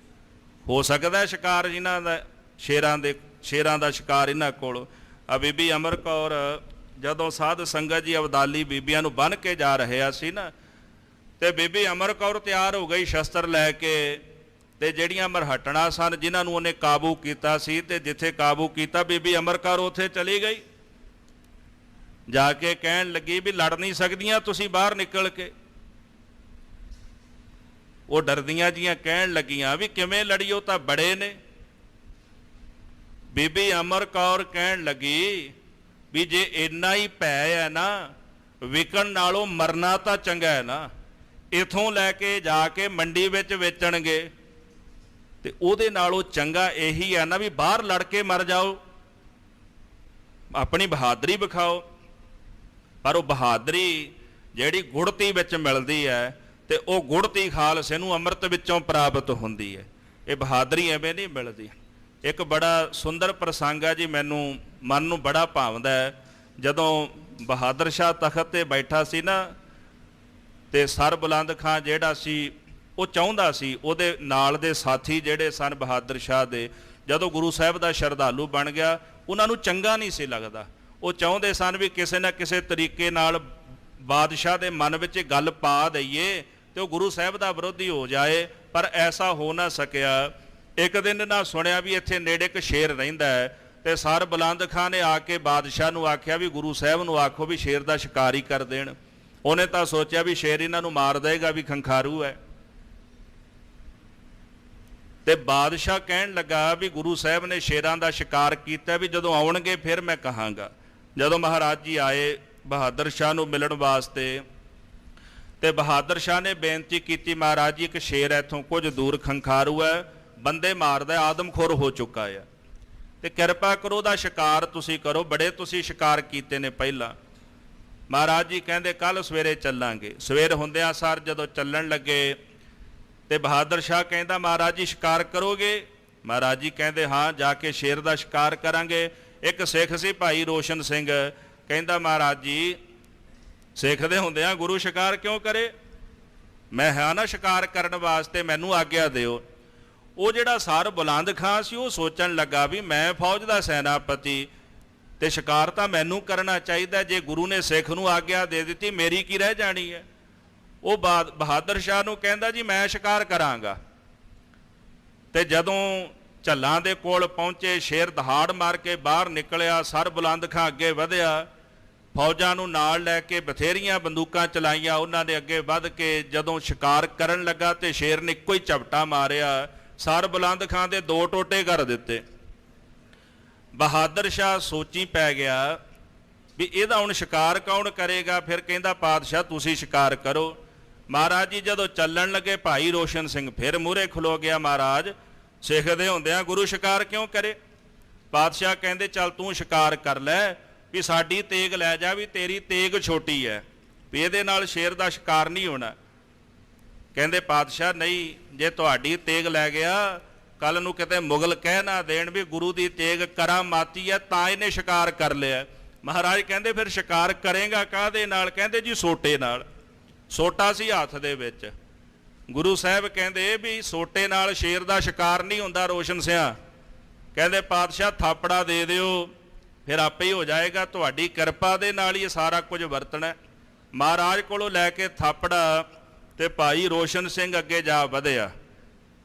ਹੋ ਸਕਦਾ ਸ਼ਿਕਾਰ ਜਿਨ੍ਹਾਂ ਦਾ ਸ਼ੇਰਾਂ ਦਾ ਸ਼ਿਕਾਰ ਇਹਨਾਂ ਕੋਲ। ਆ ਬੀਬੀ ਅਮਰ ਕੌਰ ਜਦੋਂ ਸਾਧ ਸੰਗਤ ਜੀ ਅਬਦਾਲੀ ਬੀਬੀਆਂ ਨੂੰ ਬੰਨ੍ਹ ਕੇ ਜਾ ਰਿਹਾ ਸੀ ਨਾ, ਤੇ ਬੀਬੀ ਅਮਰ ਕੌਰ ਤਿਆਰ ਹੋ ਗਈ ਸ਼ਸਤਰ ਲੈ ਕੇ, ਤੇ ਜਿਹੜੀਆਂ ਮਰਹਟਣਾ ਸਨ ਜਿਨ੍ਹਾਂ ਨੂੰ ਉਹਨੇ ਕਾਬੂ ਕੀਤਾ ਸੀ, ਤੇ ਜਿੱਥੇ ਕਾਬੂ ਕੀਤਾ ਬੀਬੀ ਅਮਰ ਕੌਰ ਉੱਥੇ ਚਲੀ ਗਈ। ਜਾ ਕੇ ਕਹਿਣ ਲੱਗੀ ਵੀ ਲੜ ਨਹੀਂ ਸਕਦੀਆਂ ਤੁਸੀਂ ਬਾਹਰ ਨਿਕਲ ਕੇ। ਉਹ ਡਰਦੀਆਂ ਜੀਆਂ ਕਹਿਣ ਲੱਗੀਆਂ ਵੀ ਕਿਵੇਂ ਲੜੀਓ, ਤਾਂ ਬੜੇ ਨੇ। ਬੀਬੀ ਅਮਰ ਕੌਰ ਕਹਿਣ ਲੱਗੀ ਵੀ ਜੇ ਇੰਨਾ ਹੀ ਭੈ ਹੈ ਨਾ, ਵਿਕਣ ਨਾਲੋਂ ਮਰਨਾ ਤਾਂ ਚੰਗਾ ਹੈ ਨਾ। ਇਥੋਂ ਲੈ ਕੇ ਜਾ ਕੇ ਮੰਡੀ ਵਿੱਚ ਵੇਚਣਗੇ, ਤੇ ਉਹਦੇ ਨਾਲੋਂ ਚੰਗਾ ਇਹੀ ਹੈ ਨਾ ਵੀ ਬਾਹਰ ਲੜ ਕੇ ਮਰ ਜਾਓ, ਆਪਣੀ ਬਹਾਦਰੀ ਵਿਖਾਓ। ਪਰ ਉਹ ਬਹਾਦਰੀ ਜਿਹੜੀ ਗੁੜਤੀ ਵਿੱਚ ਮਿਲਦੀ ਹੈ, ਤੇ ਉਹ ਗੁੜਤੀ ਖਾਲਸੇ ਨੂੰ ਅੰਮ੍ਰਿਤ ਵਿੱਚੋਂ ਪ੍ਰਾਪਤ ਹੁੰਦੀ ਹੈ। ਇਹ ਬਹਾਦਰੀ ਐਵੇਂ ਨਹੀਂ ਮਿਲਦੀ। ਇੱਕ ਬੜਾ ਸੁੰਦਰ ਪ੍ਰਸੰਗ ਹੈ ਜੀ, ਮੈਨੂੰ ਮਨ ਨੂੰ ਬੜਾ ਭਾਵਦਾ ਹੈ। ਜਦੋਂ ਬਹਾਦਰ ਸ਼ਾਹ ਤਖਤ ਤੇ ਬੈਠਾ ਸੀ ਨਾ, ਤੇ ਸਰ ਬੁਲੰਦ ਖਾਂ ਜਿਹੜਾ ਸੀ, ਉਹ ਚਾਹੁੰਦਾ ਸੀ ਉਹਦੇ ਨਾਲ ਦੇ ਸਾਥੀ ਜਿਹੜੇ ਸਨ ਬਹਾਦਰ ਸ਼ਾਹ ਦੇ, ਜਦੋਂ ਗੁਰੂ ਸਾਹਿਬ ਦਾ ਸ਼ਰਧਾਲੂ ਬਣ ਗਿਆ, ਉਹਨਾਂ ਨੂੰ ਚੰਗਾ ਨਹੀਂ ਸੀ ਲੱਗਦਾ। ਉਹ ਚਾਹੁੰਦੇ ਸਨ ਵੀ ਕਿਸੇ ਨਾ ਕਿਸੇ ਤਰੀਕੇ ਨਾਲ ਬਾਦਸ਼ਾਹ ਦੇ ਮਨ ਵਿੱਚ ਇਹ ਗੱਲ ਪਾ ਦਈਏ ਤੇ ਉਹ ਗੁਰੂ ਸਾਹਿਬ ਦਾ ਵਿਰੋਧੀ ਹੋ ਜਾਏ, ਪਰ ਐਸਾ ਹੋ ਨਾ ਸਕਿਆ। ਇੱਕ ਦਿਨ ਨਾ ਸੁਣਿਆ ਵੀ ਇੱਥੇ ਨੇੜੇ ਇੱਕ ਸ਼ੇਰ ਰਹਿੰਦਾ ਹੈ, ਤੇ ਸਰ ਬੁਲੰਦ ਖਾਂ ਨੇ ਆ ਕੇ ਬਾਦਸ਼ਾਹ ਨੂੰ ਆਖਿਆ ਵੀ ਗੁਰੂ ਸਾਹਿਬ ਨੂੰ ਆਖੋ ਵੀ ਸ਼ੇਰ ਦਾ ਸ਼ਿਕਾਰ ਹੀ ਕਰ ਦੇਣ। ਉਹਨੇ ਤਾਂ ਸੋਚਿਆ ਵੀ ਸ਼ੇਰ ਇਹਨਾਂ ਨੂੰ ਮਾਰ ਦੇਗਾ, ਵੀ ਖੰਖਾਰੂ ਹੈ। ਤੇ ਬਾਦਸ਼ਾਹ ਕਹਿਣ ਲੱਗਾ ਵੀ ਗੁਰੂ ਸਾਹਿਬ ਨੇ ਸ਼ੇਰਾਂ ਦਾ ਸ਼ਿਕਾਰ ਕੀਤਾ, ਵੀ ਜਦੋਂ ਆਉਣਗੇ ਫਿਰ ਮੈਂ ਕਹਾਂਗਾ। ਜਦੋਂ ਮਹਾਰਾਜ ਜੀ ਆਏ ਬਹਾਦਰ ਸ਼ਾਹ ਨੂੰ ਮਿਲਣ ਵਾਸਤੇ, ਤੇ ਬਹਾਦਰ ਸ਼ਾਹ ਨੇ ਬੇਨਤੀ ਕੀਤੀ, ਮਹਾਰਾਜ ਜੀ ਇੱਕ ਸ਼ੇਰ ਇੱਥੋਂ ਕੁਝ ਦੂਰ ਖੰਖਾਰੂ ਹੈ, ਬੰਦੇ ਮਾਰਦਾ, ਆਦਮਖੋਰ ਹੋ ਚੁੱਕਾ ਹੈ, ਤੇ ਕਿਰਪਾ ਕਰੋ ਉਹਦਾ ਸ਼ਿਕਾਰ ਤੁਸੀਂ ਕਰੋ, ਬੜੇ ਤੁਸੀਂ ਸ਼ਿਕਾਰ ਕੀਤੇ ਨੇ ਪਹਿਲਾਂ। ਮਹਾਰਾਜ ਜੀ ਕਹਿੰਦੇ ਕੱਲ ਸਵੇਰੇ ਚੱਲਾਂਗੇ। ਸਵੇਰ ਹੁੰਦਿਆਂ ਸਾਰ ਜਦੋਂ ਚੱਲਣ ਲੱਗੇ, ਤੇ ਬਹਾਦਰ ਸ਼ਾਹ ਕਹਿੰਦਾ ਮਹਾਰਾਜ ਜੀ ਸ਼ਿਕਾਰ ਕਰੋਗੇ? ਮਹਾਰਾਜ ਜੀ ਕਹਿੰਦੇ ਹਾਂ, ਜਾ ਕੇ ਸ਼ੇਰ ਦਾ ਸ਼ਿਕਾਰ ਕਰਾਂਗੇ। ਇੱਕ ਸਿੱਖ ਸੀ ਭਾਈ ਰੋਸ਼ਨ ਸਿੰਘ, ਕਹਿੰਦਾ ਮਹਾਰਾਜ ਜੀ ਸਿੱਖ ਦੇ ਹੁੰਦਿਆਂ ਗੁਰੂ ਸ਼ਿਕਾਰ ਕਿਉਂ ਕਰੇ? ਮੈਂ ਹਾਂ ਨਾ ਸ਼ਿਕਾਰ ਕਰਨ ਵਾਸਤੇ, ਮੈਨੂੰ ਆਗਿਆ ਦਿਓ। ਉਹ ਜਿਹੜਾ ਸਰ ਬੁਲੰਦ ਖਾਂ ਸੀ ਉਹ ਸੋਚਣ ਲੱਗਾ ਵੀ ਮੈਂ ਫੌਜ ਦਾ ਸੈਨਾਪਤੀ ਤੇ ਸ਼ਿਕਾਰ ਤਾਂ ਮੈਨੂੰ ਕਰਨਾ ਚਾਹੀਦਾ, ਜੇ ਗੁਰੂ ਨੇ ਸਿੱਖ ਨੂੰ ਆਗਿਆ ਦੇ ਦਿੱਤੀ ਮੇਰੀ ਕੀ ਰਹਿ ਜਾਣੀ ਹੈ। ਉਹ ਬਹਾਦਰ ਸ਼ਾਹ ਨੂੰ ਕਹਿੰਦਾ ਜੀ ਮੈਂ ਸ਼ਿਕਾਰ ਕਰਾਂਗਾ। ਤੇ ਜਦੋਂ ਝੱਲਾਂ ਦੇ ਕੋਲ ਪਹੁੰਚੇ, ਸ਼ੇਰ ਦਹਾੜ ਮਾਰ ਕੇ ਬਾਹਰ ਨਿਕਲਿਆ, ਸਰ ਬੁਲੰਦ ਖਾਂ ਅੱਗੇ ਵਧਿਆ, ਫੌਜਾਂ ਨੂੰ ਨਾਲ ਲੈ ਕੇ ਬਥੇਰੀਆਂ ਬੰਦੂਕਾਂ ਚਲਾਈਆਂ। ਉਹਨਾਂ ਨੇ ਅੱਗੇ ਵੱਧ ਕੇ ਜਦੋਂ ਸ਼ਿਕਾਰ ਕਰਨ ਲੱਗਾ ਤੇ ਸ਼ੇਰ ਨੇ ਇੱਕੋ ਹੀ ਝਪਟਾ ਮਾਰਿਆ, ਸਰ ਬੁਲੰਦ ਖਾਂ ਦੇ 2 ਟੋਟੇ ਕਰ ਦਿੱਤੇ। ਬਹਾਦਰ ਸ਼ਾਹ ਸੋਚੀ ਪੈ ਗਿਆ ਵੀ ਇਹਦਾ ਹੁਣ ਸ਼ਿਕਾਰ ਕੌਣ ਕਰੇਗਾ। ਫਿਰ ਕਹਿੰਦਾ ਪਾਤਸ਼ਾਹ ਤੁਸੀਂ ਸ਼ਿਕਾਰ ਕਰੋ। ਮਹਾਰਾਜ ਜੀ ਜਦੋਂ ਚੱਲਣ ਲੱਗੇ, ਭਾਈ ਰੋਸ਼ਨ ਸਿੰਘ ਫਿਰ ਮੂਹਰੇ ਖਲੋ ਗਿਆ, ਮਹਾਰਾਜ ਸਿੱਖ ਦੇ ਹੁੰਦਿਆਂ ਗੁਰੂ ਸ਼ਿਕਾਰ ਕਿਉਂ ਕਰੇ? ਪਾਤਸ਼ਾਹ ਕਹਿੰਦੇ ਚੱਲ ਤੂੰ ਸ਼ਿਕਾਰ ਕਰ ਲੈ, ਵੀ ਸਾਡੀ ਤੇਗ ਲੈ ਜਾ, ਵੀ ਤੇਰੀ ਤੇਗ ਛੋਟੀ ਹੈ, ਵੀ ਇਹਦੇ ਨਾਲ ਸ਼ੇਰ ਦਾ ਸ਼ਿਕਾਰ ਨਹੀਂ ਹੋਣਾ। ਕਹਿੰਦੇ ਪਾਤਸ਼ਾਹ ਨਹੀਂ, ਜੇ ਤੁਹਾਡੀ ਤੇਗ ਲੈ ਗਿਆ ਕੱਲ ਨੂੰ ਕਿਤੇ ਮੁਗਲ ਕਹਿ ਨਾ ਦੇਣ ਵੀ ਗੁਰੂ ਦੀ ਤੇਗ ਕਰਾਮਾਤੀ ਹੈ ਤਾਂ ਇਹਨੇ ਸ਼ਿਕਾਰ ਕਰ ਲਿਆ। ਮਹਾਰਾਜ ਕਹਿੰਦੇ ਫਿਰ ਸ਼ਿਕਾਰ ਕਰੇਗਾ ਕਾਹਦੇ ਨਾਲ? ਕਹਿੰਦੇ ਜੀ ਸੋਟੇ ਨਾਲ। ਸੋਟਾ ਸੀ ਹੱਥ ਦੇ ਵਿੱਚ। ਗੁਰੂ ਸਾਹਿਬ ਕਹਿੰਦੇ ਵੀ ਸੋਟੇ ਨਾਲ ਸ਼ੇਰ ਦਾ ਸ਼ਿਕਾਰ ਨਹੀਂ ਹੁੰਦਾ ਰੋਸ਼ਨ ਸਿਆਂ। ਕਹਿੰਦੇ ਪਾਤਸ਼ਾਹ ਥਾਪੜਾ ਦੇ ਦਿਓ, ਫਿਰ ਆਪੇ ਹੀ ਹੋ ਜਾਏਗਾ, ਤੁਹਾਡੀ ਕਿਰਪਾ ਦੇ ਨਾਲ ਹੀ ਇਹ ਸਾਰਾ ਕੁਝ ਵਰਤਣਾ। ਮਹਾਰਾਜ ਕੋਲੋਂ ਲੈ ਕੇ ਥਾਪੜਾ ਤੇ ਭਾਈ ਰੋਸ਼ਨ ਸਿੰਘ ਅੱਗੇ ਜਾ ਵਧਿਆ,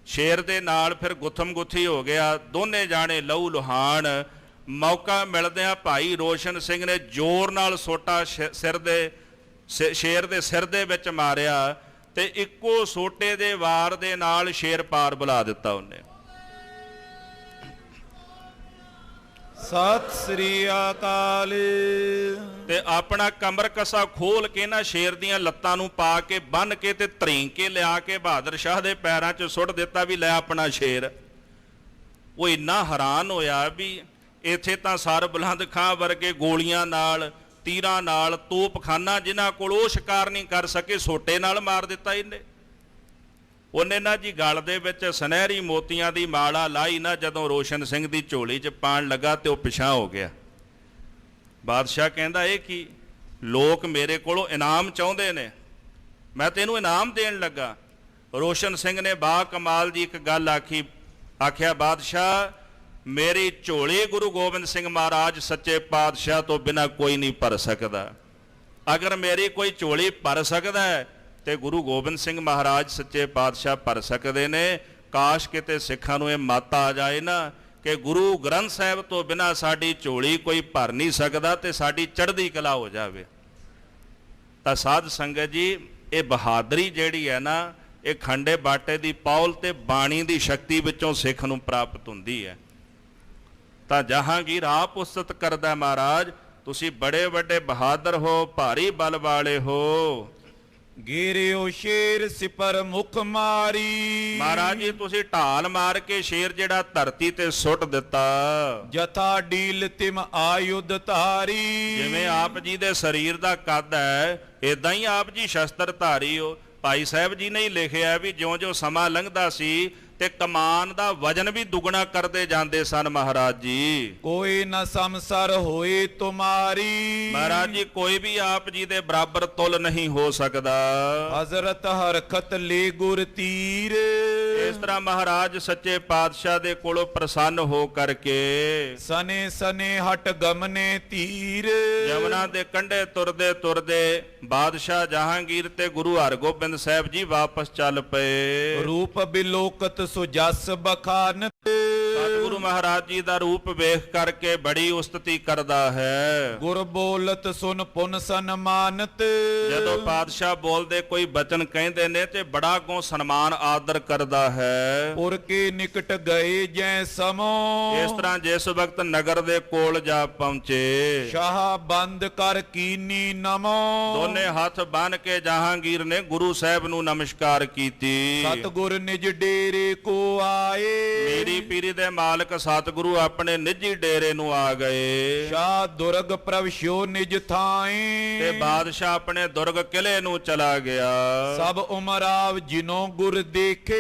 ਸ਼ੇਰ ਦੇ ਨਾਲ ਫਿਰ ਗੁੱਥਮ ਗੁੱਥੀ ਹੋ ਗਿਆ, ਦੋਨੇ ਜਾਣੇ ਲਹੂ ਲੁਹਾਨ। ਮੌਕਾ ਮਿਲਦਿਆਂ ਭਾਈ ਰੋਸ਼ਨ ਸਿੰਘ ਨੇ ਜ਼ੋਰ ਨਾਲ ਸੋਟਾ ਸ਼ੇਰ ਦੇ ਸਿਰ ਦੇ ਵਿੱਚ ਮਾਰਿਆ ਤੇ ਇੱਕੋ ਸੋਟੇ ਦੇ ਵਾਰ ਦੇ ਨਾਲ ਸ਼ੇਰ ਪਾਰ ਬੁਲਾ ਦਿੱਤਾ ਉਹਨੇ। ਸਤਿ ਸ੍ਰੀ ਅਕਾਲ। ਤੇ ਆਪਣਾ ਕਮਰ ਕਸਾ ਖੋਲ ਕੇ ਨਾ ਸ਼ੇਰ ਦੀਆਂ ਲੱਤਾਂ ਨੂੰ ਪਾ ਕੇ ਬੰਨ ਕੇ ਤੇ ਧਰੀਂ ਕੇ ਲਿਆ ਕੇ ਬਹਾਦਰ ਸ਼ਾਹ ਦੇ ਪੈਰਾਂ 'ਚ ਸੁੱਟ ਦਿੱਤਾ ਵੀ ਲੈ ਆਪਣਾ ਸ਼ੇਰ। ਉਹ ਇੰਨਾ ਹੈਰਾਨ ਹੋਇਆ ਵੀ ਇੱਥੇ ਤਾਂ ਸਰ ਬੁਲੰਦ ਖਾਂ ਵਰਗੇ ਗੋਲੀਆਂ ਨਾਲ, ਤੀਰਾਂ ਨਾਲ, ਤੋਪਖਾਨਾ ਜਿਨ੍ਹਾਂ ਕੋਲ ਉਹ ਸ਼ਿਕਾਰ ਨਹੀਂ ਕਰ ਸਕੇ, ਸੋਟੇ ਨਾਲ ਮਾਰ ਦਿੱਤਾ ਇਹਨੇ। ਉਹਨੇ ਨਾ ਜੀ ਗਲ ਦੇ ਵਿੱਚ ਸੁਨਹਿਰੀ ਮੋਤੀਆਂ ਦੀ ਮਾਲਾ ਲਾਈ ਨਾ, ਜਦੋਂ ਰੋਸ਼ਨ ਸਿੰਘ ਦੀ ਝੋਲੀ 'ਚ ਪਾਣ ਲੱਗਾ ਤੇ ਉਹ ਪਿਛਾਂ ਹੋ ਗਿਆ। ਬਾਦਸ਼ਾਹ ਕਹਿੰਦਾ ਇਹ ਕੀ? ਲੋਕ ਮੇਰੇ ਕੋਲੋਂ ਇਨਾਮ ਚਾਹੁੰਦੇ ਨੇ, ਮੈਂ ਤੈਨੂੰ ਇਨਾਮ ਦੇਣ ਲੱਗਾ। ਰੋਸ਼ਨ ਸਿੰਘ ਨੇ ਬਾ ਕਮਾਲ ਦੀ ਇੱਕ ਗੱਲ ਆਖਿਆ ਬਾਦਸ਼ਾਹ ਮੇਰੀ ਝੋਲੀ ਗੁਰੂ ਗੋਬਿੰਦ ਸਿੰਘ ਮਹਾਰਾਜ ਸੱਚੇ ਪਾਤਸ਼ਾਹ ਤੋਂ ਬਿਨਾਂ ਕੋਈ ਨਹੀਂ ਭਰ ਸਕਦਾ। ਅਗਰ ਮੇਰੀ ਕੋਈ ਝੋਲੀ ਭਰ ਸਕਦਾ ਹੈ ਤੇ ਗੁਰੂ ਗੋਬਿੰਦ ਸਿੰਘ ਮਹਾਰਾਜ ਸੱਚੇ ਪਾਤਸ਼ਾਹ ਭਰ ਸਕਦੇ ਨੇ। ਕਾਸ਼ ਕਿਤੇ ਸਿੱਖਾਂ ਨੂੰ ਇਹ ਮੱਤ ਆ ਜਾਏ ਨਾ ਕਿ ਗੁਰੂ ਗ੍ਰੰਥ ਸਾਹਿਬ ਤੋਂ ਬਿਨਾਂ ਸਾਡੀ ਝੋਲੀ ਕੋਈ ਭਰ ਨਹੀਂ ਸਕਦਾ ਤੇ ਸਾਡੀ ਚੜ੍ਹਦੀ ਕਲਾ ਹੋ ਜਾਵੇ। ਤਾਂ ਸਾਧ ਸੰਗਤ ਜੀ, ਇਹ ਬਹਾਦਰੀ ਜਿਹੜੀ ਹੈ ਨਾ, ਇਹ ਖੰਡੇ ਬਾਟੇ ਦੀ ਪੌਲ ਤੇ ਬਾਣੀ ਦੀ ਸ਼ਕਤੀ ਵਿੱਚੋਂ ਸਿੱਖ ਨੂੰ ਪ੍ਰਾਪਤ ਹੁੰਦੀ ਹੈ। ਤਾਂ ਜਹਾਂਗੀਰ ਆਪ ਉਸਤਤ ਕਰਦਾ, ਮਹਾਰਾਜ ਤੁਸੀਂ ਬੜੇ ਵੱਡੇ ਬਹਾਦਰ ਹੋ, ਭਾਰੀ ਬਲ ਵਾਲੇ ਹੋ। ਗੇਰਿਓ ਸ਼ੇਰ ਸਿਪਰ ਮੁਖ ਮਾਰੀ। ਮਹਾਰਾਜ ਜੀ ਤੁਸੀਂ ਢਾਲ ਮਾਰ ਕੇ ਸ਼ੇਰ ਜਿਹੜਾ ਧਰਤੀ ਤੇ ਸੁੱਟ ਦਿੱਤਾ। ਜਥਾ ਡੀਲ ਤਿਮ ਆਯੁਧ ਧਾਰੀ। ਜਿਵੇਂ ਆਪ ਜੀ ਦੇ ਸਰੀਰ ਦਾ ਕੱਦ ਹੈ, ਇਦਾਂ ਹੀ ਆਪ ਜੀ ਸ਼ਸਤਰ ਧਾਰੀ ਹੋ। ਭਾਈ ਸਾਹਿਬ ਜੀ ਨੇ ਹੀ ਲਿਖਿਆ ਵੀ ਜਿਉਂ-ਜਿਉਂ ਸਮਾਂ ਲੰਘਦਾ ਸੀ ਤੇ ਕਮਾਨ ਦਾ ਵਜਨ ਵੀ ਦੁੱਗਣਾ ਕਰਦੇ ਜਾਂਦੇ ਸਨ ਮਹਾਰਾਜ ਜੀ। ਕੋਈ ਨਾ ਸਮਸਰ ਹੋਏ ਤੁਮਾਰੀ। ਮਹਾਰਾਜ ਜੀ ਕੋਈ ਵੀ ਆਪ ਜੀ ਦੇ ਬਰਾਬਰ ਤੁਲ ਨਹੀਂ ਹੋ ਸਕਦਾ। ਹਜ਼ਰਤ ਹਰਕਤ ਲੈ ਗੁਰ ਤੀਰ। ਇਸ ਤਰ੍ਹਾਂ ਮਹਾਰਾਜ ਸੱਚੇ ਪਾਤਸ਼ਾਹ ਦੇ ਕੋਲੋਂ ਪ੍ਰਸੰਨ ਹੋ ਕਰਕੇ ਸਨੇ ਸਨੇ ਹਟ ਗਮਨੇ ਤੀਰ। ਯਮਨਾ ਦੇ ਕੰਢੇ ਤੁਰਦੇ ਤੁਰਦੇ ਬਾਦਸ਼ਾਹ ਜਹਾਂਗੀਰ ਤੇ ਗੁਰੂ ਹਰਗੋਬਿੰਦ ਸਾਹਿਬ ਜੀ ਵਾਪਸ ਚੱਲ ਪਏ। ਰੂਪ ਬਿਲੋਕਤ ਸੋ ਜਸ ਬਖਾਨਤ। ਸਤਿਗੁਰੂ ਮਹਾਰਾਜ ਜੀ ਦਾ ਰੂਪ ਵੇਖ ਕਰਕੇ ਬੜੀ ਉਸਤਤੀ ਕਰਦਾ ਹੈ। ਗੁਰ ਬੋਲਤ ਸੁਨ ਪੁਨ ਸਨਮਾਨਤ। ਜਦੋਂ ਪਾਤਸ਼ਾਹ ਬੋਲਦੇ ਕੋਈ ਬਚਨ ਕਹਿੰਦੇ ਨੇ ਤੇ ਬੜਾ ਕੋ ਸਨਮਾਨ ਆਦਰ ਕਰਦਾ ਹੈ। ਪੁਰ ਕੇ ਨਿਕਟ ਗਏ ਜੈ ਸਮੋ। ਇਸ ਤਰ੍ਹਾਂ ਜਿਸ ਵਕਤ ਨਗਰ ਦੇ ਕੋਲ ਜਾ ਪਹੁੰਚੇ, ਸ਼ਾਹ ਬੰਦ ਕਰ ਕੀਨੀ ਨਮੋ। ਦੋਨੇ ਹੱਥ ਬੰਨ ਕੇ ਜਹਾਂਗੀਰ ਨੇ ਗੁਰੂ ਸਾਹਿਬ ਨੂੰ ਨਮਸਕਾਰ ਕੀਤੀ। ਸਤਿਗੁਰ ਨਿਜ ਡੇਰੇ ਕੋ ਆਏ। ਮੇਰੀ ਪੀਰੀ ਦੇ ਮਾਲਕ ਸਤਿਗੁਰੂ ਆਪਣੇ ਨਿੱਜੀ ਡੇਰੇ ਨੂੰ ਆ ਗਏ। ਸ਼ਾਹ ਦੁਰਗ ਪ੍ਰਵਸ਼ਿਓ ਨਿਜ ਤੇ ਥਾਏ। ਬਾਦਸ਼ਾਹ ਆਪਣੇ ਦੁਰਗ ਕਿਲੇ ਨੂੰ ਚਲਾ ਗਿਆ। ਸਭ ਉਮਰਾਵ ਜਿਨੋ ਗੁਰ ਦੇਖੇ।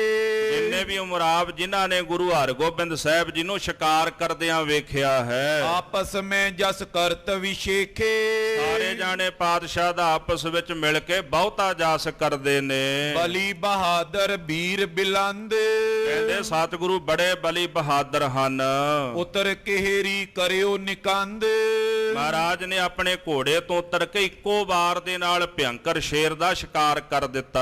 ਜਿੰਨੇ ਵੀ ਉਮਰਾਵ ਜਿਨ੍ਹਾਂ ਨੇ ਗੁਰੂ ਹਰਗੋਬਿੰਦ ਸਾਹਿਬ ਜੀ ਨੂੰ ਸ਼ਿਕਾਰ ਕਰਦਿਆਂ ਵੇਖਿਆ ਹੈ, ਆਪਸ ਮੈਂ ਜਸ ਕਰਤ ਵਿਸ਼ੇਖੇ। ਸਾਰੇ ਜਾਣੇ ਪਾਤਸ਼ਾਹ ਦਾ ਆਪਸ ਵਿੱਚ ਮਿਲ ਕੇ ਬਹੁਤਾ ਜਸ ਕਰਦੇ ਨੇ। ਬਲੀ ਬਹਾਦਰ ਵੀਰ ਬਿਲੰਦ। ਕਹਿੰਦੇ ਸਤਿਗੁਰੂ ਬੜੇ ਬਲੀ ਬਹਾਦਰ ਹਨ। ਉਤਰ ਕਿਹਰੀ ਕਰਿਓ ਨਿਕੰਦ। ਮਹਾਰਾਜ ਨੇ ਆਪਣੇ ਘੋੜੇ ਤੋਂ ਉਤਰ ਕੇ ਇੱਕੋ ਵਾਰ ਦੇ ਨਾਲ ਭਿਅੰਕਰ ਸ਼ੇਰ ਦਾ ਸ਼ਿਕਾਰ ਕਰ ਦਿੱਤਾ।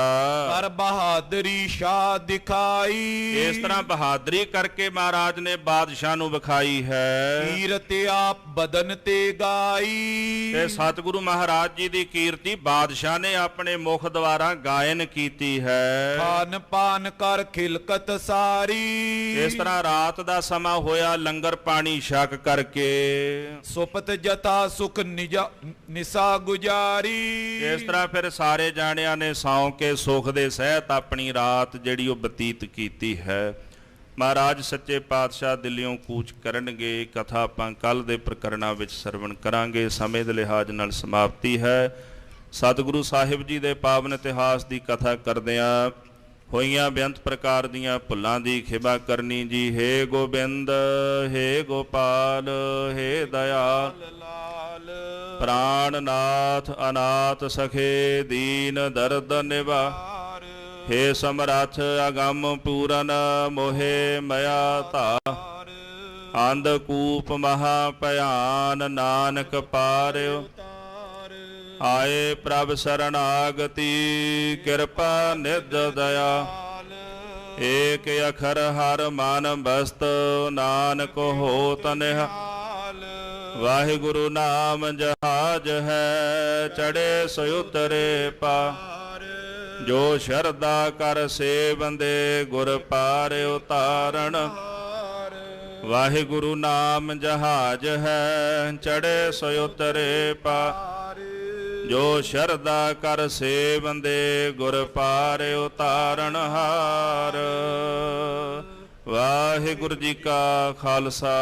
ਕਰ ਬਹਾਦਰੀ ਸ਼ਾਹ ਦਿਖਾਈ। ਇਸ ਤਰ੍ਹਾਂ ਬਹਾਦਰੀ ਕਰਕੇ ਮਹਾਰਾਜ ਨੇ ਬਾਦਸ਼ਾਹ ਨੂੰ ਵਿਖਾਈ ਹੈ। ਕੀਰਤ ਆਪ ਬਦਨ ਤੇ ਗਾਈ। ਤੇ ਸਤਿਗੁਰੂ ਮਹਾਰਾਜ ਜੀ ਦੀ ਕੀਰਤੀ ਬਾਦਸ਼ਾਹ ਨੇ ਆਪਣੇ ਮੁਖ ਦੁਆਰਾ ਗਾਇਨ ਕੀਤੀ ਹੈ। ਖਾਨ ਪਾਨ ਕਰ ਖਿਲਕਤ ਸਾਰੀ। ਇਸ ਤਰ੍ਹਾਂ ਰਾਤ ਦਾ ਸਮਾਂ ਹੋਇਆ, ਲੰਗਰ ਪਾਣੀ ਛਕ ਕਰਕੇ ਸੁਪਤ ਜਤਾ ਸੁਖ ਨਿਸਾ ਗੁਜਾਰੀ। ਇਸ ਤਰ੍ਹਾਂ ਫਿਰ ਸਾਰੇ ਜਾਣਿਆਂ ਨੇ ਸੌਂ ਕੇ ਸੁਖ ਦੇ ਸਹਿਤ ਆਪਣੀ ਰਾਤ ਜਿਹੜੀ ਉਹ ਬਤੀਤ ਕੀਤੀ ਹੈ। ਮਹਾਰਾਜ ਸੱਚੇ ਪਾਤਸ਼ਾਹ ਦਿੱਲੀਓਂ ਕੂਚ ਕਰਨਗੇ। ਕਥਾ ਆਪਾਂ ਕੱਲ ਦੇ ਪ੍ਰਕਰਣਾਂ ਵਿੱਚ ਸਰਵਣ ਕਰਾਂਗੇ। ਸਮੇਂ ਦੇ ਲਿਹਾਜ਼ ਨਾਲ ਸਮਾਪਤੀ ਹੈ। ਸਤਿਗੁਰੂ ਸਾਹਿਬ ਜੀ ਦੇ ਪਾਵਨ ਇਤਿਹਾਸ ਦੀ ਕਥਾ ਕਰਦਿਆਂ ਹੋਈਆਂ ਬੇਅੰਤ ਪ੍ਰਕਾਰ ਦੀਆਂ ਭੁੱਲਾਂ ਦੀ ਖਿਮਾ ਕਰਨੀ ਜੀ। ਹੇ ਗੋਬਿੰਦ, ਹੇ ਗੋਪਾਲ, ਹੇ ਦਇਆਲ, ਪ੍ਰਾਣਨਾਥ, ਅਨਾਥ ਸਖੇ, ਦੀਨ ਦਰਦ ਨਿਵਾਰ। ਹੇ ਸਮਰੱਥ, ਅਗੰਮ ਪੂਰਨ, ਮੋਹਿ ਮਇਆ ਧਾਰ। ਅੰਧਕੂਪ ਮਹਾ ਭਿਆਨ, ਨਾਨਕ ਪਾਰਿਓ ਆਏ ਪ੍ਰਭ ਸਰਣਾਗਤੀ। ਕਿਰਪਾ ਨਿਧ ਦਇਆ ਏਕ ਅਖਰ ਹਰ ਮਨ ਬਸਤ। ਨਾਨਕ ਹੋਤ ਨਿਹਾਲ। ਵਾਹਿਗੁਰੂ ਨਾਮ ਜਹਾਜ ਹੈ, ਚੜੇ ਸੋ ਉਤਰੇ ਪਾਰ। ਜੋ ਸ਼ਰਧਾ ਕਰ ਸੇਵੰਦੇ, ਗੁਰ ਪਾਰ ਉਤਾਰਨ। ਵਾਹਿਗੁਰੂ ਨਾਮ ਜਹਾਜ ਹੈ, ਚੜੇ ਸੋ ਉਤਰੇ ਪਾਰ। ਜੋ ਸ਼ਰਧਾ ਕਰ ਸੇਵੰਦੇ, ਗੁਰ ਪਾਰ ਉਤਾਰਨ ਹਾਰ। ਵਾਹਿਗੁਰੂ ਜੀ ਕਾ ਖਾਲਸਾ,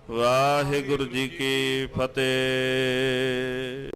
ਵਾਹਿਗੁਰੂ ਜੀ ਕੀ ਫਤਿਹ।